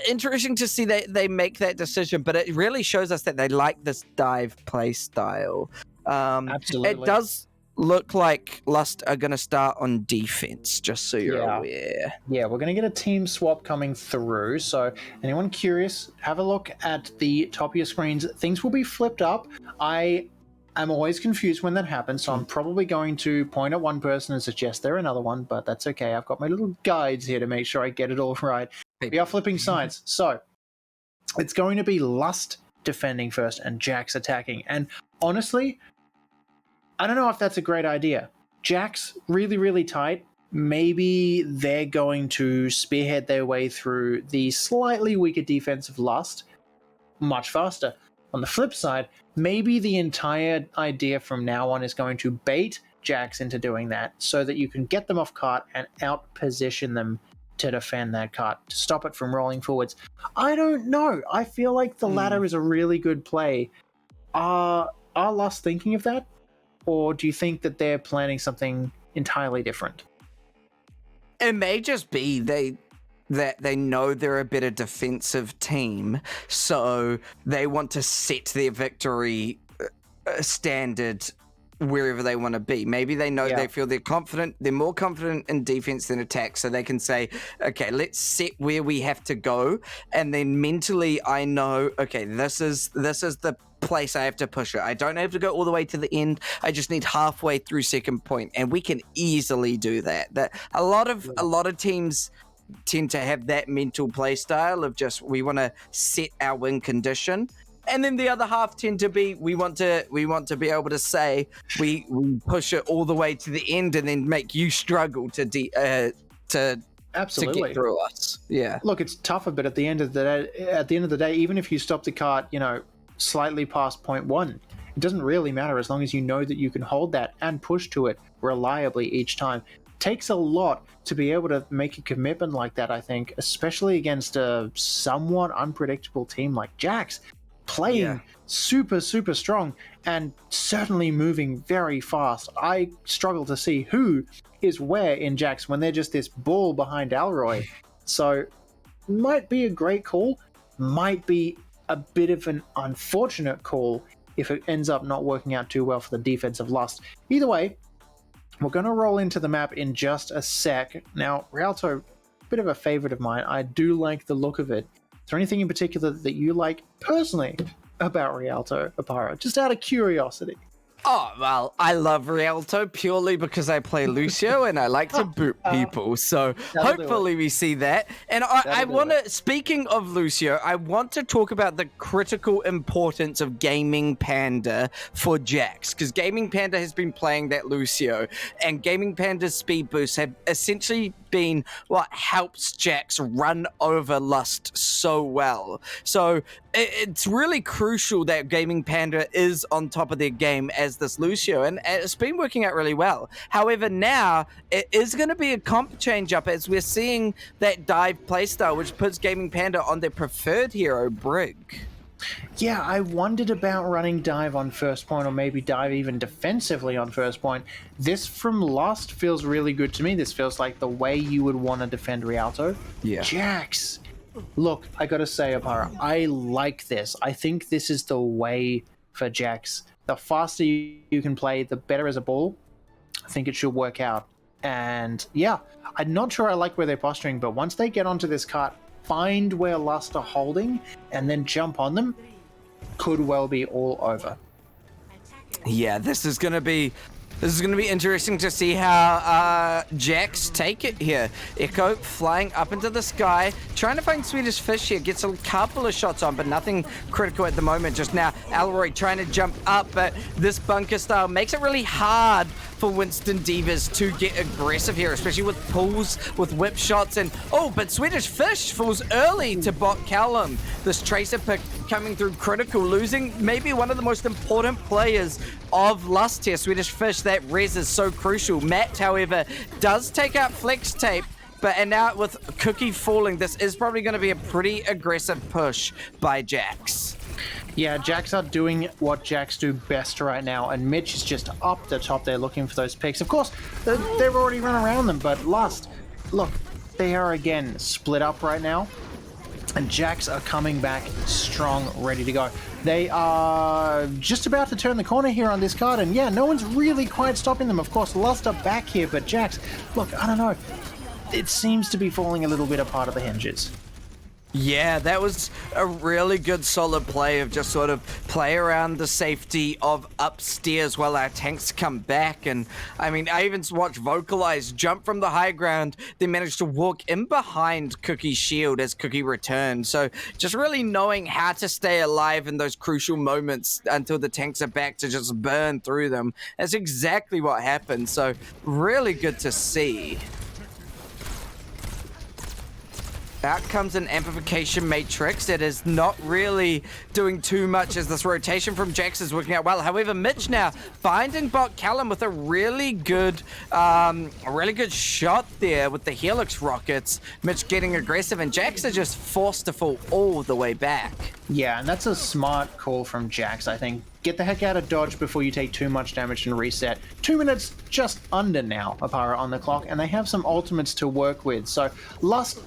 interesting to see that they make that decision, but it really shows us that they like this dive play style. Absolutely. It does look like Lust are going to start on defense, just so you're aware. Yeah, we're going to get a team swap coming through. So anyone curious, have a look at the top of your screens. Things will be flipped up. I'm always confused when that happens, so I'm probably going to point at one person and suggest they're another one, but that's okay. I've got my little guides here to make sure I get it all right. We are flipping sides. So it's going to be Lust defending first and Jax attacking. And honestly, I don't know if that's a great idea. Jax really, really tight. Maybe they're going to spearhead their way through the slightly weaker defensive Lust much faster. On the flip side, maybe the entire idea from now on is going to bait Jax into doing that so that you can get them off cart and out-position them to defend that cart, to stop it from rolling forwards. I don't know. I feel like the latter is a really good play. Are Lust thinking of that? Or do you think that they're planning something entirely different? It may just be that they know they're a better defensive team, so they want to set their victory standard wherever they want to be. Maybe they know they feel they're more confident in defense than attack, so they can say, okay, let's set where we have to go, and then mentally I know, okay, this is the place I have to push it. I don't have to go all the way to the end. I just need halfway through second point, and we can easily do that. That a lot of teams tend to have that mental play style of just, we want to set our win condition. And then the other half tend to be, we want to be able to say we push it all the way to the end and then make you struggle to Absolutely get through us. Yeah. Look, it's tougher, but at the end of the day, even if you stop the cart, slightly past point 1, it doesn't really matter as long as you know that you can hold that and push to it reliably each time. It takes a lot to be able to make a commitment like that, I think, especially against a somewhat unpredictable team like Jax. Playing super, super strong and certainly moving very fast. I struggle to see who is where in Jax when they're just this ball behind Alroy. So, might be a great call, might be a bit of an unfortunate call if it ends up not working out too well for the defensive Lust. Either way, we're going to roll into the map in just a sec. Now, Rialto, a bit of a favorite of mine. I do like the look of it. Is there anything in particular that you like personally about Rialto, Aparo? Just out of curiosity. Oh, well, I love Rialto purely because I play Lucio and I like to boot people. So hopefully we see that. And I want to, speaking of Lucio, I want to talk about the critical importance of Gaming Panda for Jax, because Gaming Panda has been playing that Lucio, and Gaming Panda's speed boosts have essentially been what helps Jax run over Lust so well. So it's really crucial that Gaming Panda is on top of their game as this Lucio, and it's been working out really well. However, now it is going to be a comp change up as we're seeing that dive playstyle, which puts Gaming Panda on their preferred hero, Brig. Yeah, I wondered about running dive on first point, or maybe dive even defensively on first point. This from Lust feels really good to me. This feels like the way you would want to defend Rialto. Yeah. Jax. Look, I gotta say, Apara, I like this. I think this is the way for Jax. The faster you can play, the better as a ball. I think it should work out. And yeah, I'm not sure I like where they're posturing, but once they get onto this cart, find where Lust are holding, and then jump on them, could well be all over. Yeah, this is gonna be interesting to see how Jax take it here. Echo flying up into the sky, trying to find Swedish Fish here. Gets a couple of shots on, but nothing critical at the moment. Just now, Alroy trying to jump up, but this bunker style makes it really hard for Winston Divas to get aggressive here, especially with pulls, with whip shots, and but Swedish Fish falls early to bot Callum. This Tracer pick coming through critical, losing maybe one of the most important players of Lust here. Swedish Fish, that res is so crucial. Matt, however, does take out Flex Tape, and now with Cookie falling, this is probably going to be a pretty aggressive push by Jax. Yeah, Jax are doing what Jax do best right now, and Mitch is just up the top there looking for those picks. Of course, they've already run around them, but Lust, look, they are again split up right now, and Jax are coming back strong, ready to go. They are just about to turn the corner here on this card, and yeah, no one's really quite stopping them. Of course, Lust are back here, but Jax, look, I don't know. It seems to be falling a little bit apart of the hinges. Yeah, that was a really good solid play of just sort of play around the safety of upstairs while our tanks come back. And I mean, I even watched Vocalize jump from the high ground, then managed to walk in behind Cookie's shield as Cookie returned. So just really knowing how to stay alive in those crucial moments until the tanks are back to just burn through them. That's exactly what happened. So really good to see. Out comes an amplification matrix that is not really doing too much as this rotation from Jax is working out well. However, Mitch now finding Bot Callum with a really good shot there with the Helix rockets. Mitch getting aggressive, and Jax are just forced to fall all the way back. Yeah, and that's a smart call from Jax, I think. Get the heck out of dodge before you take too much damage and reset. 2 minutes just under now, Apara on the clock, and they have some ultimates to work with. So Lust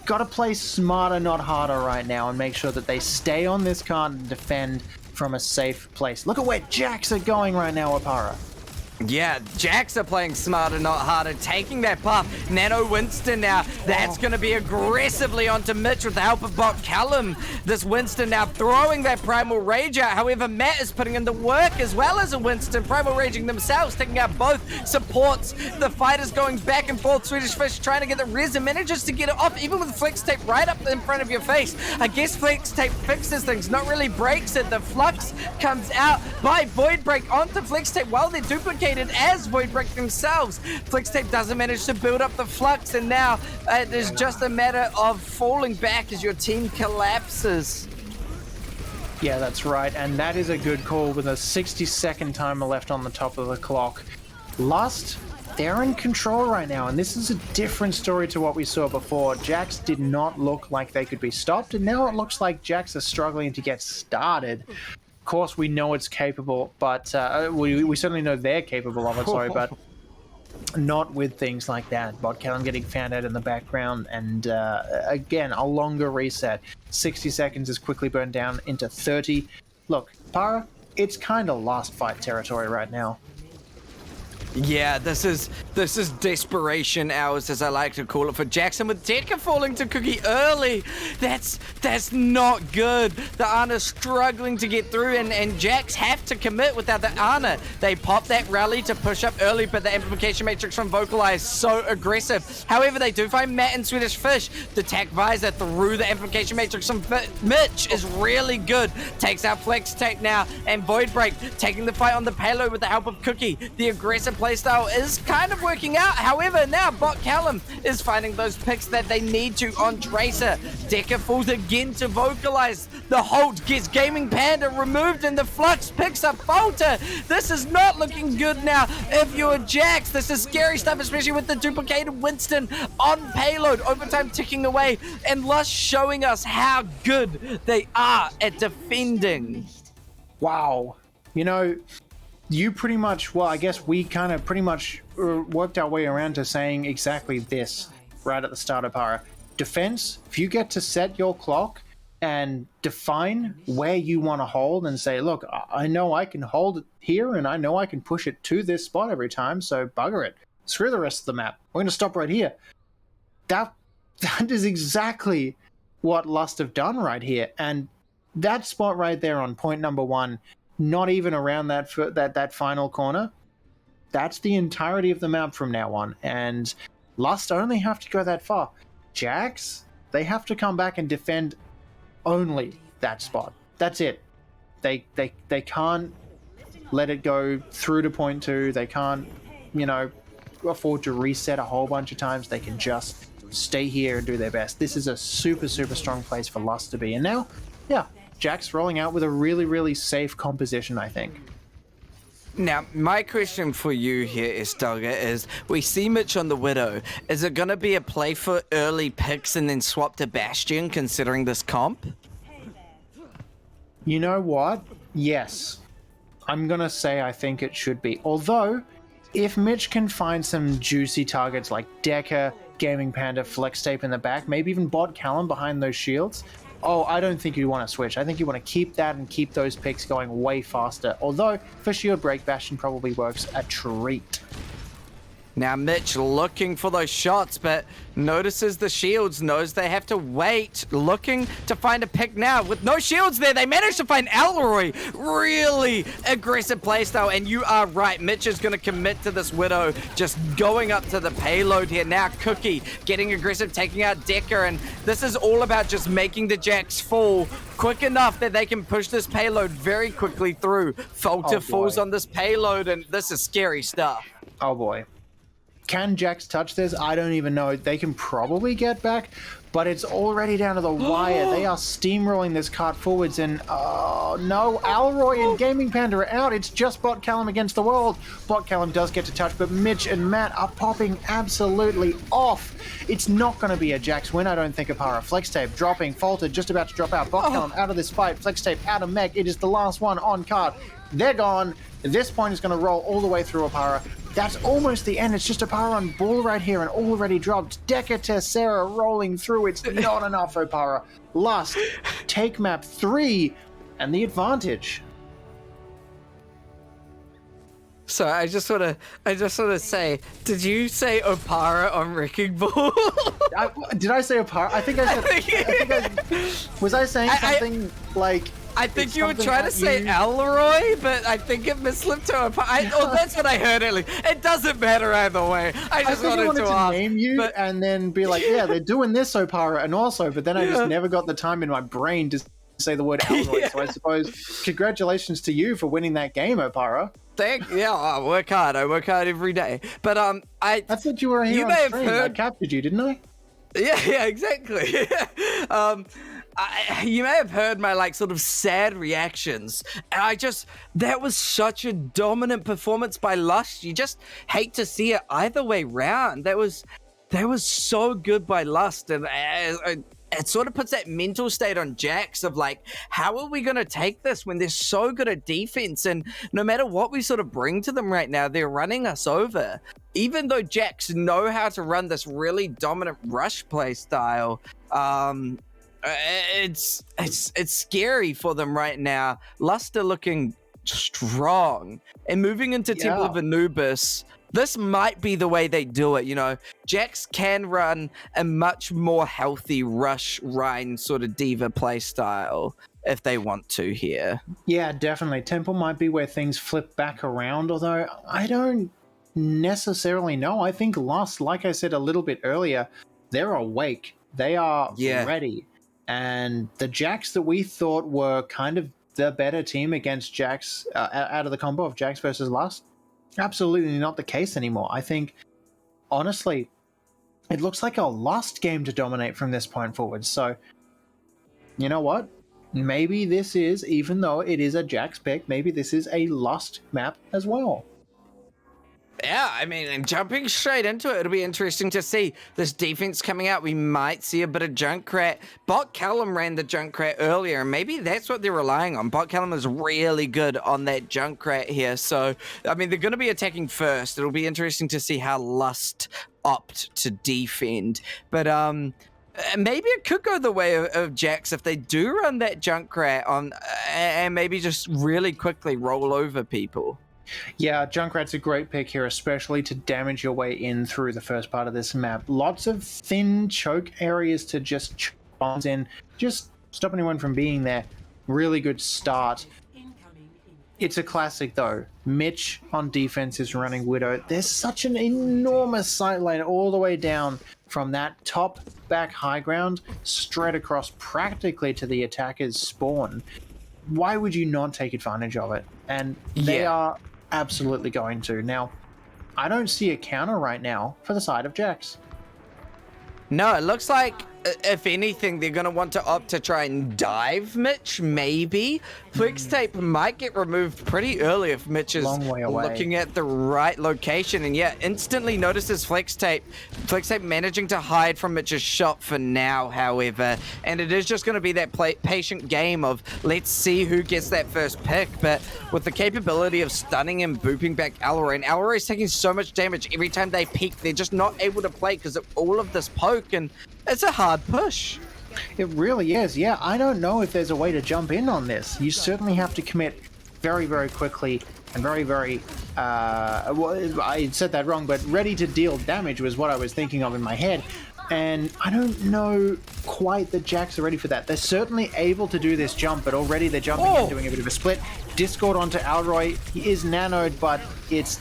got to play smarter, not harder right now, and make sure that they stay on this card and defend from a safe place. Look at where Jax are going right now, Apara. Yeah, Jax are playing smarter, not harder, taking that path. Nano Winston now, that's going to be aggressively onto Mitch with the help of Bot Callum. This Winston now throwing that Primal Rage out. However, Matt is putting in the work as well as a Winston. Primal Raging themselves, taking out both supports. The fight is going back and forth. Swedish Fish trying to get the res and manages to get it off, even with Flex Tape right up in front of your face. I guess Flex Tape fixes things, not really breaks it. The Flux comes out by Void Break onto Flex Tape while they're duplicating as Void Break themselves. Flex Tape doesn't manage to build up the Flux, and now it is just a matter of falling back as your team collapses. Yeah, that's right, and that is a good call with a 60-second timer left on the top of the clock. Lust, they're in control right now, and this is a different story to what we saw before. Jax did not look like they could be stopped, and now it looks like Jax is struggling to get started. Of course, we know it's capable, but we certainly know they're capable of it, sorry, but not with things like that. Bot Callum getting fanned out in the background, and again, a longer reset. 60 seconds is quickly burned down into 30. Look, Para, it's kind of last fight territory right now. Yeah, this is desperation hours, as I like to call it, for Jackson, with Decker falling to Cookie early. That's not good. The Ana struggling to get through, and Jax have to commit without the Ana. They pop that rally to push up early, but the amplification matrix from Vocalize so aggressive. However, they do find Matt and Swedish Fish. The Tac Visor through the amplification matrix from Mitch is really good. Takes out Flex Tape now, and Void Break taking the fight on the payload with the help of Cookie. The aggressive playstyle is kind of working out. However, now Bot Callum is finding those picks that they need to on Tracer. Decker falls again to Vocalize. The Holt gets Gaming Panda removed, and the Flux picks up Bolter. This is not looking good now. If you're Jax, this is scary stuff, especially with the duplicated Winston on payload. Overtime ticking away, and Lush showing us how good they are at defending. Wow. You know, you pretty much, well, I guess we kind of pretty much worked our way around to saying exactly this right at the start of Para. Defense, if you get to set your clock and define where you want to hold and say, look, I know I can hold it here and I know I can push it to this spot every time, so bugger it. Screw the rest of the map. We're going to stop right here. That is exactly what Lust have done right here. And that spot right there on point number one, not even around that final corner. That's the entirety of the map from now on. And Lust only have to go that far. Jax, they have to come back and defend only that spot. That's it. They can't let it go through to point two. They can't, afford to reset a whole bunch of times. They can just stay here and do their best. This is a super, super strong place for Lust to be. And now, yeah, Jax rolling out with a really, really safe composition, I think. Now, my question for you here, Estelga, is we see Mitch on the Widow. Is it going to be a play for early picks and then swap to Bastion, considering this comp? You know what? Yes. I'm going to say I think it should be. Although, if Mitch can find some juicy targets like Decker, Gaming Panda, Flex Tape in the back, maybe even Bot Callum behind those shields, I don't think you want to switch. I think you want to keep that and keep those picks going way faster. Although, for shield break, Bastion probably works a treat. Now Mitch looking for those shots, but notices the shields, knows they have to wait, looking to find a pick now. With no shields there, they managed to find Alroy. Really aggressive playstyle, and you are right. Mitch is going to commit to this Widow, just going up to the payload here. Now Cookie getting aggressive, taking out Decker, and this is all about just making the Jacks fall quick enough that they can push this payload very quickly through. Falter falls on this payload, and this is scary stuff. Oh boy. Can Jax touch this? I don't even know. They can probably get back, but it's already down to the wire. They are steamrolling this cart forwards, and oh no, Alroy and Gaming Panda are out. It's just Bot Callum against the world. Bot Callum does get to touch, but Mitch and Matt are popping absolutely off. It's not going to be a Jax win, I don't think, Apara. Flex Tape dropping, Falter just about to drop out. Bot Callum out of this fight. Flex Tape out of mech. It is the last one on cart. They're gone. This point is going to roll all the way through Apara. That's almost the end. It's just Apara on ball right here and already dropped. Decker Tessera rolling through. It's not enough, Apara. Lust, take map 3, and the advantage. So I just want to say, did you say Opara on Wrecking Ball? Did I say Apara? I think I said. Was I saying something like? I think you were trying to say Alroy, but I think it misslipped to Opara. Oh, that's what I heard earlier. It doesn't matter either way. I just wanted to name you and then be like, yeah, they're doing this Opara and also, but then I just never got the time in my brain to say the word Alroy. So I suppose congratulations to you for winning that game, Opara. I work hard. I work hard every day. But I thought you were here on stream. I captured you, didn't I? Yeah, exactly. You may have heard my sort of sad reactions, and that was such a dominant performance by Lust. You just hate to see it either way round. That was so good by Lust, and it sort of puts that mental state on Jax of how are we going to take this when they're so good at defense? And no matter what we sort of bring to them right now, they're running us over. Even though Jax know how to run this really dominant rush play style, it's scary for them right now. Luster looking strong and moving into Temple of Anubis. This might be the way they do it, Jax can run a much more healthy rush Rhine sort of diva play style if they want to here. Yeah, definitely. Temple might be where things flip back around, although I don't necessarily know. I think Lust, like I said a little bit earlier, they're awake. They are ready. And the Jax that we thought were kind of the better team against Jax, out of the combo of Jax versus Lust, absolutely not the case anymore. I think, honestly, it looks like a Lust game to dominate from this point forward. So, you know what? Maybe this is, even though it is a Jax pick, maybe this is a Lust map as well. Yeah, I mean, and jumping straight into it, it'll be interesting to see this defense coming out. We might see a bit of Junkrat. Bot Callum ran the Junkrat earlier, and maybe that's what they're relying on. Bot Callum is really good on that Junkrat here. So, I mean, they're going to be attacking first. It'll be interesting to see how Lust opt to defend. But maybe it could go the way of Jax if they do run that Junkrat on, and maybe just really quickly roll over people. Yeah, Junkrat's a great pick here, especially to damage your way in through the first part of this map. Lots of thin choke areas to just choke bombs in, just stop anyone from being there. Really good start. It's a classic though. Mitch on defense is running Widow. There's such an enormous sight lane all the way down from that top back high ground straight across practically to the attacker's spawn. Why would you not take advantage of it? And they are absolutely going to. Now, I don't see a counter right now for the side of Jax. No, it looks like, if anything, they're going to want to opt to try and dive Mitch, maybe. Flex Tape might get removed pretty early if Mitch is looking at the right location. And instantly notices Flex Tape. Flex Tape managing to hide from Mitch's shot for now, however. And it is just going to be that patient game of let's see who gets that first pick. But with the capability of stunning and booping back Alroy, and Alroy is taking so much damage every time they peek, they're just not able to play because of all of this poke. And it's a hard push. It really is. Yeah, I don't know if there's a way to jump in on this. You certainly have to commit very, very quickly and very, very well, I said that wrong, but ready to deal damage was what I was thinking of in my head. And I don't know quite that Jax are ready for that. They're certainly able to do this jump, but already they're jumping and doing a bit of a split. Discord onto Alroy. He is nanoed, but it's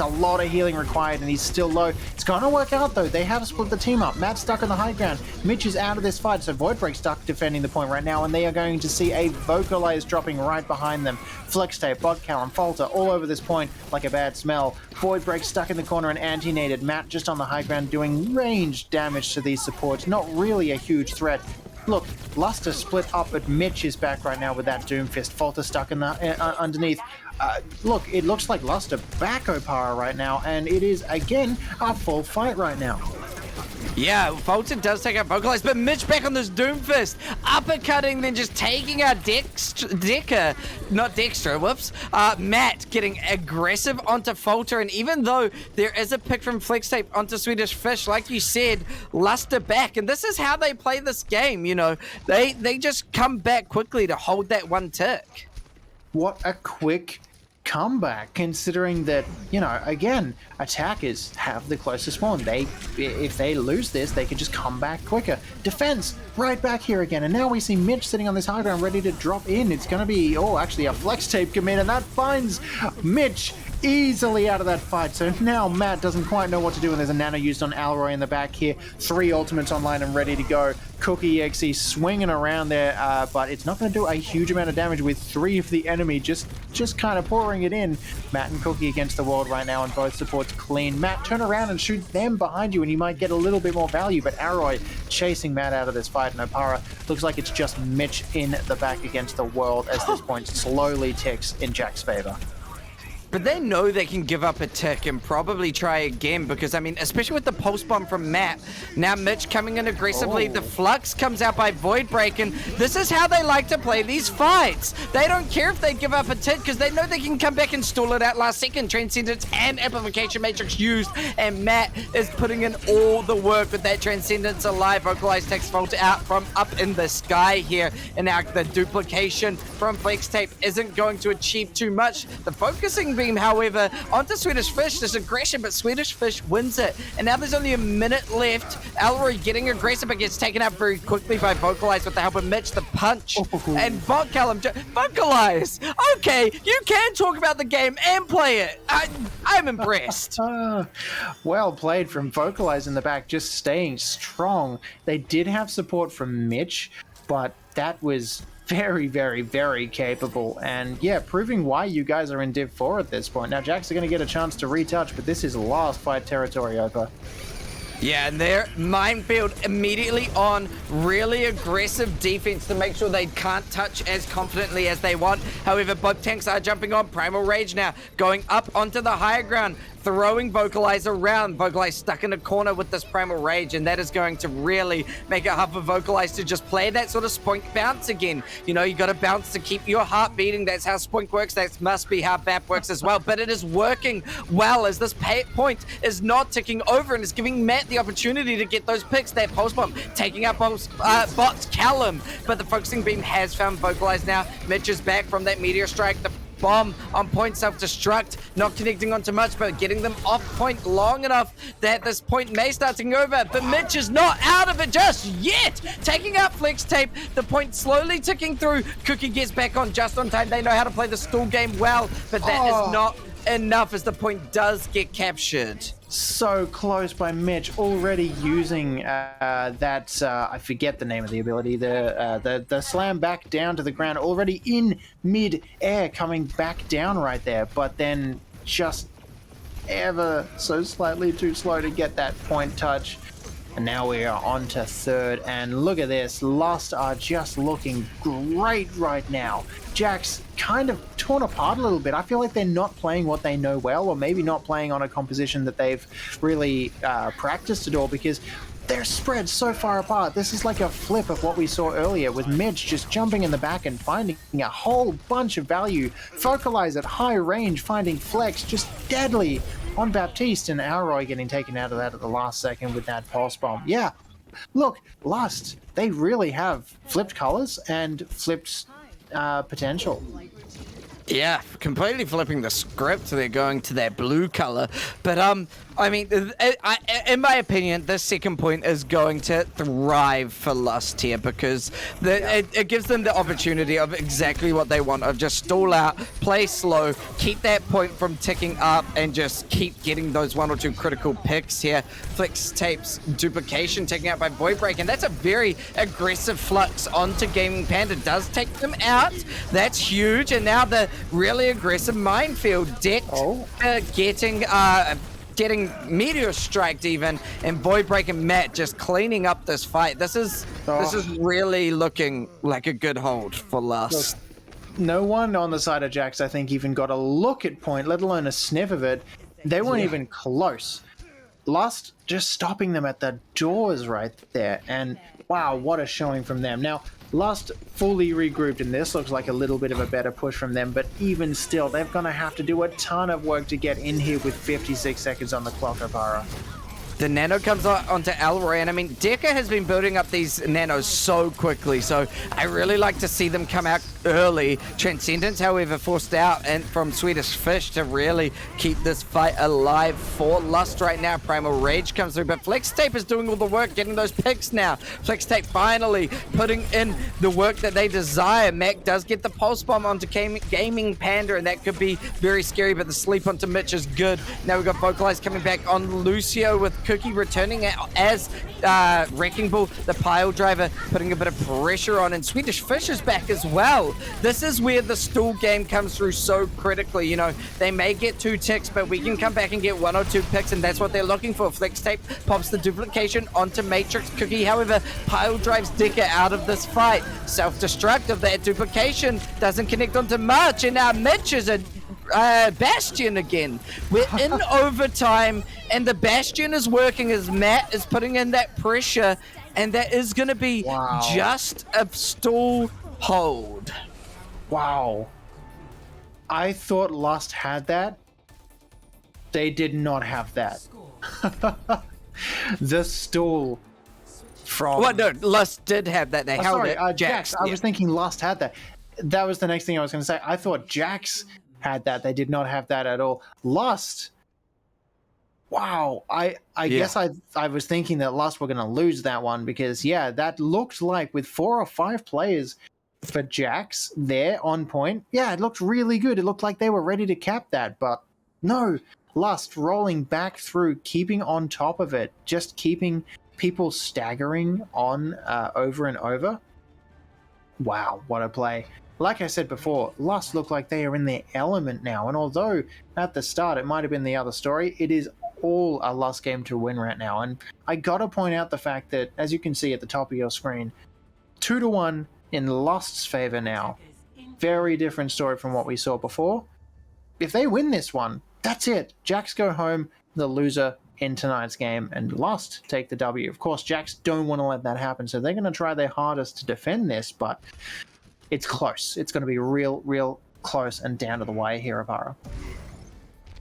a lot of healing required, and he's still low. It's going to work out, though. They have split the team up. Matt's stuck on the high ground. Mitch is out of this fight, so Voidbreak stuck defending the point right now, and they are going to see a Vocalize dropping right behind them. Flex Tape, Bot Callum, Falter all over this point like a bad smell. Voidbreak stuck in the corner and anti-nated. Matt just on the high ground doing ranged damage to these supports. Not really a huge threat. Look, Luster split up, but Mitch is back right now with that Doomfist. Falter stuck in the underneath. Look, it looks like Luster back Opara right now, and it is, again, a full fight right now. Yeah, Fulton does take out Vocalize, but Mitch back on this Doomfist. Uppercutting, then just taking out Matt getting aggressive onto Falter, and even though there is a pick from Flex Tape onto Swedish Fish, like you said, Luster back, and this is how they play this game, you know. They just come back quickly to hold that one tick. What a quick comeback, considering that, you know, again, attackers have the closest spawn. If they lose this, they can just come back quicker. Defense right back here again, and now we see Mitch sitting on this high ground ready to drop in. It's going to be, actually a Flex Tape commit, and that finds Mitch easily out of that fight. So now Matt doesn't quite know what to do, and there's a nano used on Alroy in the back here. 3 ultimates online and ready to go. Cookie EXE swinging around there, but it's not going to do a huge amount of damage with 3 of the enemy just kind of pouring it in. Matt and Cookie against the world right now, and both supports clean. Matt, turn around and shoot them behind you, and you might get a little bit more value, but Alroy chasing Matt out of this fight, and Opara looks like it's just Mitch in the back against the world as this point slowly ticks in Jack's favor. But they know they can give up a tick and probably try again because, I mean, especially with the pulse bomb from Matt. Now Mitch coming in aggressively. The Flux comes out by Voidbreak, and this is how they like to play these fights. They don't care if they give up a tick because they know they can come back and stall it out last second. Transcendence and Amplification Matrix used, and Matt is putting in all the work with that Transcendence alive. Vocalize takes Falter out from up in the sky here, and now the duplication from Flex Tape isn't going to achieve too much. The focusing beam, however, onto Swedish Fish. There's aggression, but Swedish Fish wins it. And now there's only a minute left. Alroy getting aggressive, but gets taken out very quickly by Vocalize with the help of Mitch, the punch. And Bot Callum, Vocalize! Okay, you can talk about the game and play it. I'm impressed. Well played from Vocalize in the back, just staying strong. They did have support from Mitch, but that was very, very, very capable, and yeah, proving why you guys are in Div 4 at this point. Now, Jacks are going to get a chance to retouch, but this is last fight territory over. Yeah, and their minefield immediately on, really aggressive defense to make sure they can't touch as confidently as they want. However, both tanks are jumping on. Primal Rage now going up onto the higher ground, throwing Vocalize around. Vocalize stuck in a corner with this Primal Rage, and that is going to really make it hard for Vocalize to just play that sort of Spoink bounce again. You know, you got to bounce to keep your heart beating. That's how Spoink works. That must be how BAP works as well. But it is working well as this point is not ticking over and is giving Matt the opportunity to get those picks. That Pulse Bomb taking out Bot's Callum, but the focusing beam has found Vocalize now. Mitch is back from that Meteor Strike. The bomb on point self-destruct, not connecting onto much, but getting them off point long enough that this point may start taking over, but Mitch is not out of it just yet. Taking out Flex Tape, the point slowly ticking through. Cookie gets back on just on time. They know how to play the stall game well, but that is not enough as the point does get captured. So close by Mitch, already using that, I forget the name of the ability, the slam back down to the ground, already in mid-air, coming back down right there, but then just ever so slightly too slow to get that point touch. And now we are on to third, and look at this. Lost are just looking great right now. Jack's kind of torn apart a little bit. I feel like they're not playing what they know well, or maybe not playing on a composition that they've really practiced at all, because they're spread so far apart. This is like a flip of what we saw earlier, with Mitch just jumping in the back and finding a whole bunch of value. Vocalize at high range, finding Flex just deadly on Baptiste, and Alroy getting taken out of that at the last second with that pulse bomb. Yeah, look, Lust, they really have flipped colors and flipped potential. Yeah, completely flipping the script. They're going to that blue color. But, I mean, in my opinion, this second point is going to thrive for Lust here because it gives them the opportunity of exactly what they want, of just stall out, play slow, keep that point from ticking up, and just keep getting those 1 or 2 critical picks here. Flex Tape's duplication taken out by Void Break, and that's a very aggressive flux onto Gaming Panda. Does take them out. That's huge, and now the really aggressive minefield deck getting Meteor Striked even, and Void Break and Matt just cleaning up this fight. This is really looking like a good hold for Lust. No one on the side of Jax, I think, even got a look at point, let alone a sniff of it. They weren't even close. Lust just stopping them at the doors right there, and wow, what a showing from them. Now, Lust fully regrouped, and this looks like a little bit of a better push from them, but even still, they're going to have to do a ton of work to get in here with 56 seconds on the clock, Opara. The nano comes onto Alroy, and I mean, Deca has been building up these nanos so quickly, so I really like to see them come out early. Transcendence, however, forced out and from Swedish Fish to really keep this fight alive for Lust right now. Primal Rage comes through, but Flex Tape is doing all the work, getting those picks now. Flex Tape finally putting in the work that they desire. Mac does get the Pulse Bomb onto Gaming Panda, and that could be very scary, but the sleep onto Mitch is good. Now we've got Vocalize coming back on Lucio with Cookie returning as Wrecking Ball, the pile driver, putting a bit of pressure on, and Swedish Fish is back as well. This is where the stall game comes through so critically. You know, they may get 2 ticks, but we can come back and get 1 or 2 picks, and that's what they're looking for. Flex Tape pops the duplication onto Matrix. Cookie, however, pile drives Deca out of this fight. Self-destruct of that duplication doesn't connect onto much, and now Mitch is a Bastion again. We're in overtime, and the Bastion is working as Matt is putting in that pressure, and that is going to be just a stall hold. Wow. I thought Lust had that. They did not have that. The stall from... Well, no, Lust did have that. They held it. Jax. I was thinking Lust had that. That was the next thing I was going to say. I thought Jax had that. They did not have that at all. Lust. Wow. I guess I was thinking that Lust were going to lose that one because, yeah, that looked like with 4 or 5 players for Jax there on point. Yeah, it looked really good. It looked like they were ready to cap that, but no. Lust rolling back through, keeping on top of it, just keeping people staggering on over and over. Wow, what a play. Like I said before, Lust look like they are in their element now, and although at the start it might have been the other story, it is all a Lust game to win right now. And I gotta point out the fact that, as you can see at the top of your screen, 2-1 in Lust's favor now. Very different story from what we saw before. If they win this one, that's it. Jax go home, the loser in tonight's game, and Lust take the W. Of course, Jax don't want to let that happen, so they're going to try their hardest to defend this, but it's close. It's going to be real close and down to the wire here, Opara.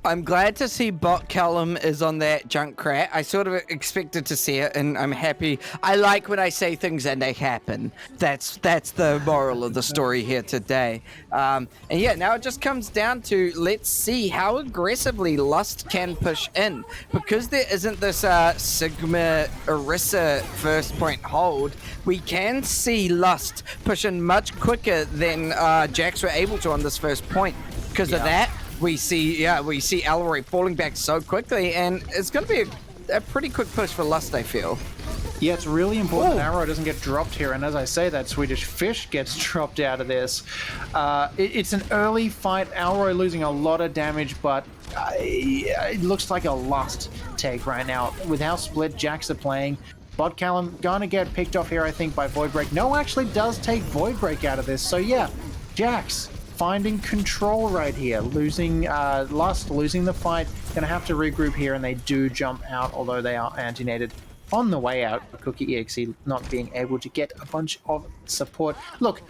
I'm glad to see Bot Callum is on that Junkrat. I sort of expected to see it, and I'm happy. I like when I say things and they happen. That's the moral of the story here today. And yeah, now it just comes down to, let's see how aggressively Lust can push in. Because there isn't this Sigma Orisa first point hold, we can see Lust push in much quicker than Jax were able to on this first point. Because of that, we see Alroy falling back so quickly, and it's going to be a pretty quick push for Lust, I feel. Yeah, it's really important that Arrow doesn't get dropped here, and as I say, that Swedish Fish gets dropped out of this. It's an early fight, Alroy losing a lot of damage, but it looks like a Lust take right now. With how split Jax are playing, Bot Callum gonna get picked off here, I think, by Void Break. No, actually does take Void Break out of this, so yeah, Jax finding control right here, losing Lust, losing the fight, gonna have to regroup here, and they do jump out, although they are antinated on the way out. Cookie EXE not being able to get a bunch of support. Look,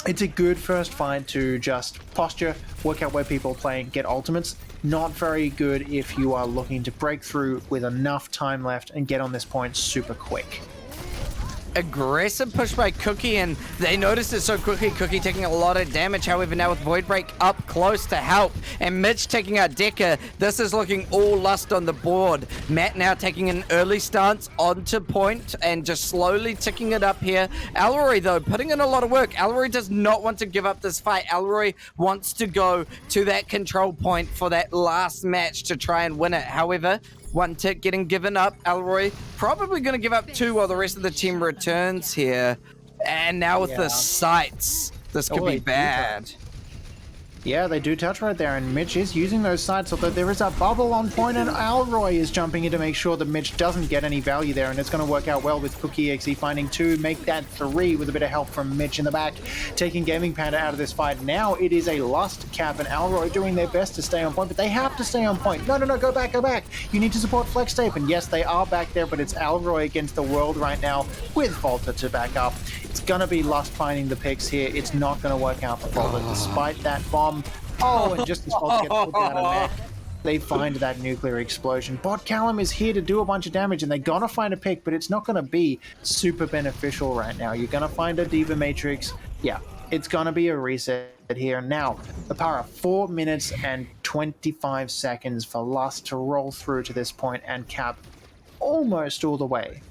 it's a good first fight to just posture, work out where people are playing, get ultimates. Not very good if you are looking to break through with enough time left and get on this point super quick. aggressive push by Cookie, and they noticed it so quickly. Cookie taking a lot of damage. However, now with Void Break up close to help, and Mitch taking out Decker, this is looking all Lust on the board. Matt now taking an early stance onto point and just slowly ticking it up here. Alroy, though, putting in a lot of work. Alroy does not want to give up this fight. Alroy wants to go to that control point for that last match to try and win it. However, one tick getting given up. Alroy probably going to give up 2 while the rest of the team returns here. And now with the sights, this could be bad. Yeah, they do touch right there, and Mitch is using those sights, although there is a bubble on point, and Alroy is jumping in to make sure that Mitch doesn't get any value there, and it's going to work out well with Cookie XE finding 2, make that 3 with a bit of help from Mitch in the back, taking Gaming Panda out of this fight. Now it is a Lust cap, and Alroy doing their best to stay on point, but they have to stay on point. No, go back. You need to support Flex Tape, and yes, they are back there, but it's Alroy against the world right now with Volta to back up. It's going to be Lust finding the picks here. It's not going to work out for Volta despite that bomb. Oh, and just as Volta gets put down a mech, they find that nuclear explosion. Bot Callum is here to do a bunch of damage, and they're going to find a pick, but it's not going to be super beneficial right now. You're going to find a Diva Matrix. Yeah, it's going to be a reset here. Now, the power of 4 minutes and 25 seconds for Lust to roll through to this point and cap almost all the way.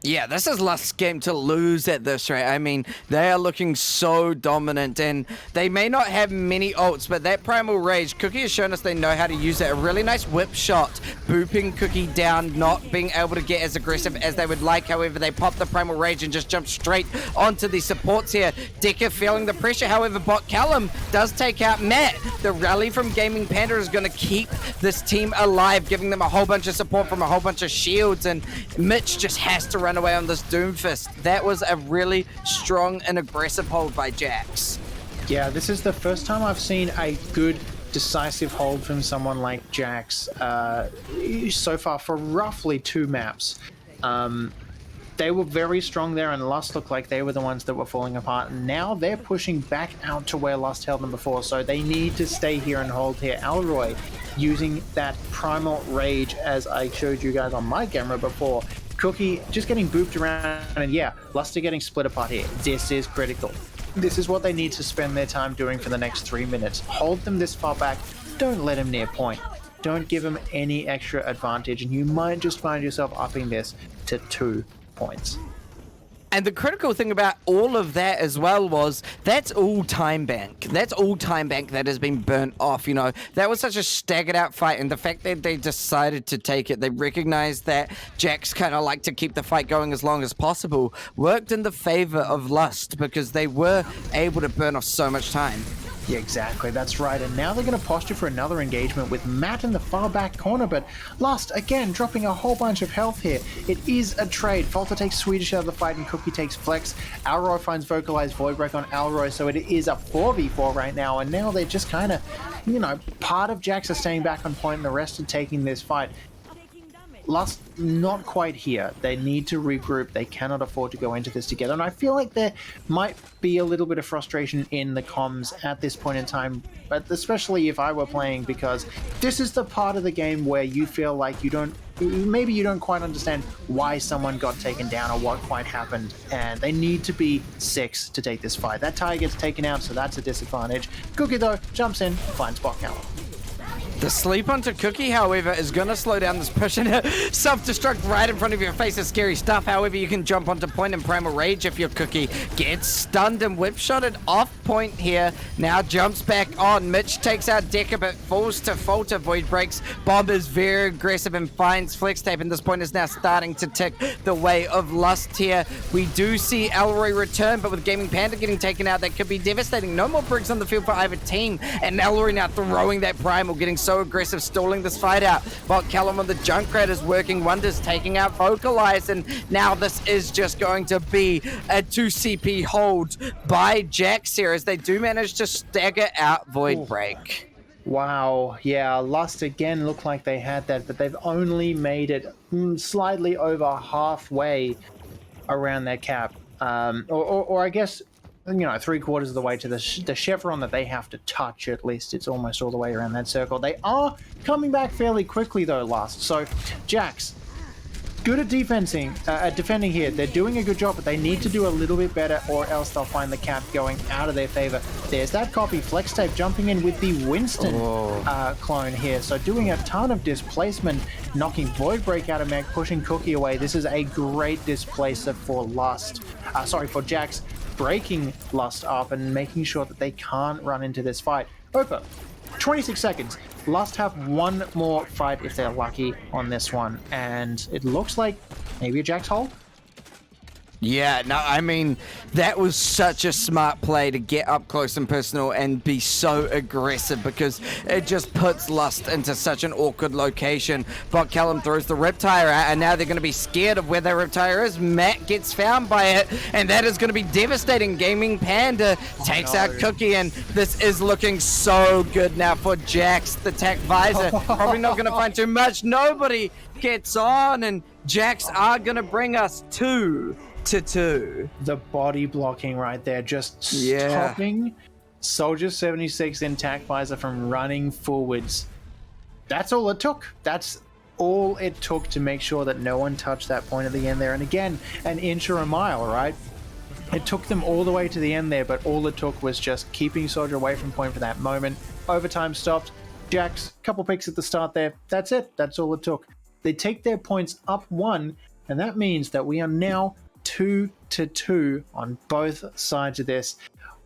Yeah, this is Lust's game to lose at this rate. I mean, they are looking so dominant, and they may not have many ults, but that Primal Rage, Cookie has shown us they know how to use it. A really nice whip shot, booping Cookie down, not being able to get as aggressive as they would like. However, they pop the Primal Rage and just jump straight onto the supports here. Decker feeling the pressure. However, Bot Callum does take out Matt. The rally from Gaming Panda is going to keep this team alive, giving them a whole bunch of support from a whole bunch of shields, and Mitch just has to run away on this Doomfist. That was a really strong and aggressive hold by Jax. Yeah, this is the first time I've seen a good decisive hold from someone like Jax so far for roughly 2 maps. They were very strong there, and Lust looked like they were the ones that were falling apart. And now they're pushing back out to where Lust held them before, so they need to stay here and hold here. Alroy using that Primal Rage, as I showed you guys on my camera before. Cookie just getting booped around, and yeah, Lust are getting split apart here. This is critical. This is what they need to spend their time doing for the next 3 minutes. Hold them this far back. Don't let them near point. Don't give them any extra advantage, and you might just find yourself upping this to 2 points. And the critical thing about all of that as well was that's all time bank. That's all time bank that has been burnt off, you know. That was such a staggered out fight, and the fact that they decided to take it, they recognized that Jax kind of like to keep the fight going as long as possible, worked in the favor of Lust because they were able to burn off so much time. Yeah, exactly. That's right. And now they're going to posture for another engagement with Matt in the far back corner, but Lust, again, dropping a whole bunch of health here. It is a trade. Volta takes Swedish out of the fight, and Cookie takes Flex. Alroy finds Vocalized Void Break on Alroy, so it is a 4v4 right now, and now they're just kind of, you know, part of Jax are staying back on point, and the rest are taking this fight. Lust, not quite here. They need to regroup. They cannot afford to go into this together. And I feel like there might be a little bit of frustration in the comms at this point in time, but especially if I were playing, because this is the part of the game where you feel like maybe you don't quite understand why someone got taken down or what quite happened, and they need to be 6 to take this fight. That tire gets taken out, so that's a disadvantage. Cookie, though, jumps in, finds Bot Callum. The sleep onto Cookie, however, is going to slow down this push, and self-destruct right in front of your face is scary stuff. However, you can jump onto point and Primal Rage if your Cookie gets stunned and whip-shotted off point here. Now jumps back on. Mitch takes out Decker, but falls to falter. Void Breaks. Bob is very aggressive and finds Flex Tape, and this point is now starting to tick the way of Lust here. We do see Alroy return, but with Gaming Panda getting taken out, that could be devastating. No more bricks on the field for either team, and Alroy now throwing that Primal, getting so aggressive, stalling this fight out. Bot Callum on the Junkrat is working wonders, taking out Vocalize, and now this is just going to be a 2 CP hold by Jax here as they do manage to stagger out Void Break. Wow, yeah, Lust again looked like they had that, but they've only made it slightly over halfway around their cap. Or I guess, you know, 3/4 of the way to the chevron that they have to touch. At least it's almost all the way around that circle. They are coming back fairly quickly though, Lust. So Jax, good at defending here. They're doing a good job, but they need to do a little bit better or else they'll find the cap going out of their favor. There's that copy. Flex Tape jumping in with the Winston clone here. So doing a ton of displacement, knocking Void Break out of mech, pushing Cookie away. This is a great displacer for Lust. For Jax, breaking Lust up and making sure that they can't run into this fight. Opa, 26 seconds. Lust have one more fight if they're lucky on this one, and it looks like maybe a Jax hold. Yeah, no, I mean, that was such a smart play to get up close and personal and be so aggressive because it just puts Lust into such an awkward location. Bot Callum throws the Riptire out, and now they're going to be scared of where their Riptire is. Matt gets found by it, and that is going to be devastating. Gaming Panda takes out Cookie, and this is looking so good now for Jax. The Tac Visor probably not going to find too much. Nobody gets on, and Jax are going to bring us 2-2. The body blocking right there, just stopping Soldier 76 in Tac Visor from running forwards. That's all it took. That's all it took to make sure that no one touched that point at the end there. And again, an inch or a mile, right? It took them all the way to the end there, but all it took was just keeping Soldier away from point for that moment. Overtime stopped. Jax, couple picks at the start there. That's it. That's all it took. They take their points up 1, and that means that we are now 2-2 on both sides of this.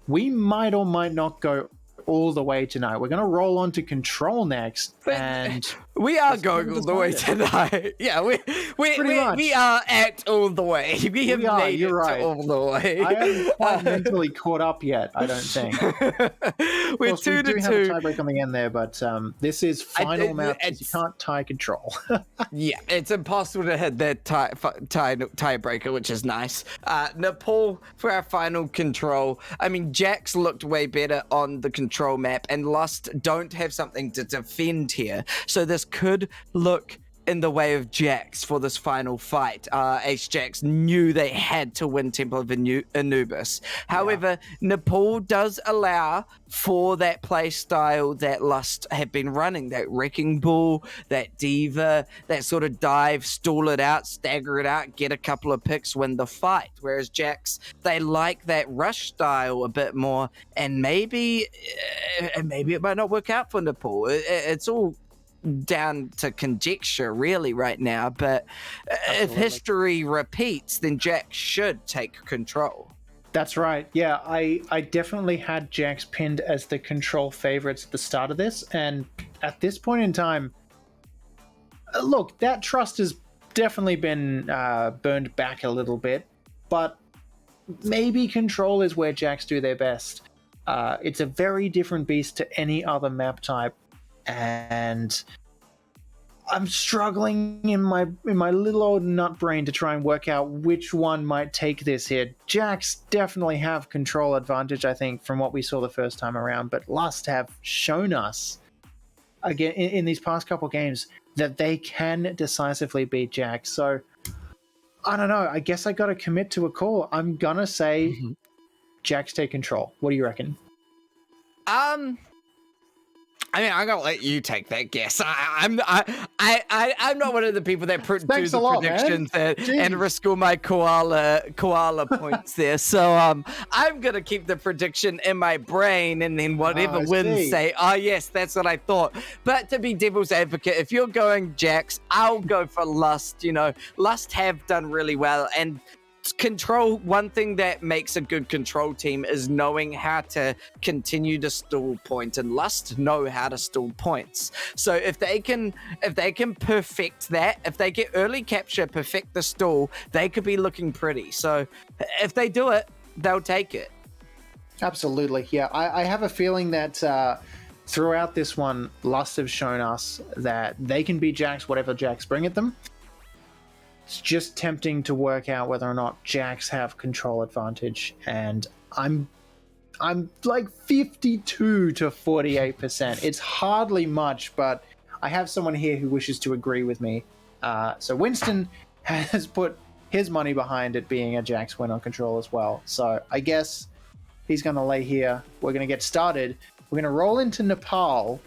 We might or might not go all the way tonight. We're going to roll on to Control next, and we are going all the way tonight. Yeah, we are at all the way. We have made it right. to all the way. I haven't quite mentally caught up yet, I don't think. We're 2-2. We do have a tiebreak on the end there, but this is final map. You can't tie Control. Yeah, it's impossible to hit that tiebreaker, which is nice. Nepal for our final Control. I mean, Jax looked way better on the Control map, and Lust don't have something to defend here. So this could look in the way of Jax for this final fight. Ace Jax knew they had to win Temple of Anubis. However, Nepal does allow for that play style that Lust have been running, that Wrecking Ball, that Diva, that sort of dive, stall it out, stagger it out, get a couple of picks, win the fight. Whereas Jax, they like that rush style a bit more, and maybe it might not work out for Nepal. It's all down to conjecture really right now, but if history repeats, then Jax should take Control. That's right. Yeah, I definitely had Jax pinned as the Control favorites at the start of this, and at this point in time, look, that trust has definitely been burned back a little bit, but maybe Control is where Jax do their best. It's a very different beast to any other map type, and I'm struggling in my little old nut brain to try and work out which one might take this here. Jax definitely have Control advantage, I think, from what we saw the first time around, but Lust have shown us again in these past couple games that they can decisively beat Jax. So I don't know. I guess I got to commit to a call. I'm gonna say Jax take Control. What do you reckon? I mean, I'm gonna let you take that guess. I'm not one of the people that do the predictions and risk all my koala points there. So I'm gonna keep the prediction in my brain, and then whatever wins, say, oh yes, that's what I thought. But to be devil's advocate, if you're going Jax, I'll go for Lust. You know, Lust have done really well, and Control, one thing that makes a good Control team is knowing how to continue to stall points, and Lust know how to stall points. So if they can perfect that, if they get early capture, perfect the stall, they could be looking pretty. So if they do it, they'll take it. Absolutely. Yeah, I have a feeling that throughout this one, Lust have shown us that they can beat Jax, whatever Jax bring at them. It's just tempting to work out whether or not Jax have Control advantage, and I'm like 52 to 48%. It's hardly much, but I have someone here who wishes to agree with me. So Winston has put his money behind it being a Jax win on Control as well. So I guess he's going to lay here. We're going to get started. We're going to roll into Nepal.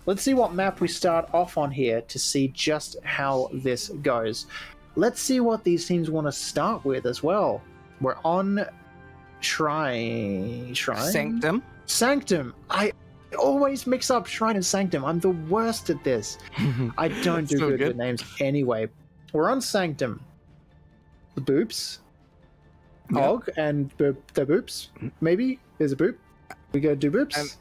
Let's see what map we start off on here to see just how this goes. let's see what these teams want to start with as well. We're on Shrine? Sanctum. I always mix up Shrine and Sanctum. I'm the worst at this. I don't do good with names anyway. We're on Sanctum. The Boops. Hog and the Boops. Maybe there's a Boop. We go do Boops.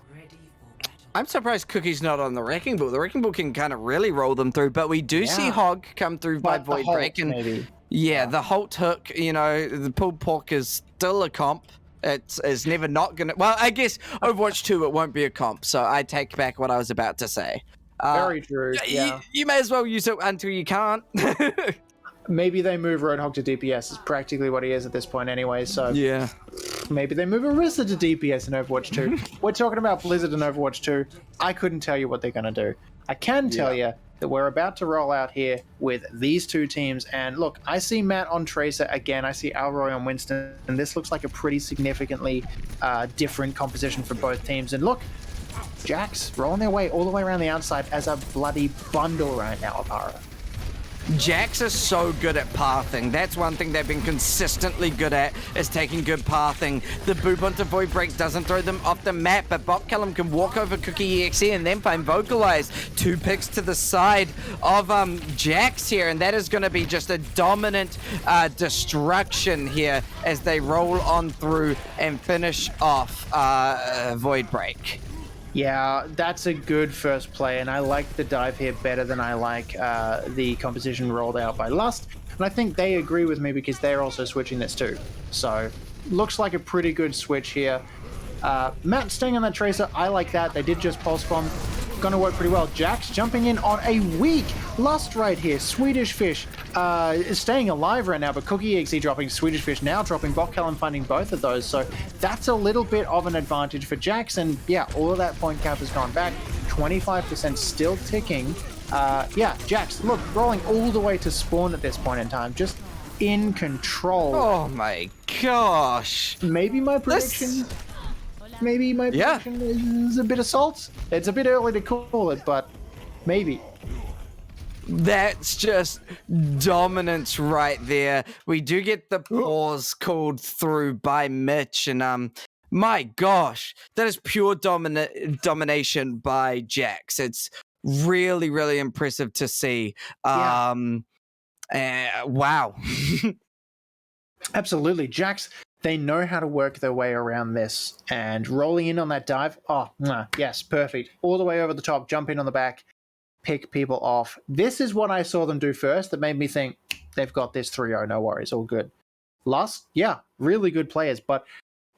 I'm surprised Cookie's not on the Wrecking Ball. The Wrecking Ball can kind of really roll them through, but we do see Hog come through by Void Break. And maybe. Yeah, the Holt hook, the pulled pork is still a comp. It's never not gonna. Well, I guess Overwatch 2 it won't be a comp, so I take back what I was about to say. Very true. Yeah. You may as well use it until you can't. Maybe they move Roadhog to DPS. Is practically what he is at this point anyway. So yeah. Maybe they move Orisa to DPS in Overwatch 2. We're talking about Blizzard in Overwatch 2. I couldn't tell you what they're gonna do. I can tell you that we're about to roll out here with these two teams. And look, I see Matt on Tracer again. I see Alroy on Winston. And this looks like a pretty significantly different composition for both teams. And look, Jax rolling their way all the way around the outside as a bloody bundle right now, Apara. Jax is so good at pathing. That's one thing they've been consistently good at, is taking good pathing. The boop onto Void Break doesn't throw them off the map, but Botcallum can walk over Cookie EXE and then find Vocalize. 2 picks to the side of Jax here, and that is going to be just a dominant destruction here as they roll on through and finish off Void Break. Yeah, that's a good first play, and I like the dive here better than I like the composition rolled out by Lust. And I think they agree with me because they're also switching this too. So, looks like a pretty good switch here. Matt staying on that Tracer, I like that. They did just Pulse Bomb. Gonna work pretty well. Jax jumping in on a weak Lust right here. Swedish Fish is staying alive right now, but Cookie EXE dropping, Swedish Fish now dropping, Botcallum finding both of those. So that's a little bit of an advantage for Jax. And yeah, all of that point cap has gone back. 25% still ticking. Yeah, Jax, look, rolling all the way to spawn at this point in time. Just in control. Oh my gosh. Maybe my prediction... Maybe my prediction is a bit of salt. It's a bit early to call it, but maybe. That's just dominance right there. We do get the pause called through by Mitch, and my gosh, that is pure domination by Jax. It's really, really impressive to see. Wow. Absolutely, Jax. They know how to work their way around this, and rolling in on that dive. Oh, yes, perfect. All the way over the top, jump in on the back, pick people off. This is what I saw them do first that made me think they've got this 3-0, no worries, all good. Lust, yeah, really good players, but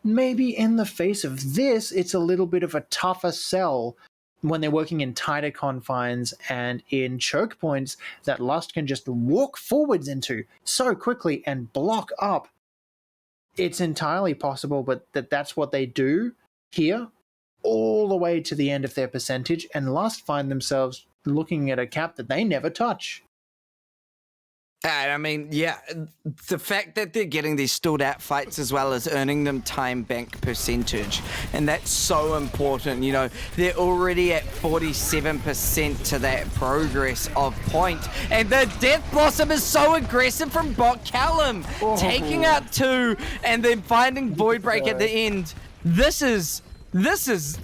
maybe in the face of this, it's a little bit of a tougher sell when they're working in tighter confines and in choke points that Lust can just walk forwards into so quickly and block up. It's entirely possible, but that's what they do here all the way to the end of their percentage, and Lust find themselves looking at a cap that they never touch. I mean, yeah, the fact that they're getting these stood out fights as well as earning them time bank percentage, and that's so important. They're already at 47% to that progress of point, and the Death Blossom is so aggressive from Botcallum, taking out 2 and then finding Void Break at the end. This is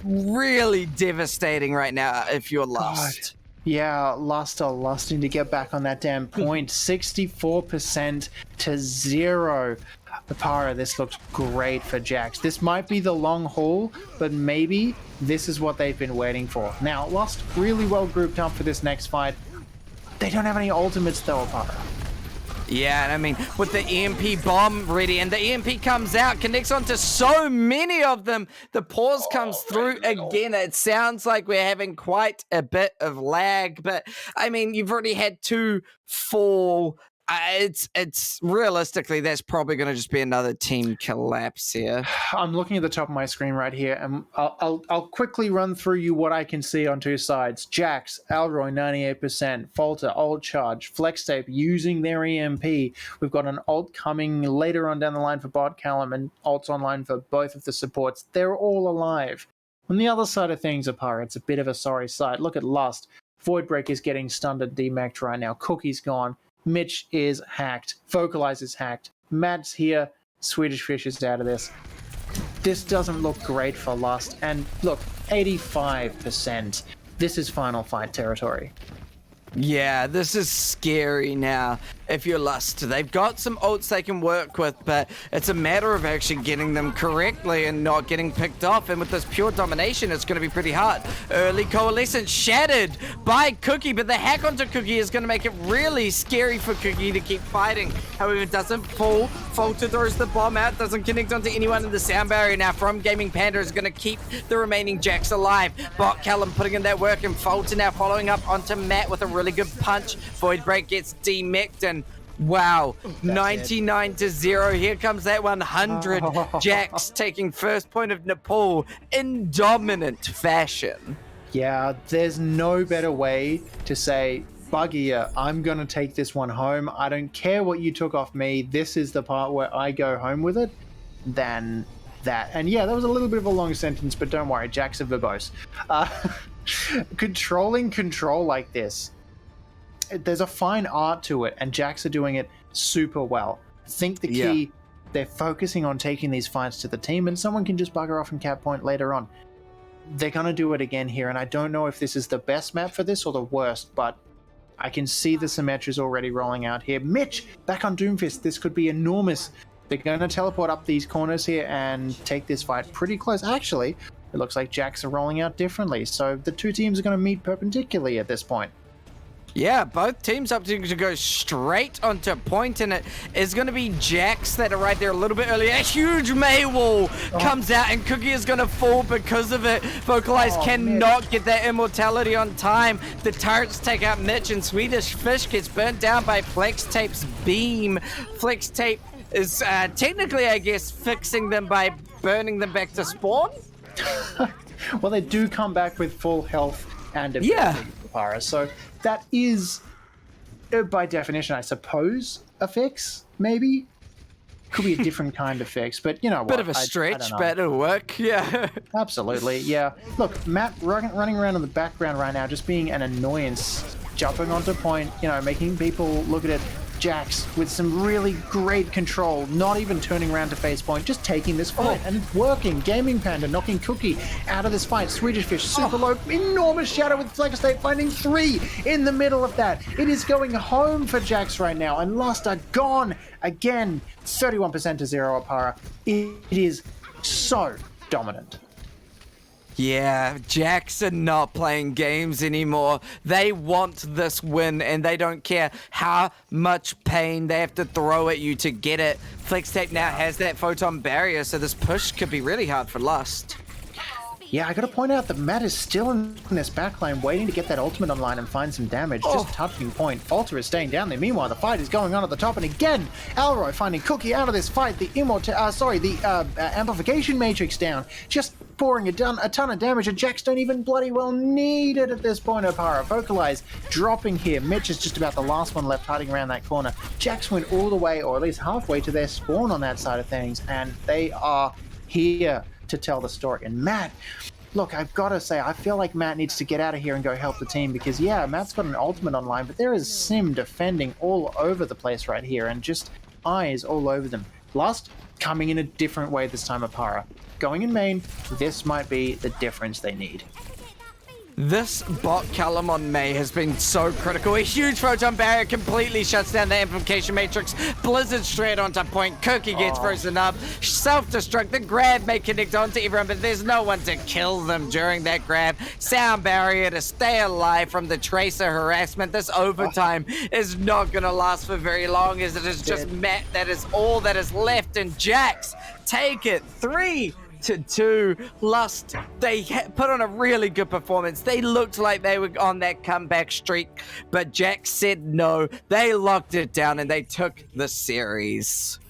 really devastating right now if you're Lust. Yeah, Lust are lusting to get back on that damn point. 64% to 0. Apara, this looks great for Jax. This might be the long haul, but maybe this is what they've been waiting for. Now, Lust really well grouped up for this next fight. They don't have any ultimates though, Apara. Yeah, and I mean, with the EMP bomb ready, and the EMP comes out, connects onto so many of them, the pause comes through again. It sounds like we're having quite a bit of lag, but I mean, you've already had 2 fall. It's realistically, that's probably going to just be another team collapse here. I'm looking at the top of my screen right here, and I'll quickly run through you what I can see on 2 sides. Jax, Alroy, 98%, Falter, Ult Charge, Flex Tape using their EMP. We've got an ult coming later on down the line for Botcallum, and ults online for both of the supports. They're all alive. On the other side of things, Apara, it's a bit of a sorry sight. Look at Lust. Void Break is getting stunned at DMAC'd right now. Cookie's gone. Mitch is hacked. Vocalize is hacked. Matt's here. Swedish Fish is out of this. This doesn't look great for Lust. And look, 85%. This is final fight territory. Yeah, this is scary now if you're Lust. They've got some ults they can work with, but it's a matter of actually getting them correctly and not getting picked off. And with this pure domination, it's going to be pretty hard. Early Coalescence shattered by Cookie, but the hack onto Cookie is going to make it really scary for Cookie to keep fighting. However, it doesn't fall. Falter throws the bomb out, doesn't connect onto anyone in the sound barrier now from Gaming Panda is going to keep the remaining Jacks alive. Bot Callum putting in that work, and Falter now following up onto Matt with a really good punch. Void Break gets demicked, and wow, 99-0. Here comes that 100. Jacks taking first point of Nepal in dominant fashion. Yeah, there's no better way to say, Buggier, I'm going to take this one home. I don't care what you took off me. This is the part where I go home with it, than that. And yeah, that was a little bit of a long sentence, but don't worry, Jack's are verbose. Controlling control like this, there's a fine art to it, and Jacks are doing it super well. I think the key, they're focusing on taking these fights to the team, and someone can just bugger off and cap point later on. They're going to do it again here, and I don't know if this is the best map for this or the worst, but I can see the Symmetries already rolling out here. Mitch, back on Doomfist. This could be enormous. They're going to teleport up these corners here and take this fight pretty close. Actually, it looks like Jacks are rolling out differently, so the two teams are going to meet perpendicularly at this point. Yeah, both teams opting to go straight onto point, and it is going to be Jacks that are right there a little bit earlier. A huge May wall comes out, and Cookie is going to fall because of it. Vocalize cannot get that immortality on time. The turrets take out Mitch, and Swedish Fish gets burnt down by Flex Tape's beam. Flex Tape is technically, I guess, fixing them by burning them back to spawn. Well, they do come back with full health and ability, Para, so that is, by definition, I suppose, a fix, maybe? Could be a different kind of fix, but you know what? Bit of a stretch, but it'll work, yeah. Absolutely, yeah. Look, Matt running around in the background right now, just being an annoyance, jumping onto point, you know, making people look at it. Jacks with some really great control, not even turning around to face point, just taking this fight, and it's working. Gaming Panda knocking Cookie out of this fight. Swedish Fish super low, enormous shadow with Flex Tape finding 3 in the middle of that. It is going home for Jacks right now, and Lust are gone again. 31% to 0 Apara. It is so dominant. Yeah, Jacks are not playing games anymore. They want this win, and they don't care how much pain they have to throw at you to get it. Flex Tape now has that photon barrier, so this push could be really hard for Lust. Yeah, I gotta point out that Matt is still in this backline waiting to get that ultimate online and find some damage. Just touching point. Falter is staying down there. Meanwhile, the fight is going on at the top, and again, Alroy finding Cookie out of this fight. The amplification matrix down. Just pouring a ton of damage, and Jacks don't even bloody well need it at this point. Opara Vocalize dropping here. Mitch is just about the last one left hiding around that corner. Jacks went all the way, or at least halfway to their spawn on that side of things, and they are here to tell the story. And Matt, look, I've got to say, I feel like Matt needs to get out of here and go help the team, because yeah, Matt's got an ultimate online, but there is Sim defending all over the place right here, and just eyes all over them. Lust coming in a different way this time, Apara. Going in main, this might be the difference they need. This bot Callum on May has been so critical. A huge photon barrier completely shuts down the amplification matrix. Blizzard straight onto point. Cookie gets frozen up. Self-destruct. The grab may connect onto everyone, but there's no one to kill them during that grab. Sound barrier to stay alive from the Tracer harassment. This overtime is not going to last for very long, as it is just Matt. That is all that is left, and Jacks take it 3-2. Lust, they put on a really good performance. They looked like they were on that comeback streak, but Jack said no. They locked it down, and they took the series.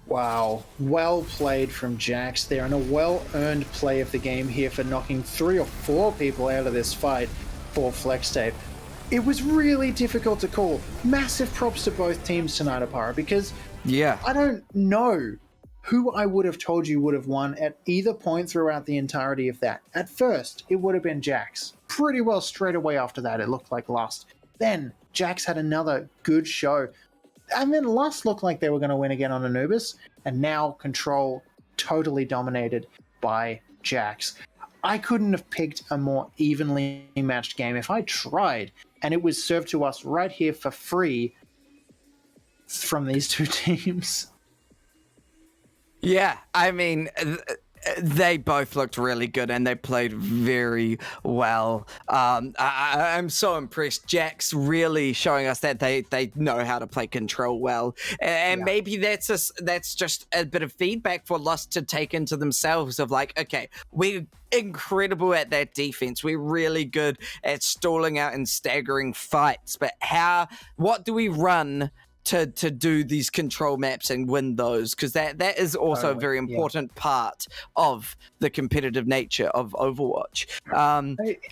Wow, well played from Jacks there, and a well-earned play of the game here for knocking 3 or 4 people out of this fight for Flex Tape. It was really difficult to call. Massive props to both teams tonight, Apara, because I don't know who I would have told you would have won at either point throughout the entirety of that. At first, it would have been Jacks. Pretty well straight away after that, it looked like Lust. Then, Jacks had another good show. And then Lust looked like they were going to win again on Anubis, and now Control totally dominated by Jax. I couldn't have picked a more evenly matched game if I tried, and it was served to us right here for free from these two teams. Yeah, I mean, they both looked really good and they played very well. I'm so impressed. Jack's really showing us that they know how to play Control well, and maybe that's just a bit of feedback for Lust to take into themselves of like, okay, we're incredible at that defense. We're really good at stalling out and staggering fights, but what do we run to do these control maps and win those? Because that is also a very important part of the competitive nature of Overwatch.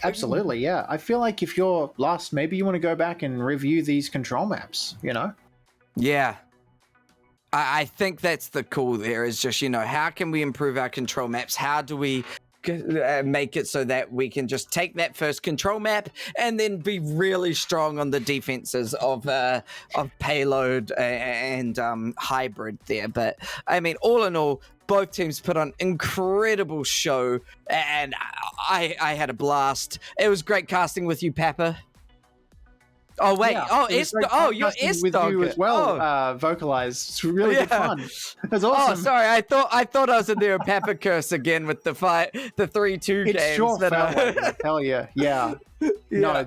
Absolutely, yeah. I feel like if you're Lust, maybe you want to go back and review these control maps, you know? Yeah. I think that's the cool there is just, how can we improve our control maps? How do we make it so that we can just take that first control map and then be really strong on the defenses of payload and hybrid there. But I mean, all in all, both teams put on incredible show, and I had a blast. It was great casting with you, Papa. Oh wait! Yeah, You're S with you as well. Vocalized. It's really good fun. It was awesome. Oh, sorry. I thought I was in there a Papa curse again with the 3-2 games. It sure felt like it, I tell you. Yeah. No,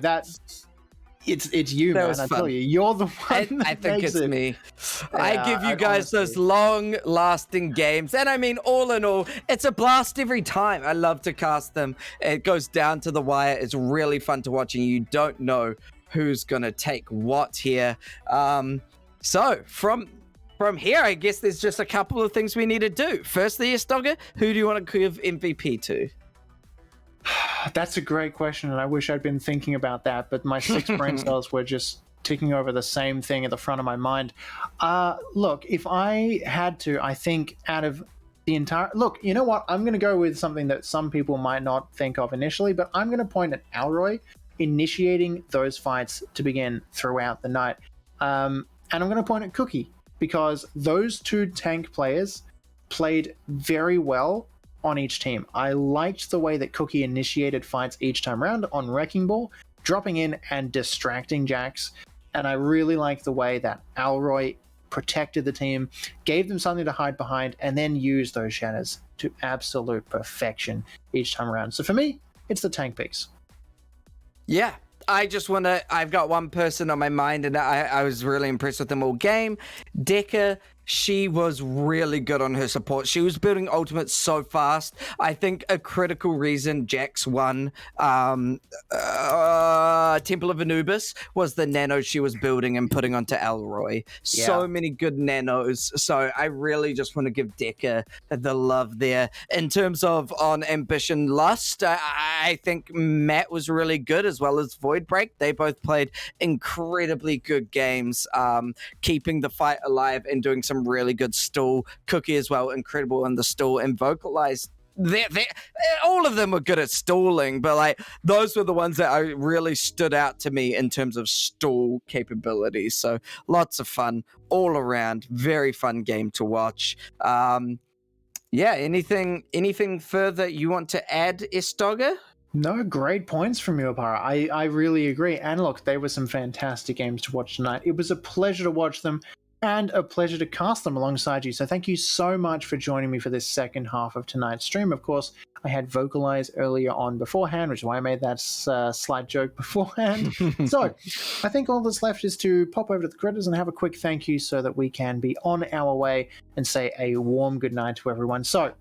it's you, man. I tell you, you're the one. I think it's me. I give you guys those long-lasting games, and I mean, all in all, it's a blast every time. I love to cast them. It goes down to the wire. It's really fun to watch, and you don't know who's gonna take what here. So from here, I guess there's just a couple of things we need to do. Firstly, Estogger, who do you want to give MVP to? That's a great question, and I wish I'd been thinking about that, but my 6 brain cells were just ticking over the same thing at the front of my mind. Look, if I had to, I think out of the entire... Look, you know what? I'm going to go with something that some people might not think of initially, but I'm going to point at Alroy initiating those fights to begin throughout the night. And I'm going to point at Cookie, because those two tank players played very well on each team. I liked the way that Cookie initiated fights each time around on Wrecking Ball, dropping in and distracting Jax. And I really liked the way that Alroy protected the team, gave them something to hide behind, and then used those shadows to absolute perfection each time around. So for me, it's the tank picks. Yeah, I've got one person on my mind, and I was really impressed with them all game. Deca, she was really good on her support. She was building ultimates so fast. I think a critical reason Jax won Temple of Anubis was the nano she was building and putting onto Alroy. Yeah. So many good nanos. So I really just want to give Deca the love there. In terms of on Ambition Lust, I think Matt was really good, as well as Voidbreak. They both played incredibly good games, keeping the fight alive and doing some really good stall. Cookie as well, incredible in the stall, and Vocalized. All of them were good at stalling, but like those were the ones that really stood out to me in terms of stall capabilities. So lots of fun all around. Very fun game to watch. Yeah, anything further you want to add, Estogger? No, great points from you, Apara. I really agree. And look, they were some fantastic games to watch tonight. It was a pleasure to watch them and a pleasure to cast them alongside you. So thank you so much for joining me for this second half of tonight's stream. Of course, I had Vocalize earlier on beforehand, which is why I made that slight joke beforehand. So I think all that's left is to pop over to the credits and have a quick thank you so that we can be on our way and say a warm good night to everyone. So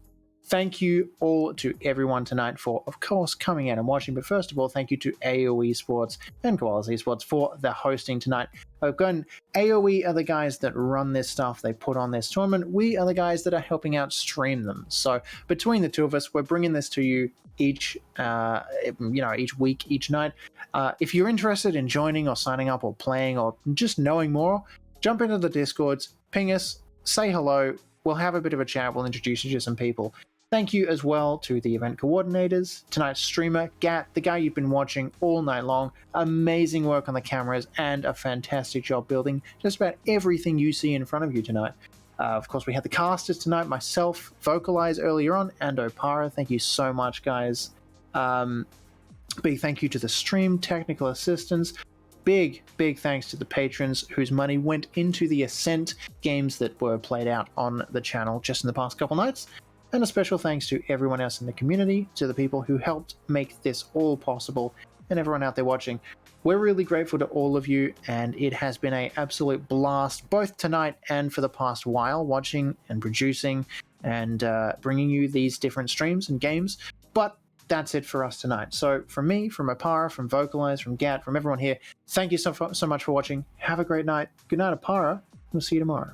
thank you all to everyone tonight for, of course, coming out and watching. But first of all, thank you to AAOL Esports and Koalas Esports for the hosting tonight. Again, AOE are the guys that run this stuff. They put on this tournament. We are the guys that are helping out stream them. So between the two of us, we're bringing this to you each week, each night. If you're interested in joining or signing up or playing or just knowing more, jump into the Discords, ping us, say hello. We'll have a bit of a chat. We'll introduce you to some people. Thank you as well to the event coordinators, tonight's streamer, Gat, the guy you've been watching all night long. Amazing work on the cameras and a fantastic job building just about everything you see in front of you tonight. Of course, we had the casters tonight, myself, Vocalize earlier on, and Opara. Thank you so much, guys. Big thank you to the stream technical assistants. Big thanks to the patrons whose money went into the Ascent games that were played out on the channel just in the past couple nights. And a special thanks to everyone else in the community, to the people who helped make this all possible, and everyone out there watching. We're really grateful to all of you, and it has been an absolute blast, both tonight and for the past while, watching and producing and bringing you these different streams and games. But that's it for us tonight. So from me, from Opara, from Vocalize, from Gat, from everyone here, thank you so much for watching. Have a great night. Good night, Opara. We'll see you tomorrow.